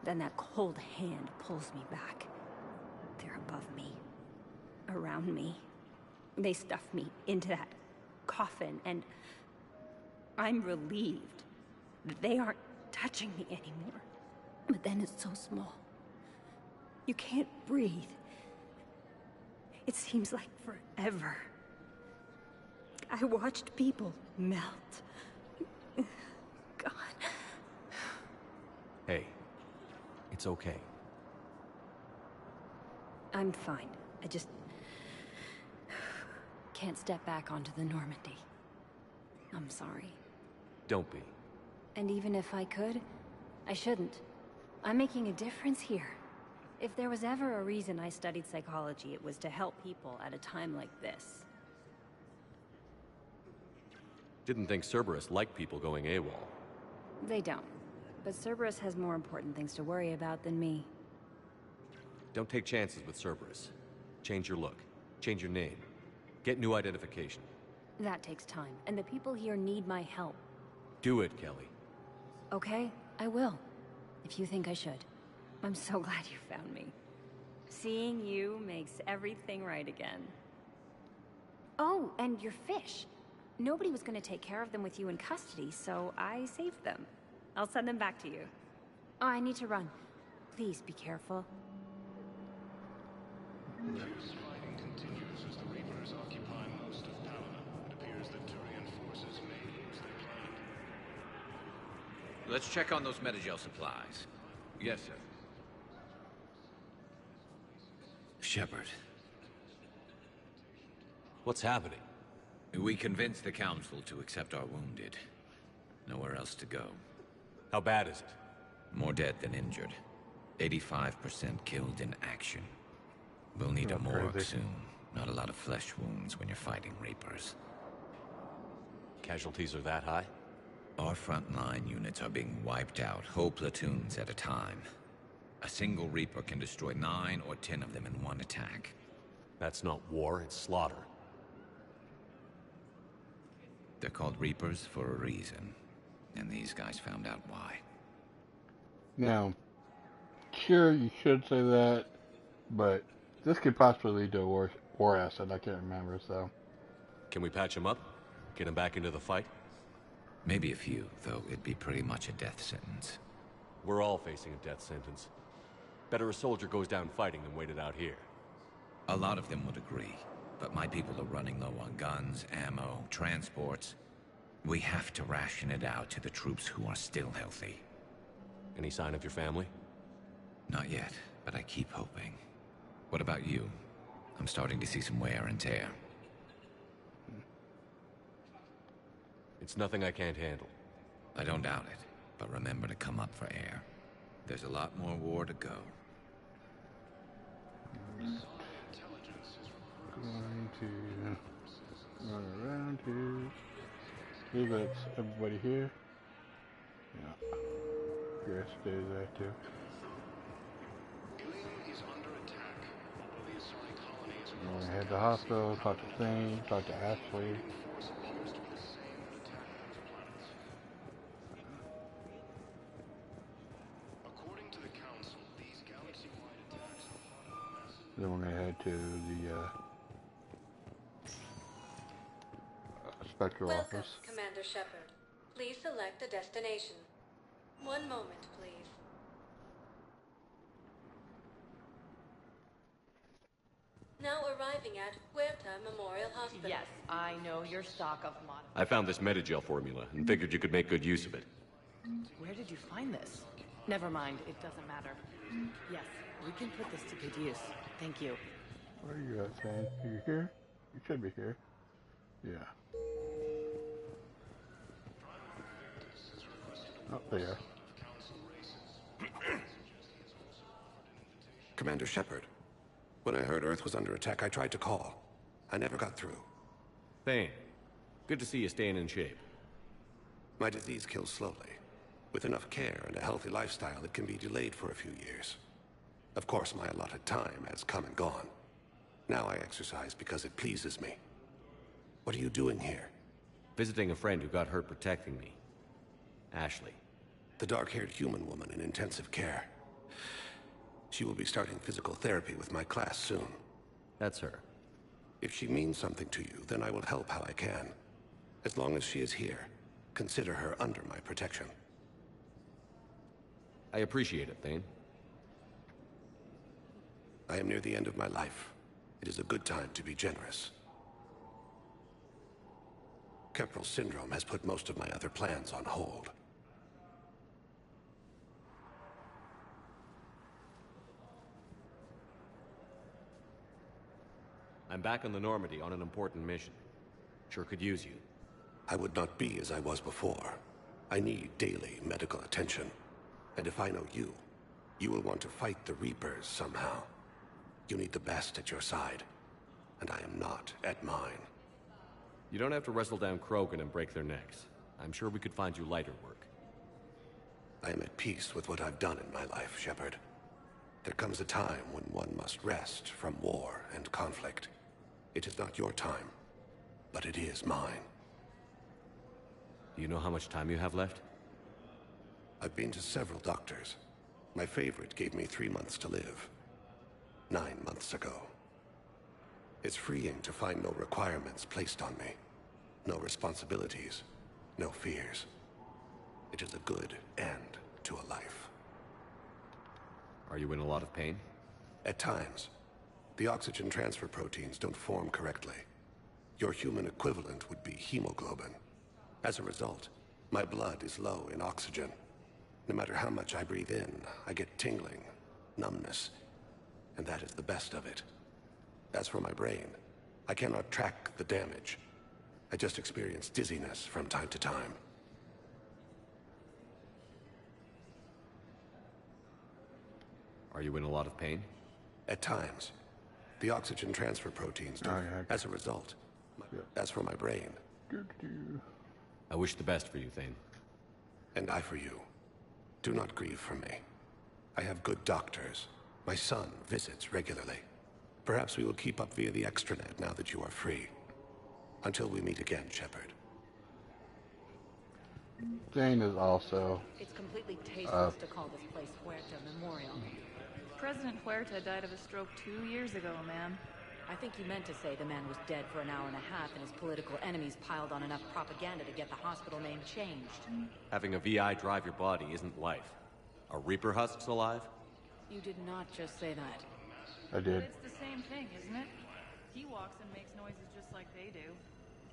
Then that cold hand pulls me back. They're above me, around me. They stuff me into that coffin, and I'm relieved that they aren't touching me anymore. But then it's so small. You can't breathe. It seems like forever. I watched people melt. God. Hey, it's okay. I'm fine. I just can't step back onto the Normandy. I'm sorry. Don't be. And even if I could, I shouldn't. I'm making a difference here. If there was ever a reason I studied psychology, it was to help people at a time like this. Didn't think Cerberus liked people going AWOL. They don't. But Cerberus has more important things to worry about than me. Don't take chances with Cerberus. Change your look. Change your name. Get new identification. That takes time, and the people here need my help. Do it, Kelly. Okay, I will. If you think I should. I'm so glad you found me. Seeing you makes everything right again. Oh, and your fish. Nobody was going to take care of them with you in custody, so I saved them. I'll send them back to you. Oh, I need to run. Please be careful. Fierce fighting continues as the Reapers occupy most of Palamon. It appears that Turian forces may lose their plan. Let's check on those Metagel supplies. Yes, sir. Shepard. What's happening? We convinced the Council to accept our wounded. Nowhere else to go. How bad is it? More dead than injured. 85% killed in action. We'll need a morgue crazy. soon. Not a lot of flesh wounds when you're fighting Reapers. Casualties are that high? Our frontline units are being wiped out, whole platoons at a time. A single Reaper can destroy 9 or 10 of them in one attack. That's not war, it's slaughter. They're called Reapers for a reason. And these guys found out why. Now, sure, you should say that, but this could possibly lead to a war asset. I can't remember, so. Can we patch him up? Get him back into the fight? Maybe a few, though it'd be pretty much a death sentence. We're all facing a death sentence. Better a soldier goes down fighting than waited out here. A lot of them would agree, but my people are running low on guns, ammo, transports. We have to ration it out to the troops who are still healthy. Any sign of your family? Not yet, but I keep hoping. What about you? I'm starting to see some wear and tear. It's nothing I can't handle. I don't doubt it, but remember to come up for air. There's a lot more war to go. Going to run around here. I believe that's everybody here. Yeah. Grass stays there too. We're gonna head to the hospital, talk to Thane, talk to Ashley. Then we're gonna head to the Spectral Welcome, office. Commander Shepard. Please select a destination. One moment, please. Now arriving at Huerta Memorial Hospital. Yes, I know your stock of mod. I found this Metagel formula and figured you could make good use of it. Where did you find this? Never mind, it doesn't matter. Yes, we can put this to good use. Thank you. Where are you at, Thane? Are you here? You should be here. Yeah. Oh, there. Commander Shepard. When I heard Earth was under attack, I tried to call. I never got through. Thane, good to see you staying in shape. My disease kills slowly. With enough care and a healthy lifestyle, it can be delayed for a few years. Of course, my allotted time has come and gone. Now I exercise because it pleases me. What are you doing here? Visiting a friend who got hurt protecting me. Ashley. The dark-haired human woman in intensive care. She will be starting physical therapy with my class soon. That's her. If she means something to you, then I will help how I can. As long as she is here, consider her under my protection. I appreciate it, Thane. I am near the end of my life. It is a good time to be generous. Kepral syndrome has put most of my other plans on hold. I'm back on the Normandy on an important mission. Sure could use you. I would not be as I was before. I need daily medical attention. And if I know you, you will want to fight the Reapers somehow. You need the best at your side, and I am not at mine. You don't have to wrestle down Krogan and break their necks. I'm sure we could find you lighter work. I am at peace with what I've done in my life, Shepard. There comes a time when one must rest from war and conflict. It is not your time, but it is mine. Do you know how much time you have left? I've been to several doctors. My favorite gave me 3 months to live. 9 months ago. It's freeing to find no requirements placed on me. No responsibilities. No fears. It is a good end to a life. Are you in a lot of pain? At times. The oxygen transfer proteins don't form correctly. Your human equivalent would be hemoglobin. As a result, my blood is low in oxygen. No matter how much I breathe in, I get tingling, numbness, and that is the best of it. As for my brain, I cannot track the damage. I just experience dizziness from time to time. Are you in a lot of pain? At times. The oxygen transfer proteins do. As a result. As for my brain. I wish the best for you, Thane. And I for you. Do not grieve for me. I have good doctors. My son visits regularly. Perhaps we will keep up via the extranet now that you are free. Until we meet again, Shepard. Thane is also... It's completely tasteless to call this place Huerta Memorial. President Huerta died of a stroke 2 years ago, ma'am. I think he meant to say the man was dead for an hour and a half and his political enemies piled on enough propaganda to get the hospital name changed. Having a VI drive your body isn't life. Are Reaper husks alive? You did not just say that. I did. But it's the same thing, isn't it? He walks and makes noises just like they do.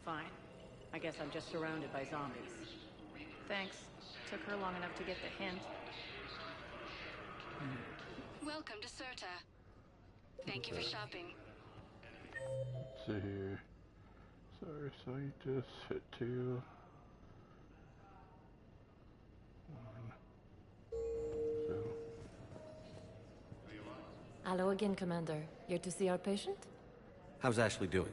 Fine. I guess I'm just surrounded by zombies. Thanks. Took her long enough to get the hint. Welcome to Serta. Thank you for shopping. Let's see here. Sorry, so you just hit 2. 1. 2. Hello again, Commander. Here to see our patient? How's Ashley doing?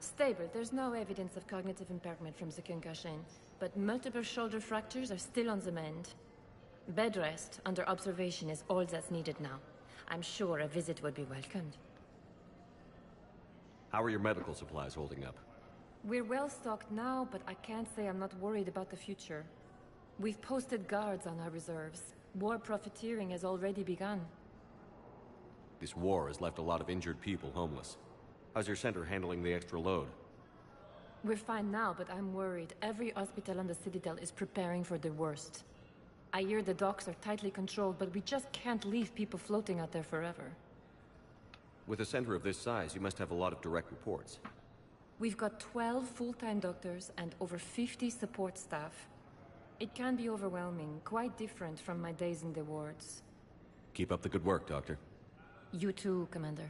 Stable. There's no evidence of cognitive impairment from the concussion, but multiple shoulder fractures are still on the mend. Bed rest under observation is all that's needed now. I'm sure a visit would be welcomed. How are your medical supplies holding up? We're well stocked now, but I can't say I'm not worried about the future. We've posted guards on our reserves. War profiteering has already begun. This war has left a lot of injured people homeless. How's your center handling the extra load? We're fine now, but I'm worried. Every hospital on the Citadel is preparing for the worst. I hear the docks are tightly controlled, but we just can't leave people floating out there forever. With a center of this size, you must have a lot of direct reports. We've got 12 full-time doctors and over 50 support staff. It can be overwhelming, quite different from my days in the wards. Keep up the good work, Doctor. You too, Commander.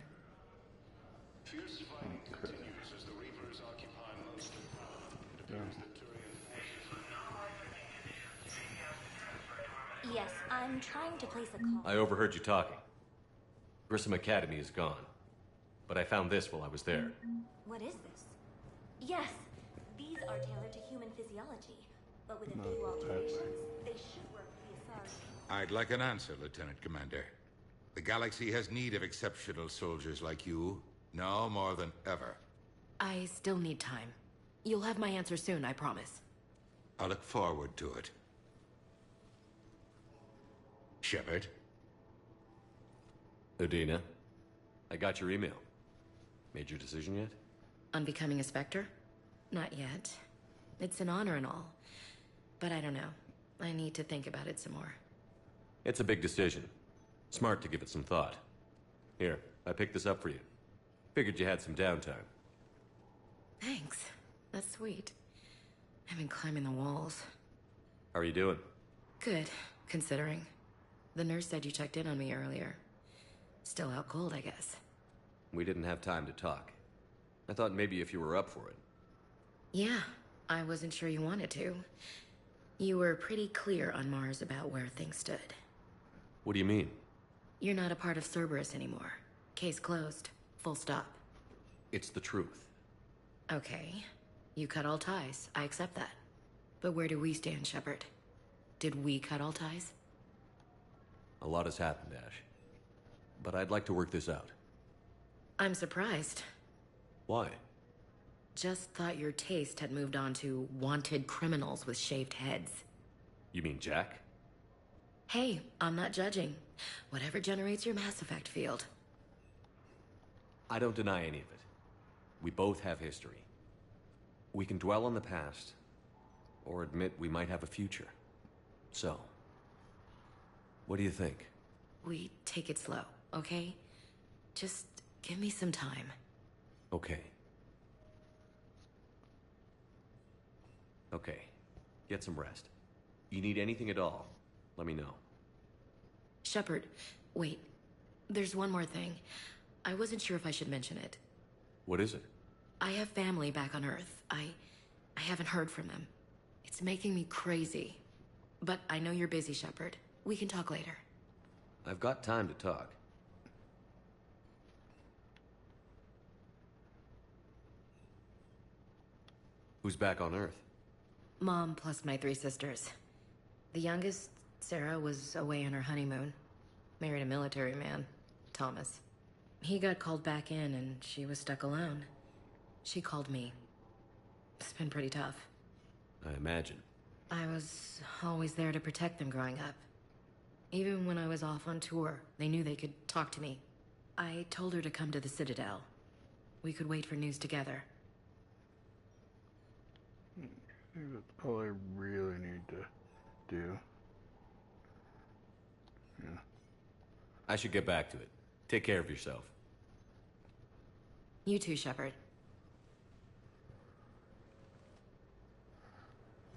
Fierce fighting continues as the Reapers occupy most of the ground. Yes, I'm trying to place a call. I overheard you talking. Grissom Academy is gone. But I found this while I was there. What is this? Yes, these are tailored to human physiology, but with a few alterations, they should work for the Asari. I'd like an answer, Lieutenant Commander. The galaxy has need of exceptional soldiers like you, now more than ever. I still need time. You'll have my answer soon, I promise. I look forward to it. Shepard? Udina, I got your email. Made your decision yet? On becoming a Spectre? Not yet. It's an honor and all. But I don't know. I need to think about it some more. It's a big decision. Smart to give it some thought. Here, I picked this up for you. Figured you had some downtime. Thanks. That's sweet. I've been climbing the walls. How are you doing? Good, considering. The nurse said you checked in on me earlier. Still out cold, I guess. We didn't have time to talk. I thought maybe if you were up for it. Yeah, I wasn't sure you wanted to. You were pretty clear on Mars about where things stood. What do you mean? You're not a part of Cerberus anymore. Case closed. Full stop. It's the truth. Okay. You cut all ties. I accept that. But where do we stand, Shepard? Did we cut all ties? A lot has happened, Ash. But I'd like to work this out. I'm surprised. Why? Just thought your taste had moved on to wanted criminals with shaved heads. You mean Jack? Hey, I'm not judging. Whatever generates your Mass Effect field. I don't deny any of it. We both have history. We can dwell on the past, or admit we might have a future. So, what do you think? We take it slow, okay? Just give me some time. Okay. Okay. Get some rest. You need anything at all, let me know. Shepard, wait. There's one more thing. I wasn't sure if I should mention it. What is it? I have family back on Earth. I haven't heard from them. It's making me crazy. But I know you're busy, Shepard. We can talk later. I've got time to talk. Who's back on Earth? Mom plus my 3 sisters. The youngest, Sarah, was away on her honeymoon. Married a military man, Thomas. He got called back in and she was stuck alone. She called me. It's been pretty tough. I imagine. I was always there to protect them growing up. Even when I was off on tour, they knew they could talk to me. I told her to come to the Citadel. We could wait for news together. I think that's all I really need to do. Yeah. I should get back to it. Take care of yourself. You too, Shepard.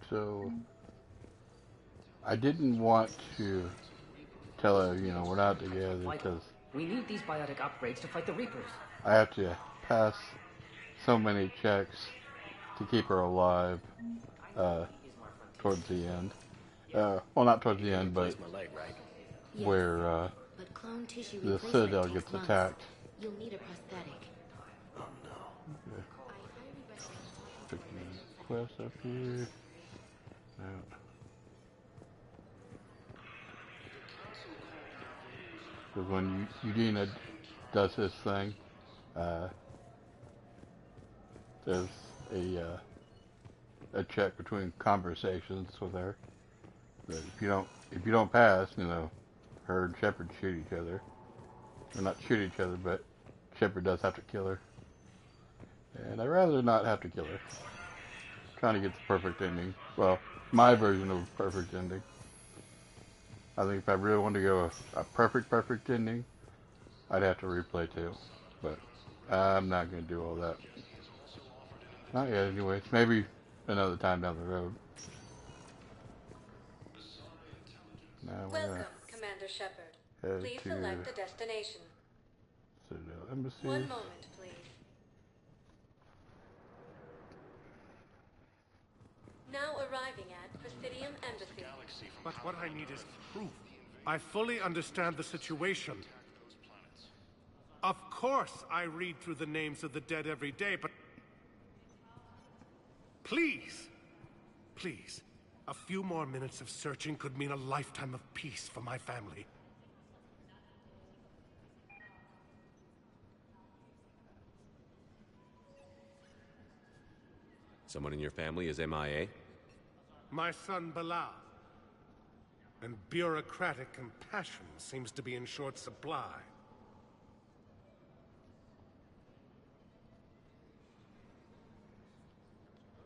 So, I didn't want to tell her, you know, we're not together because We need these biotic upgrades to fight the Reapers. I have to pass so many checks to keep her alive towards the end. Well, not towards the end, but where the Citadel gets attacked. You'll need a prosthetic. Oh no. Okay. Quest up here. Out. Because when Udina does his thing, there's a check between conversations with her. That if you don't pass, you know, her and Shepard shoot each other. Or not shoot each other, but Shepard does have to kill her. And I'd rather not have to kill her. Trying to get the perfect ending. Well, my version of a perfect ending. I think if I really wanted to go a perfect ending, I'd have to replay 2. But I'm not going to do all that. Not yet, anyways. Maybe another time down the road. Now Welcome, Commander Shepard. head Please to select a destination. Citadel Embassy. One moment, please. Now arriving at Presidium Embassy. But what I need is proof. I fully understand the situation. Of course I read through the names of the dead every day, but... Please! Please. A few more minutes of searching could mean a lifetime of peace for my family. Someone in your family is MIA? My son, Bilal. And bureaucratic compassion seems to be in short supply.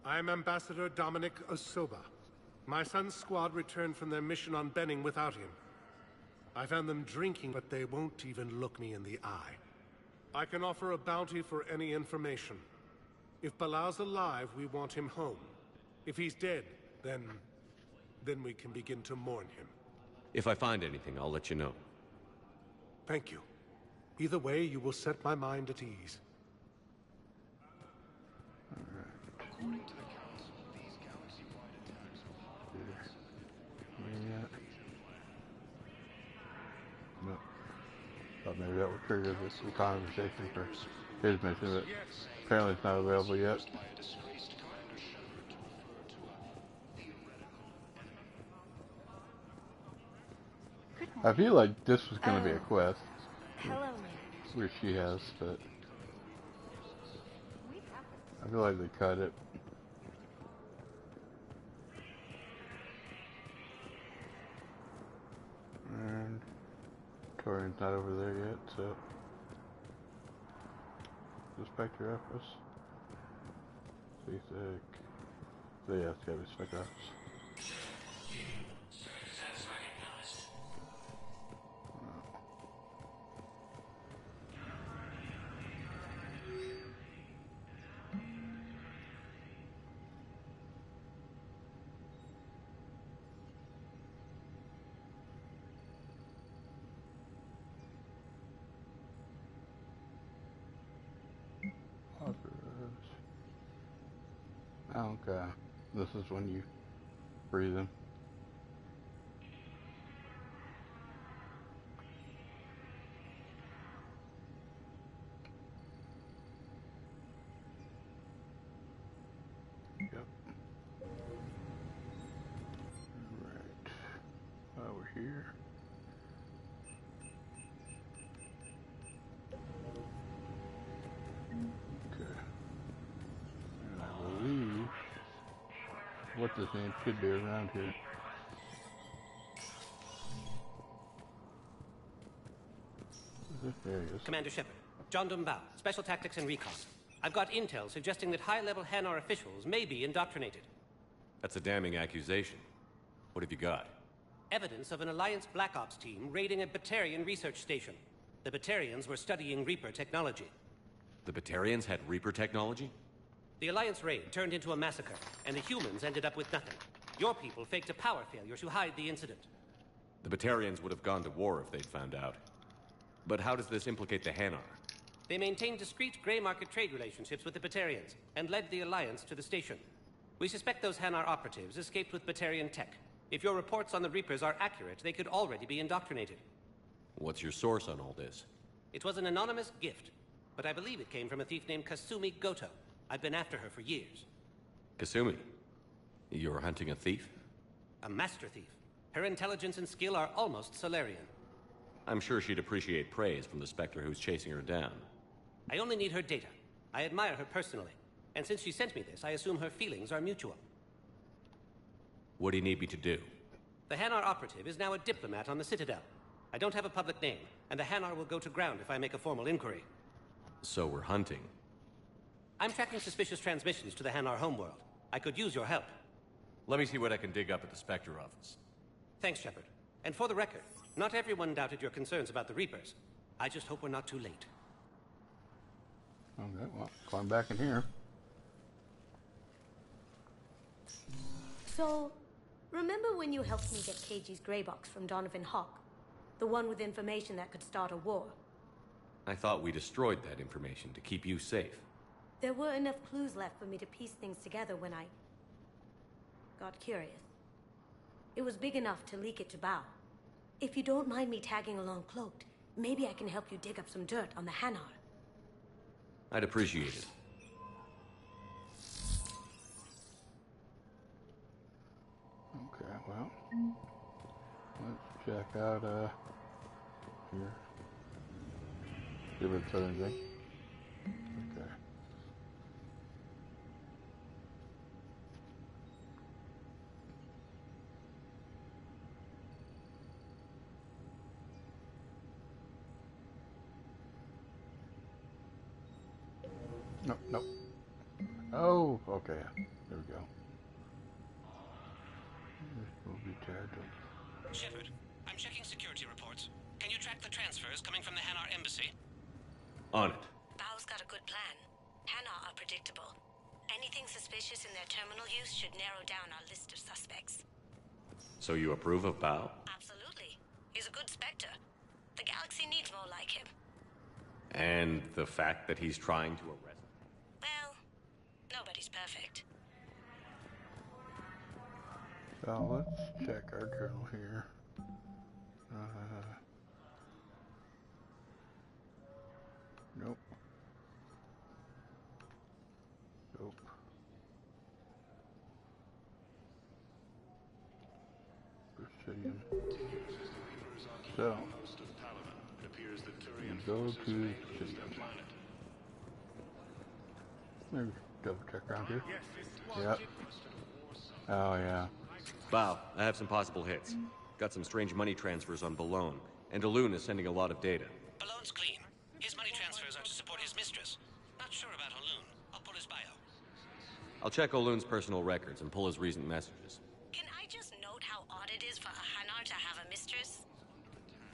I'm Ambassador Dominic Osoba. My son's squad returned from their mission on Benning without him. I found them drinking, but they won't even look me in the eye. I can offer a bounty for any information. If Bilal's alive, we want him home. If he's dead, then we can begin to mourn him. If I find anything, I'll let you know. Thank you. Either way, you will set my mind at ease. According to the Council, these galaxy-wide attacks No. Thought maybe that would trigger this conversation for his mission, but apparently it's not available yet. I feel like this was going to be a quest. Hello, Which she has, but I feel like they cut it. And Torian's not over there yet, so the Spectre office. So yeah, it's gotta be Spectre office. Okay, this is when you breathe in. Yep. Right. Over here. What's his name should be around here. There he is. Commander Shepard, John Dumbao, Special Tactics and Recon. I've got intel suggesting that high-level Hanar officials may be indoctrinated. That's a damning accusation. What have you got? Evidence of an Alliance Black Ops team raiding a Batarian research station. The Batarians were studying Reaper technology. The Batarians had Reaper technology? The Alliance raid turned into a massacre, and the humans ended up with nothing. Your people faked a power failure to hide the incident. The Batarians would have gone to war if they'd found out. But how does this implicate the Hanar? They maintained discreet gray market trade relationships with the Batarians, and led the Alliance to the station. We suspect those Hanar operatives escaped with Batarian tech. If your reports on the Reapers are accurate, they could already be indoctrinated. What's your source on all this? It was an anonymous gift, but I believe it came from a thief named Kasumi Goto. I've been after her for years. Kasumi? You're hunting a thief? A master thief. Her intelligence and skill are almost Solarian. I'm sure she'd appreciate praise from the Spectre who's chasing her down. I only need her data. I admire her personally. And since she sent me this, I assume her feelings are mutual. What do you need me to do? The Hanar operative is now a diplomat on the Citadel. I don't have a public name, and the Hanar will go to ground if I make a formal inquiry. So we're hunting. I'm tracking suspicious transmissions to the Hanar homeworld. I could use your help. Let me see what I can dig up at the Spectre office. Thanks, Shepard. And for the record, not everyone doubted your concerns about the Reapers. I just hope we're not too late. Okay, well, climb back in here. So, remember when you helped me get KG's gray box from Donovan Hawk? The one with information that could start a war? I thought we destroyed that information to keep you safe. There were enough clues left for me to piece things together when I got curious. It was big enough to leak it to Bao. If you don't mind me tagging along cloaked, maybe I can help you dig up some dirt on the Hanar. I'd appreciate it. Okay, well, let's check out, here. See if it says anything. Okay. Nope, nope. Oh, okay. There we go. This will be tagged up. Shepard, I'm checking security reports. Can you track the transfers coming from the Hanar embassy? On it. Bao's got a good plan. Hanar are predictable. Anything suspicious in their terminal use should narrow down our list of suspects. So you approve of Bao? Absolutely. He's a good Spectre. The galaxy needs more like him. And the fact that he's trying to arrest... Well, nobody's perfect. So let's check our journal here. Nope. Nope. Precision. So, go to Precision. Maybe double check around here. Yep. Oh, yeah. Bao, I have some possible hits. Got some strange money transfers on Balone, and Elune is sending a lot of data. Balone's clean. His money transfers are to support his mistress. Not sure about Elune. I'll pull his bio. I'll check Olune's personal records and pull his recent messages. Can I just note how odd it is for a Hanar to have a mistress?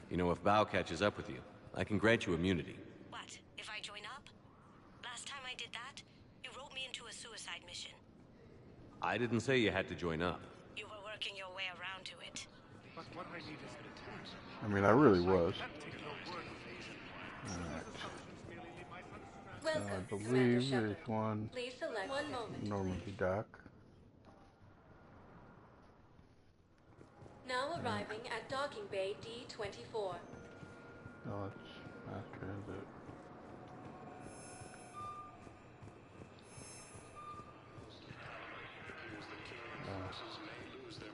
You know, if Bao catches up with you, I can grant you immunity. What, if I join up? Last time I did that, you wrote me into a suicide mission. I didn't say you had to join up. You were working your way around to it. But what I need is I mean, I really was. Alright. I believe there's one. Please select one moment. Normandy dock. Now arriving at docking bay D-24. Oh, it's mass transit.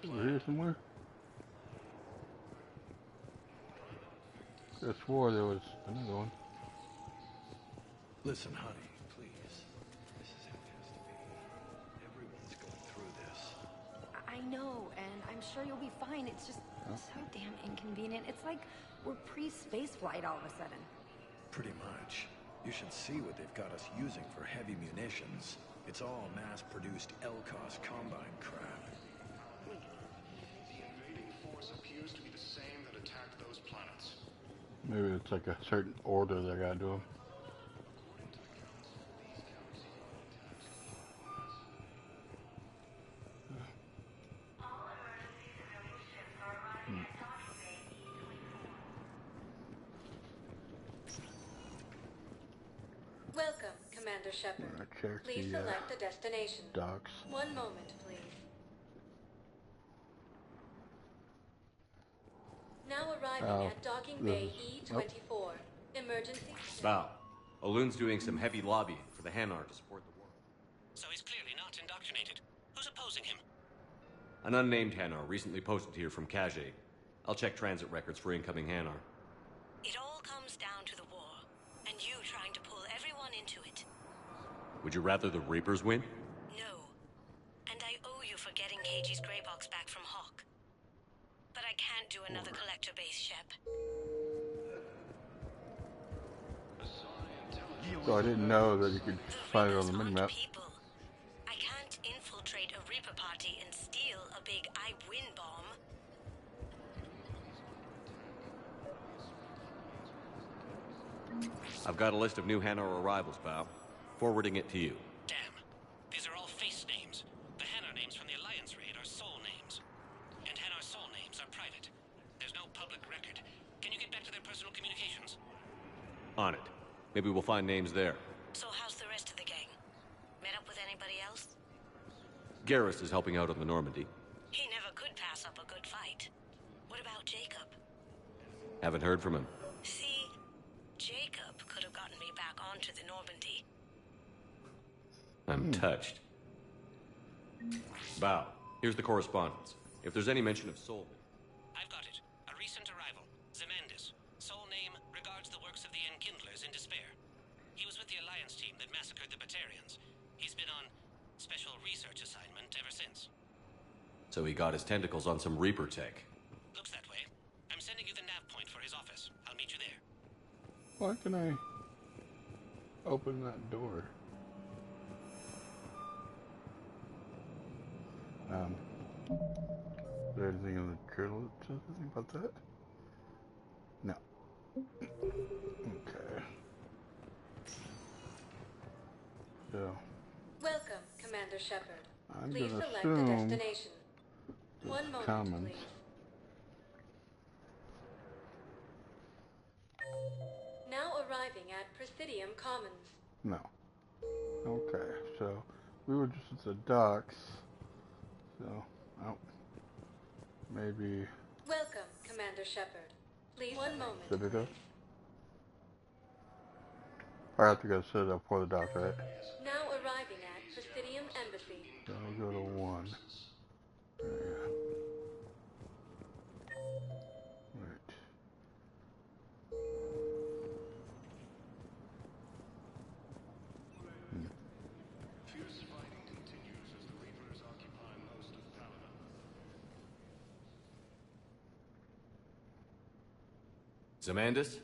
Over here somewhere? I swore there was another one. Listen, honey, please. This is how it has to be. Everyone's going through this. I know, and I'm sure you'll be fine. It's just so damn inconvenient. It's like we're pre-space flight all of a sudden. Pretty much. You should see what they've got us using for heavy munitions. It's all mass-produced LCOS Combine crap. The invading force appears to be the same that attacked those planets. Maybe it's like a certain order they gotta do them. Welcome, Commander Shepard. Check Please the, select a destination. docks. One moment, please. Now arriving at docking bay E-24. Emergency. Bao, Olune's doing some heavy lobbying for the Hanar to support the war. So he's clearly not indoctrinated. Who's opposing him? An unnamed Hanar recently posted here from Kage. I'll check transit records for incoming Hanar. It all comes down to the war, and you trying to pull everyone into it. Would you rather the Reapers win? No. And I owe you for getting KG's gray box back from Hawk. But I can't do another collector base, Shep. So I didn't know that you could find it on the minimap. I can't infiltrate a Reaper party and steal a big I win bomb. I've got a list of new Hanar arrivals, pal. Forwarding it to you. Damn. These are all face names. The Hanar names from the Alliance raid are soul names. And Hanar soul names are private. There's no public record. Can you get back to their personal communications? On it. Maybe we'll find names there. So how's the rest of the gang? Met up with anybody else? Garrus is helping out on the Normandy. He never could pass up a good fight. What about Jacob? Haven't heard from him. See, Jacob could have gotten me back onto the Normandy. I'm touched. Bow, here's the correspondence. If there's any mention of Soul... I've got it. A recent arrival. Zemandis. Soul name regards the works of the Enkindlers in despair. He was with the Alliance team that massacred the Batarians. He's been on special research assignment ever since. So he got his tentacles on some Reaper tech. Looks that way. I'm sending you the nav point for his office. I'll meet you there. Why can I open that door? Is there anything in the journal that says anything about that? No. Okay. So. Welcome, Commander Shepard. I'm Please gonna select the assume destination. One moment, commons. please. Now arriving at Presidium Commons. No. Okay, so we were just at the docks. So, oh, maybe. Welcome, Commander Shepard. Please. One moment. Did it go? I have to go sit up for the dock, right? Now arriving at Presidium Embassy. So I'll go to 1. There. Right. Fierce fighting continues as the Reapers occupy most of Paladin. Zemandis?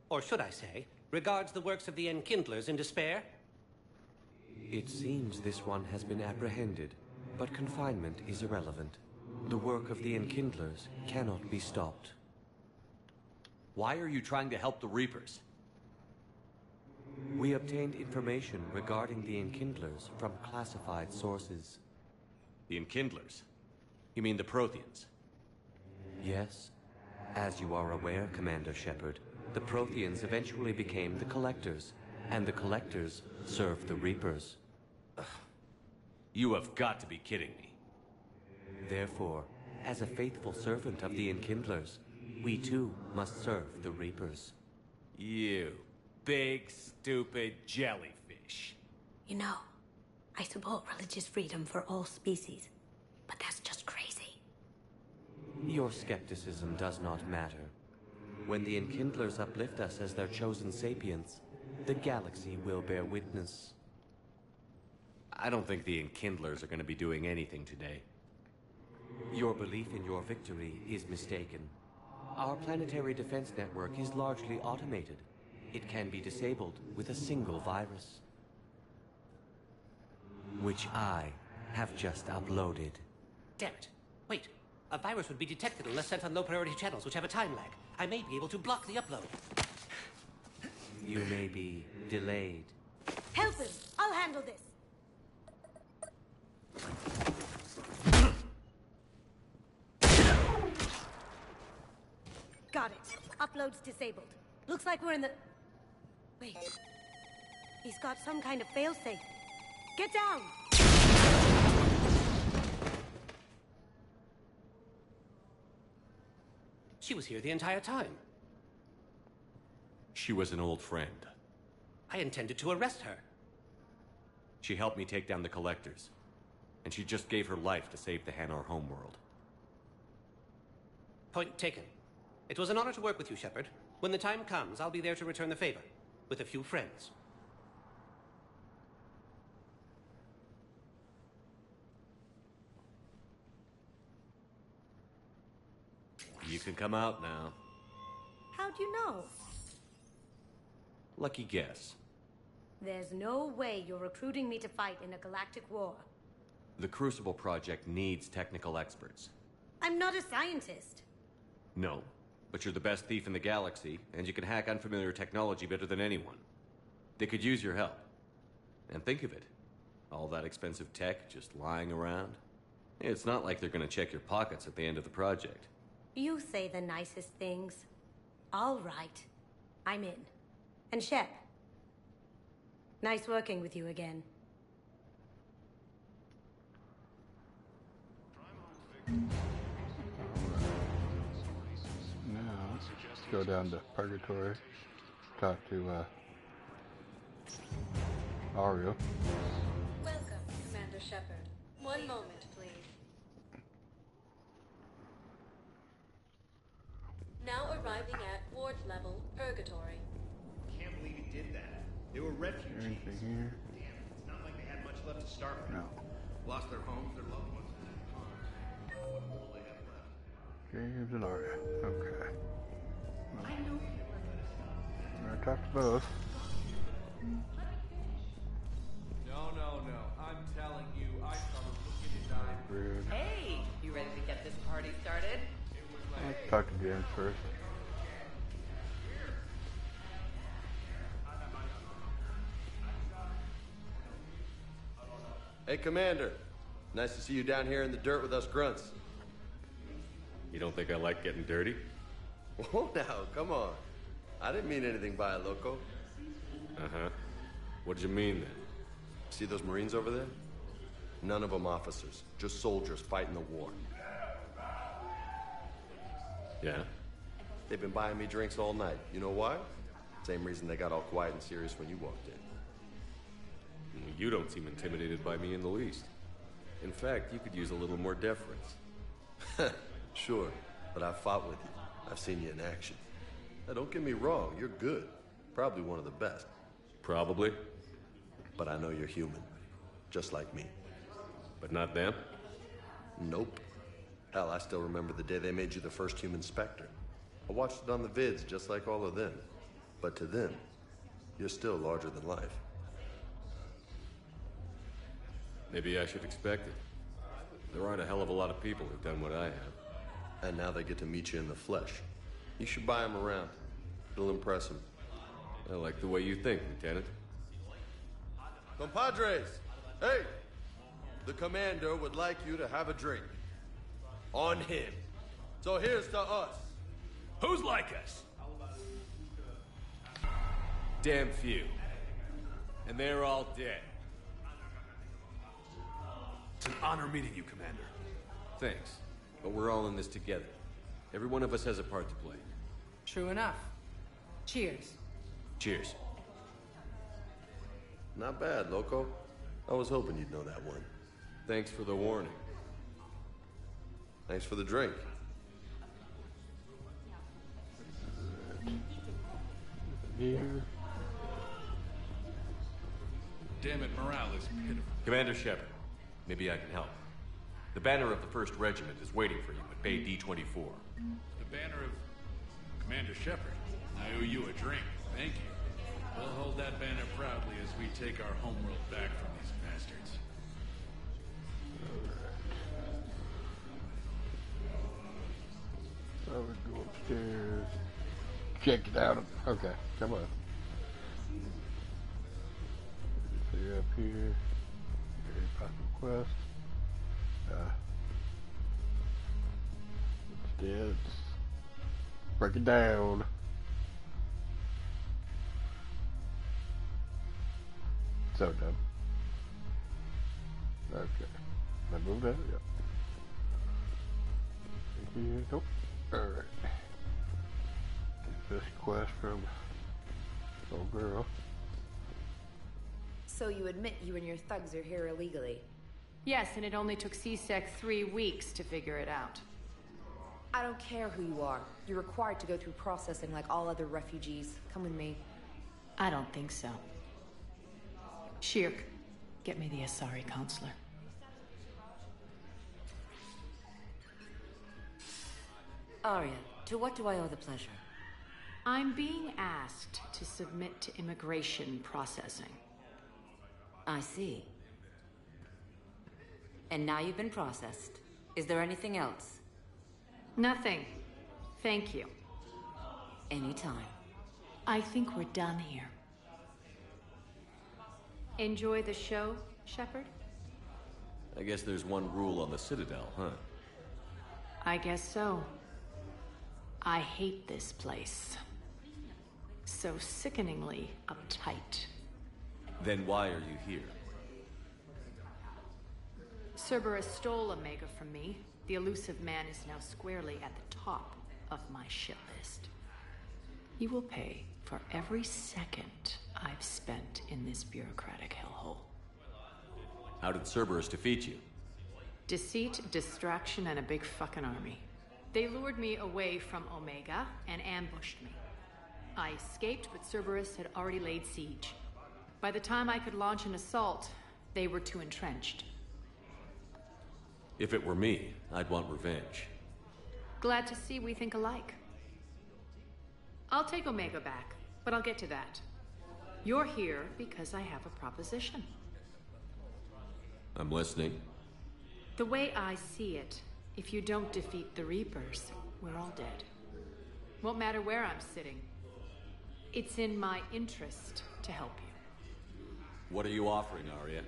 Or should I say, regards the works of the Enkindlers in despair? It seems this one has been apprehended, but confinement is irrelevant. The work of the Enkindlers cannot be stopped. Why are you trying to help the Reapers? We obtained information regarding the Enkindlers from classified sources. The Enkindlers? You mean the Protheans? Yes. As you are aware, Commander Shepard, the Protheans eventually became the Collectors, and the Collectors served the Reapers. You have got to be kidding me. Therefore, as a faithful servant of the Enkindlers, we too must serve the Reapers. You big, stupid jellyfish. You know, I support religious freedom for all species, but that's just crazy. Your skepticism does not matter. When the Enkindlers uplift us as their chosen sapients, the galaxy will bear witness. I don't think the Enkindlers are going to be doing anything today. Your belief in your victory is mistaken. Our planetary defense network is largely automated. It can be disabled with a single virus, which I have just uploaded. Damn it. Wait. A virus would be detected unless sent on low-priority channels, which have a time lag. I may be able to block the upload. You may be delayed. Help him! I'll handle this! Got it. Upload's disabled. Looks like we're in the... Wait. He's got some kind of failsafe. Get down! She was here the entire time. She was an old friend. I intended to arrest her. She helped me take down the Collectors. And she just gave her life to save the Hanar homeworld. Point taken. It was an honor to work with you, Shepard. When the time comes, I'll be there to return the favor. With a few friends. You can come out now. How'd you know? Lucky guess. There's no way you're recruiting me to fight in a galactic war. The Crucible Project needs technical experts. I'm not a scientist. No, But you're the best thief in the galaxy, and you can hack unfamiliar technology better than anyone. They could use your help. And think of it. All that expensive tech just lying around. It's not like they're gonna check your pockets at the end of the project. You say the nicest things. All right. I'm in. And Shep. Nice working with you again. Now, let's go down to Purgatory. Talk to, Aria. Welcome, Commander Shepard. One moment, please. Now arriving at ward level, Purgatory. Can't believe he did that. They were refugees. Anything here? Damn it, it's not like they had much left to start with. No. Lost their homes, their loved ones. What little they had left. James and Aria. Okay. Well, I talked to both. No. I'm telling you, I saw him look in his eyes. Rude. Hey, you ready to get this party started? Let's talk to James first. Hey, Commander. Nice to see you down here in the dirt with us grunts. You don't think I like getting dirty? Whoa, now, come on. I didn't mean anything by it, Loco. Uh-huh. What did you mean, then? See those Marines over there? None of them officers, just soldiers fighting the war. Yeah? They've been buying me drinks all night. You know why? Same reason they got all quiet and serious when you walked in. You don't seem intimidated by me in the least. In fact, you could use a little more deference. Sure, but I've fought with you. I've seen you in action. Now, don't get me wrong, you're good. Probably one of the best. Probably. But I know you're human. Just like me. But not them? Nope. Hell, I still remember the day they made you the first human Spectre. I watched it on the vids, just like all of them. But to them, you're still larger than life. Maybe I should expect it. There aren't a hell of a lot of people who've done what I have. And now they get to meet you in the flesh. You should buy them around. It'll impress them. I like the way you think, Lieutenant. Compadres! Hey! The commander would like you to have a drink. On him. So here's to us. Who's like us? Damn few. And they're all dead. It's an honor meeting you, Commander. Thanks. But we're all in this together. Every one of us has a part to play. True enough. Cheers. Cheers. Not bad, Loco. I was hoping you'd know that one. Thanks for the warning. Thanks for the drink. Here. Damn it, morale is pitiful. Commander Shepard, maybe I can help. The banner of the 1st Regiment is waiting for you at Bay D-24. The banner of Commander Shepard. I owe you a drink. Thank you. We'll hold that banner proudly as we take our homeworld back from these bastards. I would go upstairs. Check it out. Okay, come on. See up here. Very possible quest. It's dead. Break it down. So dumb. Okay. Did I move that? Yep. Here. Nope. Alright. This quest from old girl. So you admit you and your thugs are here illegally? Yes, and it only took CSEC 3 weeks to figure it out. I don't care who you are. You're required to go through processing like all other refugees. Come with me. I don't think so. Shirk, get me the Asari counselor. Arya, to what do I owe the pleasure? I'm being asked to submit to immigration processing. I see. And now you've been processed. Is there anything else? Nothing. Thank you. Anytime. I think we're done here. Enjoy the show, Shepard? I guess there's one rule on the Citadel, huh? I guess so. I hate this place. So sickeningly uptight. Then why are you here? Cerberus stole Omega from me. The elusive man is now squarely at the top of my shit list. He will pay for every second I've spent in this bureaucratic hellhole. How did Cerberus defeat you? Deceit, distraction, and a big fucking army. They lured me away from Omega and ambushed me. I escaped, but Cerberus had already laid siege. By the time I could launch an assault, they were too entrenched. If it were me, I'd want revenge. Glad to see we think alike. I'll take Omega back, but I'll get to that. You're here because I have a proposition. I'm listening. The way I see it, if you don't defeat the Reapers, we're all dead. Won't matter where I'm sitting. It's in my interest to help you. What are you offering, Arya?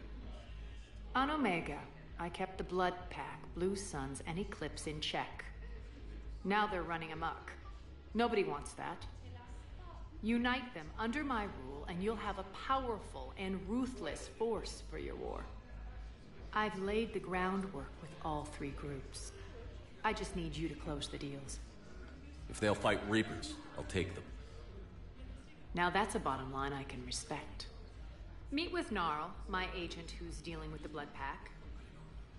On Omega, I kept the Blood Pack, Blue Suns, and Eclipse in check. Now they're running amok. Nobody wants that. Unite them under my rule, and you'll have a powerful and ruthless force for your war. I've laid the groundwork with all three groups. I just need you to close the deals. If they'll fight Reapers, I'll take them. Now that's a bottom line I can respect. Meet with Gnarl, my agent who's dealing with the Blood Pack.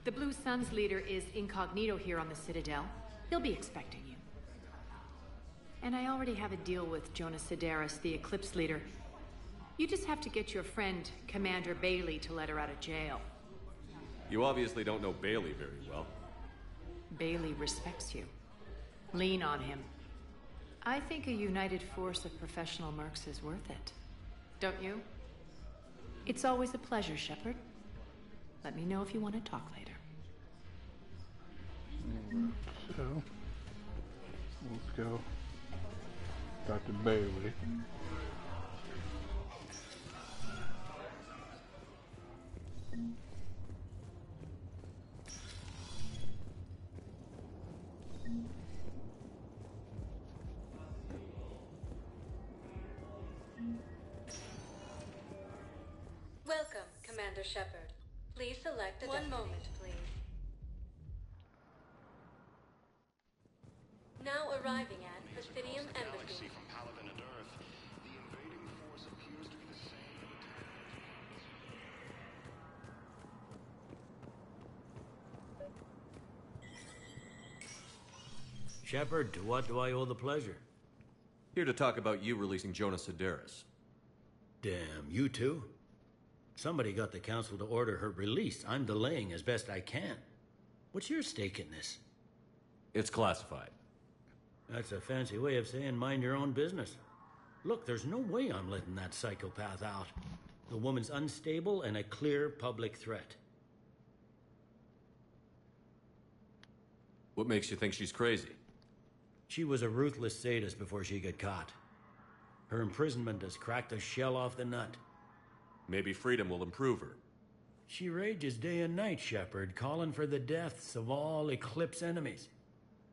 The Blue Suns leader is incognito here on the Citadel. He'll be expecting you. And I already have a deal with Jonah Sedaris, the Eclipse leader. You just have to get your friend, Commander Bailey, to let her out of jail. You obviously don't know Bailey very well. Bailey respects you. Lean on him. I think a united force of professional mercs is worth it. Don't you? It's always a pleasure, Shepard. Let me know if you want to talk later. So, let's go. Dr. Bailey. Welcome, Commander Shepard. Please select a destination. 1 moment, please. Now arriving at Presidium Embassy. From Paladin and Earth, the invading force appears to be the same. Shepard, to what do I owe the pleasure? Here to talk about you releasing Jonah Sedaris. Damn, you too? Somebody got the Council to order her release. I'm delaying as best I can. What's your stake in this? It's classified. That's a fancy way of saying mind your own business. Look, there's no way I'm letting that psychopath out. The woman's unstable and a clear public threat. What makes you think she's crazy? She was a ruthless sadist before she got caught. Her imprisonment has cracked the shell off the nut. Maybe freedom will improve her. She rages day and night, Shepard, calling for the deaths of all Eclipse enemies.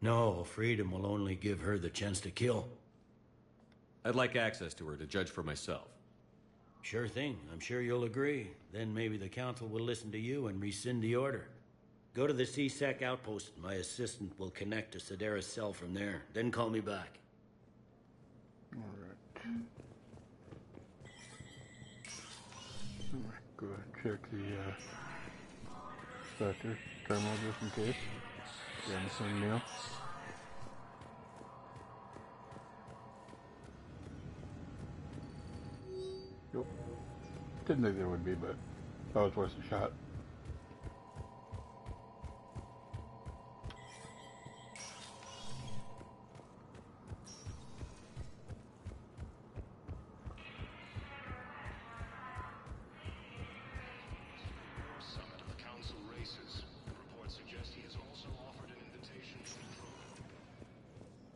No, freedom will only give her the chance to kill. I'd like access to her to judge for myself. Sure thing. I'm sure you'll agree. Then maybe the Council will listen to you and rescind the order. Go to the C-Sec outpost. My assistant will connect to Sedaris' cell from there. Then call me back. Alright. Go ahead and check the Spectre terminal just in case. Got anything new? Nope. Didn't think there would be, but that was worth a shot.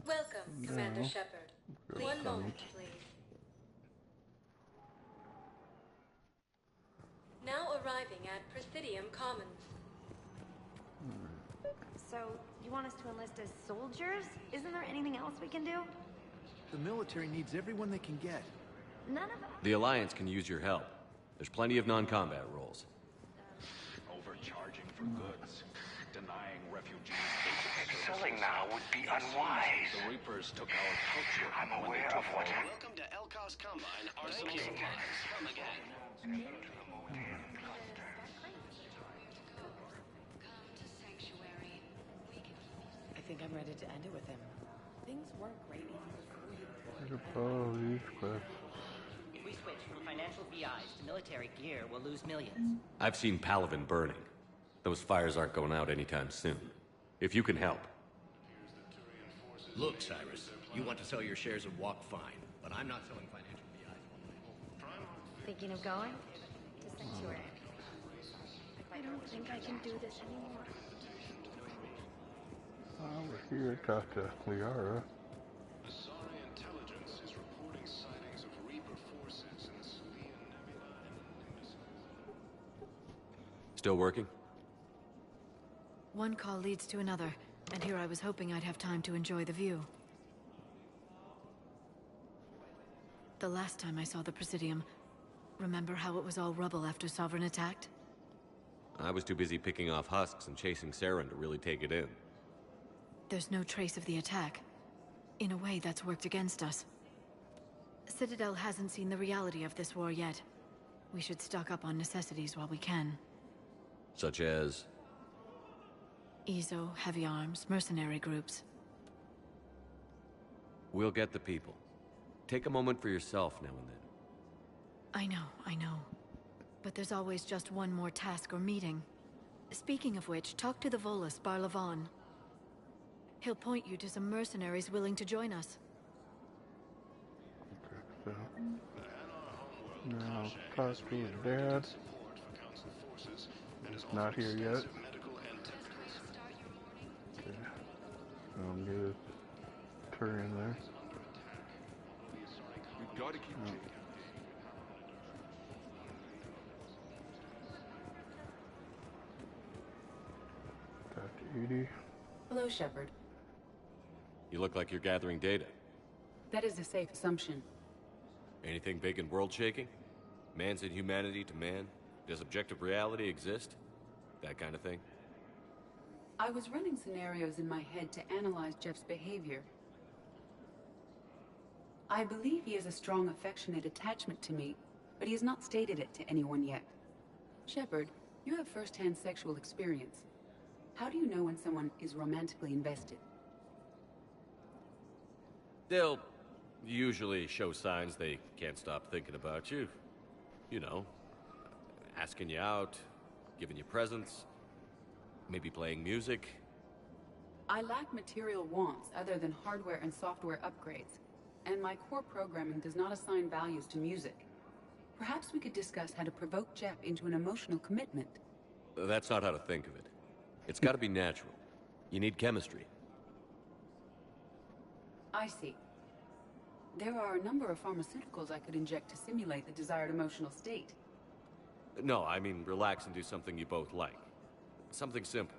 Welcome, Commander Shepard. One moment, please. Now arriving at Presidium Commons. So, you want us to enlist as soldiers? Isn't there anything else we can do? The military needs everyone they can get. None of us. The Alliance can use your help. There's plenty of non-combat roles. Overcharging for goods, denying refugees Selling now would be unwise. The Reapers took our culture. I'm aware of what. Welcome to Elkos Combine, Arsenal Supplies. Come again. I think I'm ready to end it with him. Things weren't great even before Police questions. If we switch from financial VIs to military gear, we'll lose millions. I've seen Palaven burning. Those fires aren't going out anytime soon. If you can help. Look, Cyrus, you want to sell your shares of Walk fine, but I'm not selling financial VIs. Thinking of going? To Sanctuary. I don't think I can do this anymore. We're here to talk to Liara. Asari intelligence is reporting sightings of Reaper forces in the Salian Nebula. Still working? One call leads to another, and here I was hoping I'd have time to enjoy the view. The last time I saw the Presidium, remember how it was all rubble after Sovereign attacked? I was too busy picking off husks and chasing Saren to really take it in. There's no trace of the attack. In a way, that's worked against us. Citadel hasn't seen the reality of this war yet. We should stock up on necessities while we can. Such as? Ezo, heavy arms, mercenary groups. We'll get the people. Take a moment for yourself now and then. I know. But there's always just one more task or meeting. Speaking of which, talk to the Volus, Barlavan. He'll point you to some mercenaries willing to join us. So, now talk to his dad. He's not here yet. Okay. I'll get his turn in there. We've got to keep checking. Talk to Edie. Hello, Shepard. You look like you're gathering data. That is a safe assumption. Anything big and world-shaking? Man's inhumanity to man? Does objective reality exist? That kind of thing? I was running scenarios in my head to analyze Jeff's behavior. I believe he has a strong affectionate attachment to me, but he has not stated it to anyone yet. Shepard, you have first-hand sexual experience. How do you know when someone is romantically invested? They'll usually show signs they can't stop thinking about you. You know, asking you out, giving you presents, maybe playing music. I lack material wants other than hardware and software upgrades, and my core programming does not assign values to music. Perhaps we could discuss how to provoke Jeff into an emotional commitment. That's not how to think of it. It's got to be natural. You need chemistry. I see. There are a number of pharmaceuticals I could inject to simulate the desired emotional state. No, I mean relax and do something you both like. Something simple.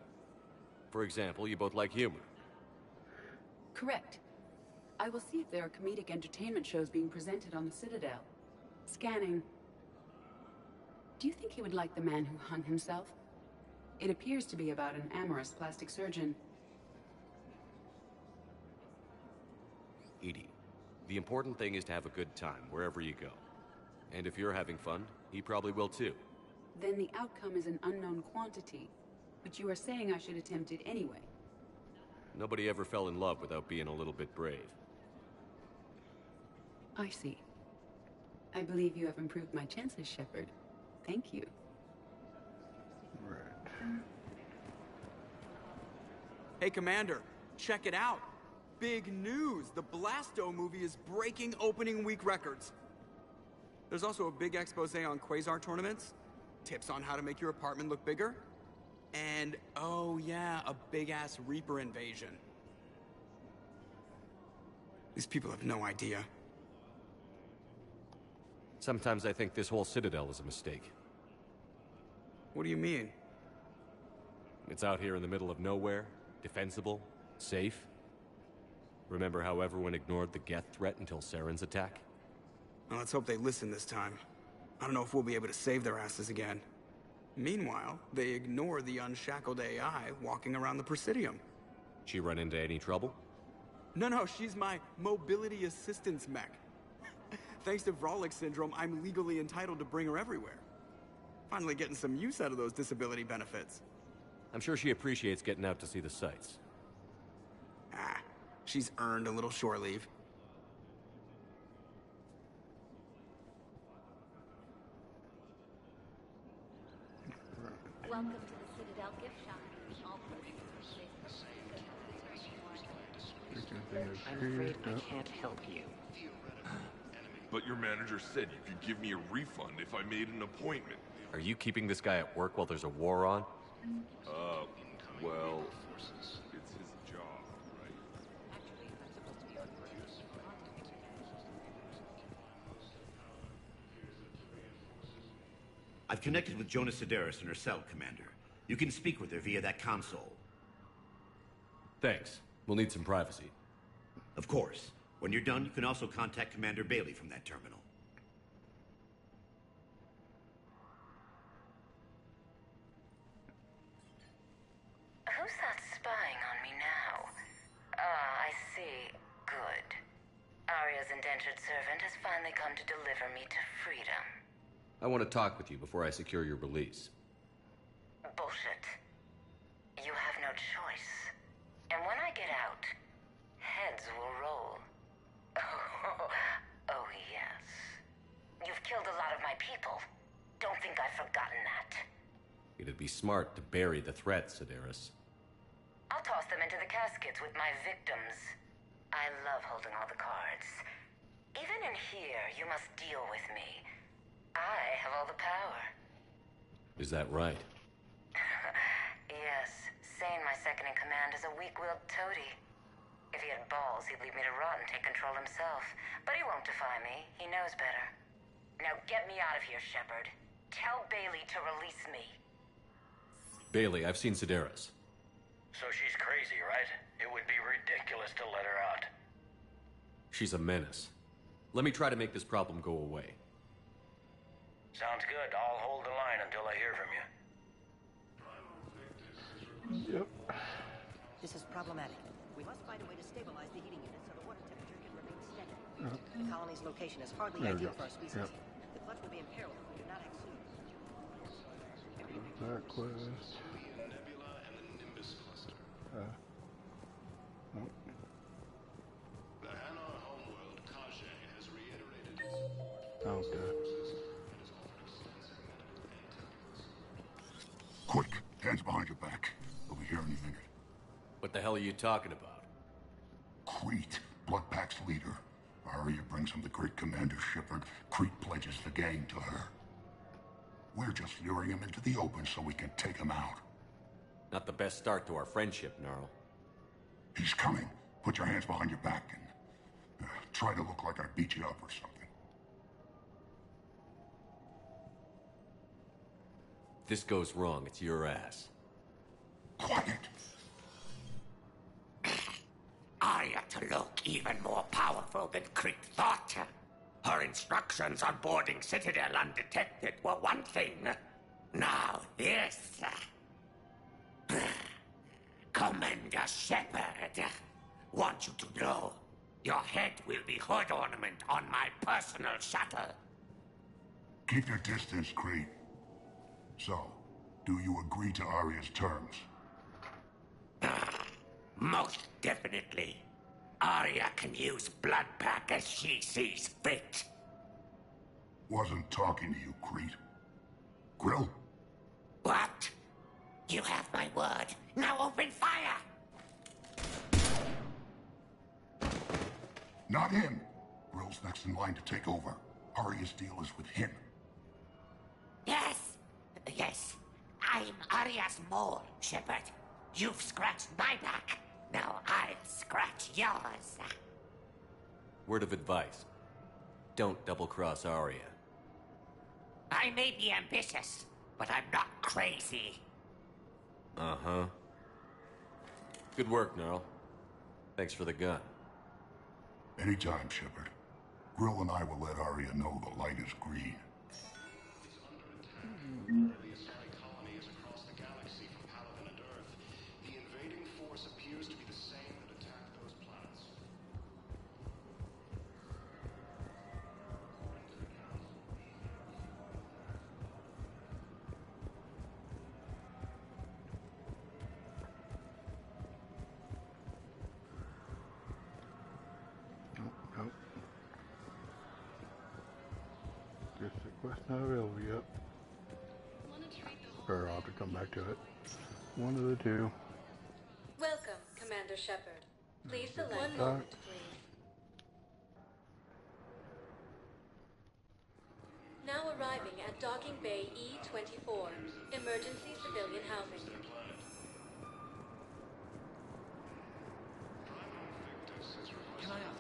For example, you both like humor. Correct. I will see if there are comedic entertainment shows being presented on the Citadel. Scanning. Do you think he would like The Man Who Hung Himself? It appears to be about an amorous plastic surgeon. Edie, the important thing is to have a good time wherever you go. And if you're having fun, he probably will too. Then the outcome is an unknown quantity. But you are saying I should attempt it anyway. Nobody ever fell in love without being a little bit brave. I see. I believe you have improved my chances, Shepard. Thank you. Right. Hey, Commander, check it out. Big news! The Blasto movie is breaking opening week records. There's also a big expose on Quasar tournaments, tips on how to make your apartment look bigger, and, oh yeah, a big-ass Reaper invasion. These people have no idea. Sometimes I think this whole Citadel is a mistake. What do you mean? It's out here in the middle of nowhere, defensible, safe. Remember how everyone ignored the Geth threat until Saren's attack? Well, let's hope they listen this time. I don't know if we'll be able to save their asses again. Meanwhile, they ignore the unshackled AI walking around the Presidium. She run into any trouble? No, she's my mobility assistance mech. Thanks to Vralik syndrome, I'm legally entitled to bring her everywhere. Finally getting some use out of those disability benefits. I'm sure she appreciates getting out to see the sights. Ah, she's earned a little shore leave. Welcome to the Citadel gift shop. All I'm afraid I can't help you. But your manager said you could give me a refund if I made an appointment. Are you keeping this guy at work while there's a war on? Well, it's his job, right? I've connected with Jonah Sedaris and her cell, Commander. You can speak with her via that console. Thanks. We'll need some privacy. Of course. When you're done, you can also contact Commander Bailey from that terminal. Who's that spying on me now? Ah, I see. Good. Arya's indentured servant has finally come to deliver me to freedom. I want to talk with you before I secure your release. Bullshit. You have no choice. And when I get out, heads will roll. Oh, yes. You've killed a lot of my people. Don't think I've forgotten that. It'd be smart to bury the threat, Sedaris. I'll toss them into the caskets with my victims. I love holding all the cards. Even in here, you must deal with me. I have all the power. Is that right? Yes. Sane, my second-in-command, is a weak-willed toady. If he had balls, he'd leave me to rot and take control himself. But he won't defy me. He knows better. Now get me out of here, Shepard. Tell Bailey to release me. Bailey, I've seen Sedaris. So she's crazy, right? It would be ridiculous to let her out. She's a menace. Let me try to make this problem go away. Sounds good. I'll hold the line until I hear from you. Yep. This is problematic. We must find a way to stabilize the heating unit so the water temperature can remain steady. The colony's location is hardly There we ideal go. for our species. Yep. The clutch will be in peril if we do not act soon. That quest. Nope. The Hanar homeworld, Kajay, has reiterated its support. Okay. Quick, hands behind your back. We'll be here any minute. What the hell are you talking about? Crete, Bloodpack's leader. Arya brings him the great Commander Shepard. Crete pledges the gang to her. We're just luring him into the open so we can take him out. Not the best start to our friendship, Gnarl. He's coming. Put your hands behind your back and try to look like I beat you up or something. If this goes wrong, it's your ass. Quiet. Arya to look even more powerful than Crete thought. Her instructions on boarding Citadel undetected were one thing. Now this. Commander Shepard, want you to know, your head will be hood ornament on my personal shuttle. Keep your distance, Crete. So, do you agree to Arya's terms? Most definitely. Arya can use Bloodpack as she sees fit. Wasn't talking to you, Crete. Grill? What? You have my word. Now open fire! Not him. Grill's next in line to take over. Arya's deal is with him. Yes. Yes. I'm Arya's mole, Shepard. You've scratched my back. Now I'll scratch yours. Word of advice. Don't double-cross Arya. I may be ambitious, but I'm not crazy. Uh-huh. Good work, Gnarl. Thanks for the gun. Anytime, Shepard. Grill and I will let Arya know the light is green. Nope. Guess the quest not available yet. Or I'll have to come back to it. One of the two. Welcome, Commander Shepard. Please select one Doc. moment, please. Now arriving at Docking Bay E-24, emergency civilian housing. Can I ask?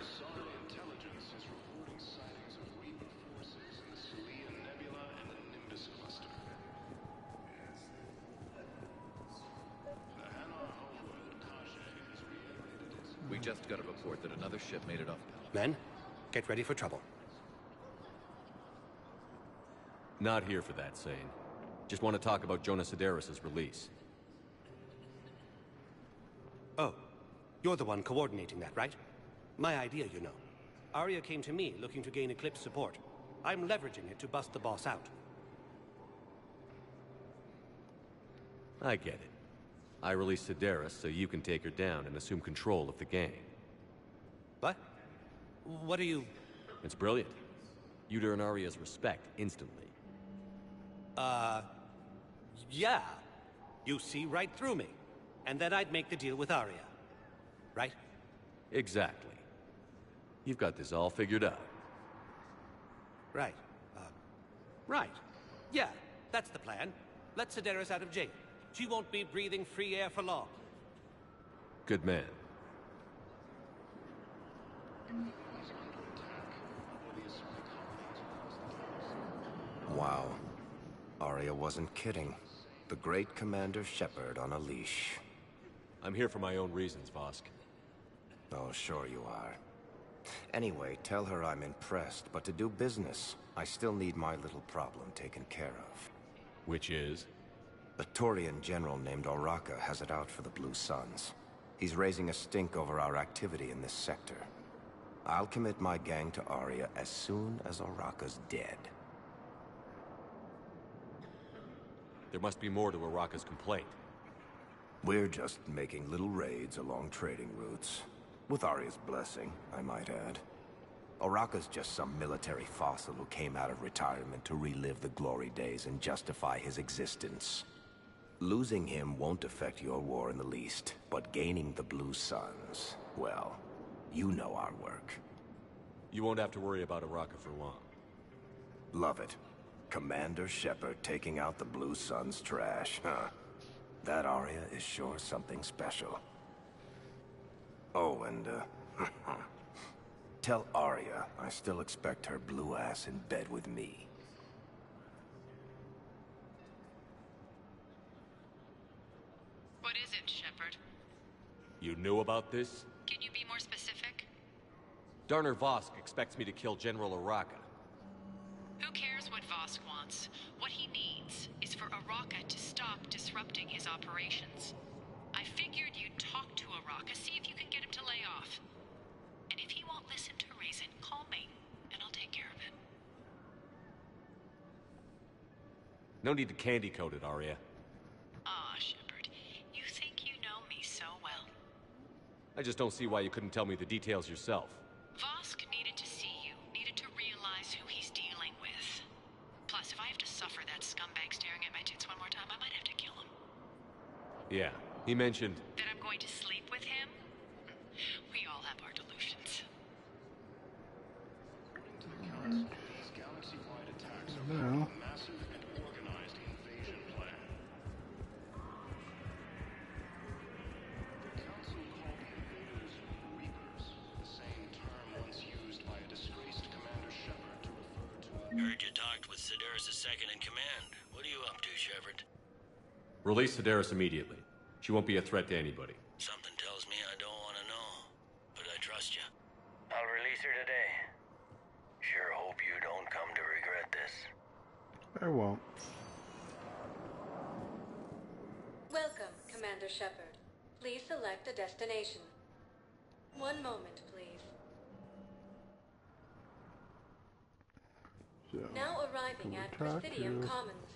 Asari intelligence is reporting sightings of Reaper forces in the Selenia Nebula and the Nimbus cluster. The Hanar homeworld, Kashyyyk, has reiterated its... We just got a report that another ship made it off. Men, get ready for trouble. Not here for that, Sane. Just want to talk about Jonah Sedaris' release. Oh, you're the one coordinating that, right? My idea, you know. Arya came to me looking to gain Eclipse support. I'm leveraging it to bust the boss out. I get it. I released Sedaris so you can take her down and assume control of the gang. What? What are you... It's brilliant. You'd earn Arya's respect instantly. Yeah. You see right through me. And then I'd make the deal with Arya. Right? Exactly. You've got this all figured out. Right. Right. Yeah, that's the plan. Let Sedaris out of jail. She won't be breathing free air for long. Good man. Wow. Arya wasn't kidding. The great Commander Shepard on a leash. I'm here for my own reasons, Vosk. Oh, sure you are. Anyway, tell her I'm impressed, but to do business, I still need my little problem taken care of. Which is? A Turian general named Oraka has it out for the Blue Suns. He's raising a stink over our activity in this sector. I'll commit my gang to Arya as soon as Oraka's dead. There must be more to Oraka's complaint. We're just making little raids along trading routes. With Arya's blessing, I might add. Oraka's just some military fossil who came out of retirement to relive the glory days and justify his existence. Losing him won't affect your war in the least, but gaining the Blue Suns, well, you know our work. You won't have to worry about Oraka for long. Love it. Commander Shepard taking out the Blue Suns trash, huh? That Arya is sure something special. Oh, and, tell Arya I still expect her blue ass in bed with me. What is it, Shepard? You knew about this? Can you be more specific? Darner Vosk expects me to kill General Oraka. Who cares what Vosk wants? What he needs is for Oraka to stop disrupting his operations. I figured you'd talk to Oraka, see if you can get him to lay off. And if he won't listen to reason, call me, and I'll take care of it. No need to candy-coat it, Arya. Ah, Shepard, you think you know me so well. I just don't see why you couldn't tell me the details yourself. Vosk needed to see you, needed to realize who he's dealing with. Plus, if I have to suffer that scumbag staring at my tits one more time, I might have to kill him. Yeah, he mentioned... That I'm going to sleep with him? We all have our delusions. According to the Council, these galaxy-wide attacks are part of a massive and organized invasion Heard you talked with Sedaris' second in command. What are you up to, Shepard? Release Sedaris immediately. She won't be a threat to anybody. Something tells me I don't want to know, but I trust you. I'll release her today. Sure hope you don't come to regret this. I won't. Welcome, Commander Shepard. Please select a destination. One moment, please. So, Now arriving at Presidium Commons.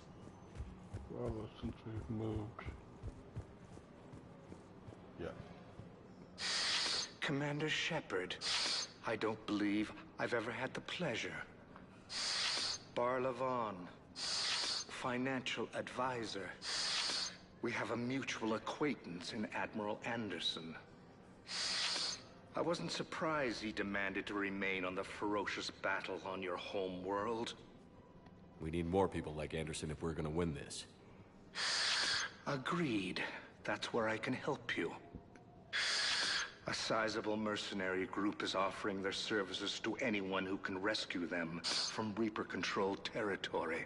Well, since we've moved. Yeah. Commander Shepard, I don't believe I've ever had the pleasure. Bar Levon, financial advisor. We have a mutual acquaintance in Admiral Anderson. I wasn't surprised he demanded to remain on the ferocious battle on your home world. We need more people like Anderson if we're gonna win this. Agreed. That's where I can help you. A sizable mercenary group is offering their services to anyone who can rescue them from Reaper-controlled territory.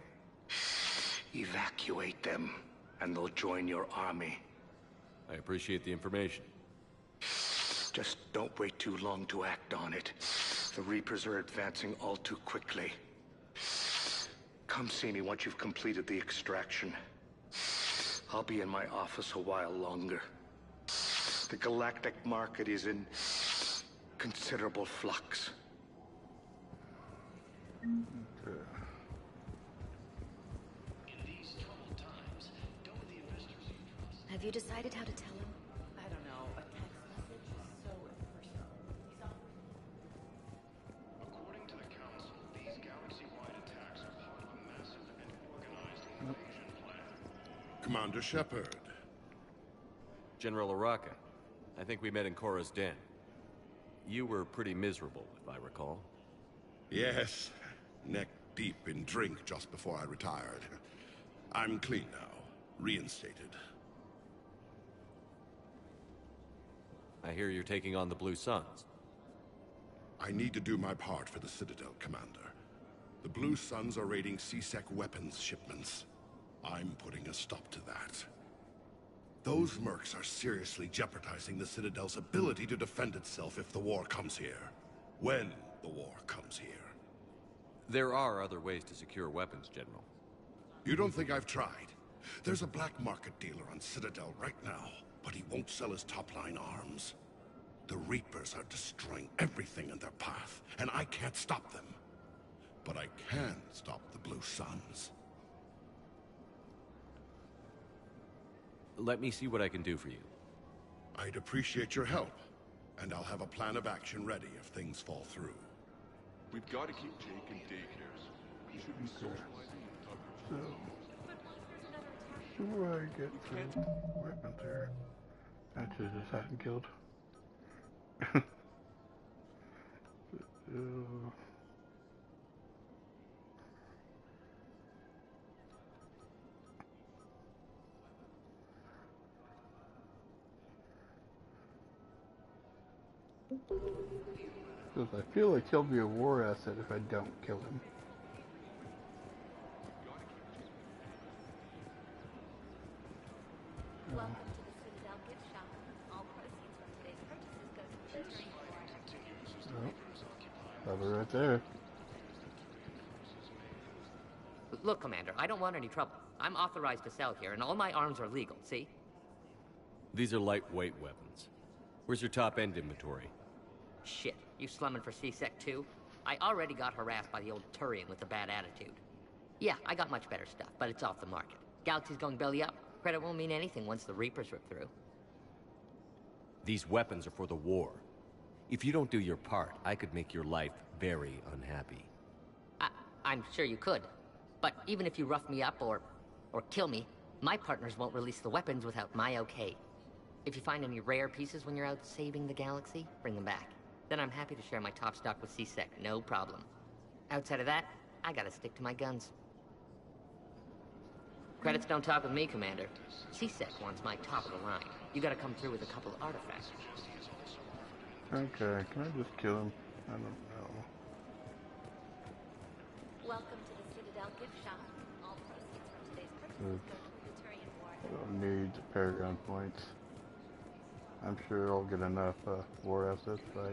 Evacuate them, and they'll join your army. I appreciate the information. Just don't wait too long to act on it. The Reapers are advancing all too quickly. Come see me once you've completed the extraction. I'll be in my office a while longer. The galactic market is in considerable flux. Okay. Have you decided how to tell him? I don't know. A text message is so impersonal. According to the Council, these galaxy-wide attacks are part of a massive and organized invasion plan. Commander Shepard. General Araka, I think we met in Korra's den. You were pretty miserable, if I recall. Yes, neck deep in drink just before I retired. I'm clean now, reinstated. I hear you're taking on the Blue Suns. I need to do my part for the Citadel, Commander. The Blue Suns are raiding C-Sec weapons shipments. I'm putting a stop to that. Those mercs are seriously jeopardizing the Citadel's ability to defend itself if the war comes here. When the war comes here. There are other ways to secure weapons, General. You don't think I've tried? There's a black market dealer on Citadel right now, but he won't sell his top-line arms. The Reapers are destroying everything in their path, and I can't stop them. But I can stop the Blue Suns. Let me see what I can do for you. I'd appreciate your help, and I'll have a plan of action ready if things fall through. We've got to keep Jake in daycares. We should be socializing with Tucker. So, who do I get some weapons here? Actually, this hasn't killed. Because I feel like he'll be a war asset if I don't kill him. Welcome to the Citadel gift shop. All proceeds from today's purchases go to the Oh, have it right there. Look, Commander, I don't want any trouble. I'm authorized to sell here, and all my arms are legal, see? These are lightweight weapons. Where's your top-end inventory? Shit, you slumming for C-Sec too? I already got harassed by the old Turian with a bad attitude. Yeah, I got much better stuff, but it's off the market. Galaxy's going belly up. Credit won't mean anything once the Reapers rip through. These weapons are for the war. If you don't do your part, I could make your life very unhappy. I'm sure you could. But even if you rough me up or kill me, my partners won't release the weapons without my okay. If you find any rare pieces when you're out saving the galaxy, bring them back. Then I'm happy to share my top stock with C-Sec, no problem. Outside of that, I gotta stick to my guns. Credits don't talk with me, Commander. C-Sec wants my top of the line. You gotta come through with a couple of artifacts. Okay, can I just kill him? I don't know. Welcome to They'll give Shah. All proceeds from today's purchases go to the Turian War. Don't need Paragon points. I'm sure I'll get enough war assets by.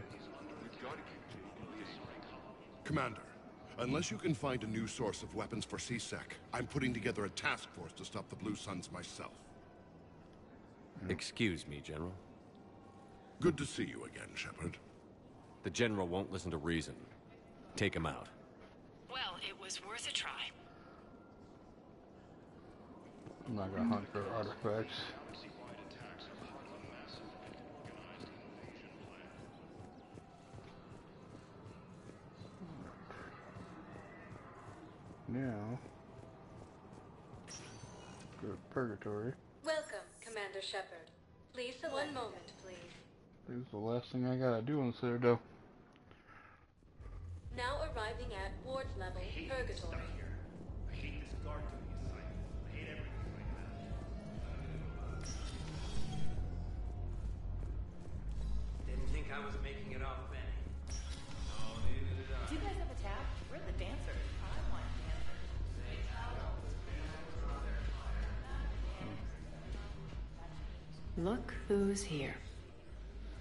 Commander, unless you can find a new source of weapons for C-Sec, I'm putting together a task force to stop the Blue Suns myself. Excuse me, General. Good to see you again, Shepard. The General won't listen to reason. Take him out. Well, it was worth a try. I'm not gonna hunt for artifacts. Now, go to Purgatory. Welcome, Commander Shepard. Please select. One moment, please. This is the last thing I gotta do on Citadel. Now arriving at Ward's level, Purgatory. I hate this guard duty assignment. I hate everything like that. Didn't think I was making it off, Benny. No, neither did I. Do you guys have a tab? We're the dancers. I want dancers. Look who's here.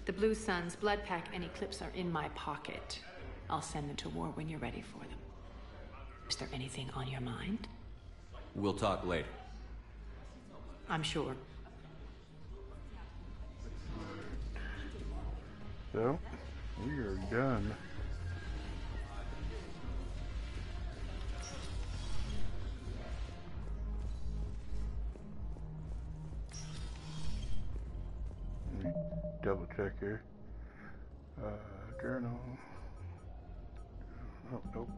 The Blue Suns, Blood Pack, and Eclipse are in my pocket. I'll send them to war when you're ready for them. Is there anything on your mind? We'll talk later. I'm sure. So, we are done. Let me double check here. Journal. Oh, nope.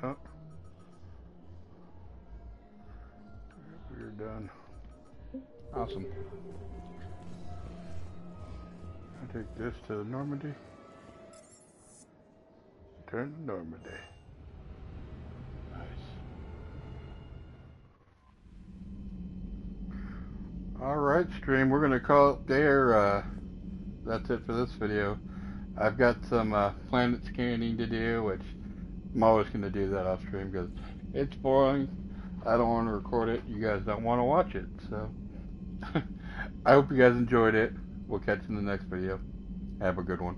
Oh. We're done. Awesome. I take this to Normandy. Turn to Normandy. Nice. Alright, stream, we're gonna call it there. That's it for this video. I've got some planet scanning to do, which I'm always gonna do that off stream because it's boring. I don't want to record it. You guys don't want to watch it. So I hope you guys enjoyed it. We'll catch you in the next video. Have a good one.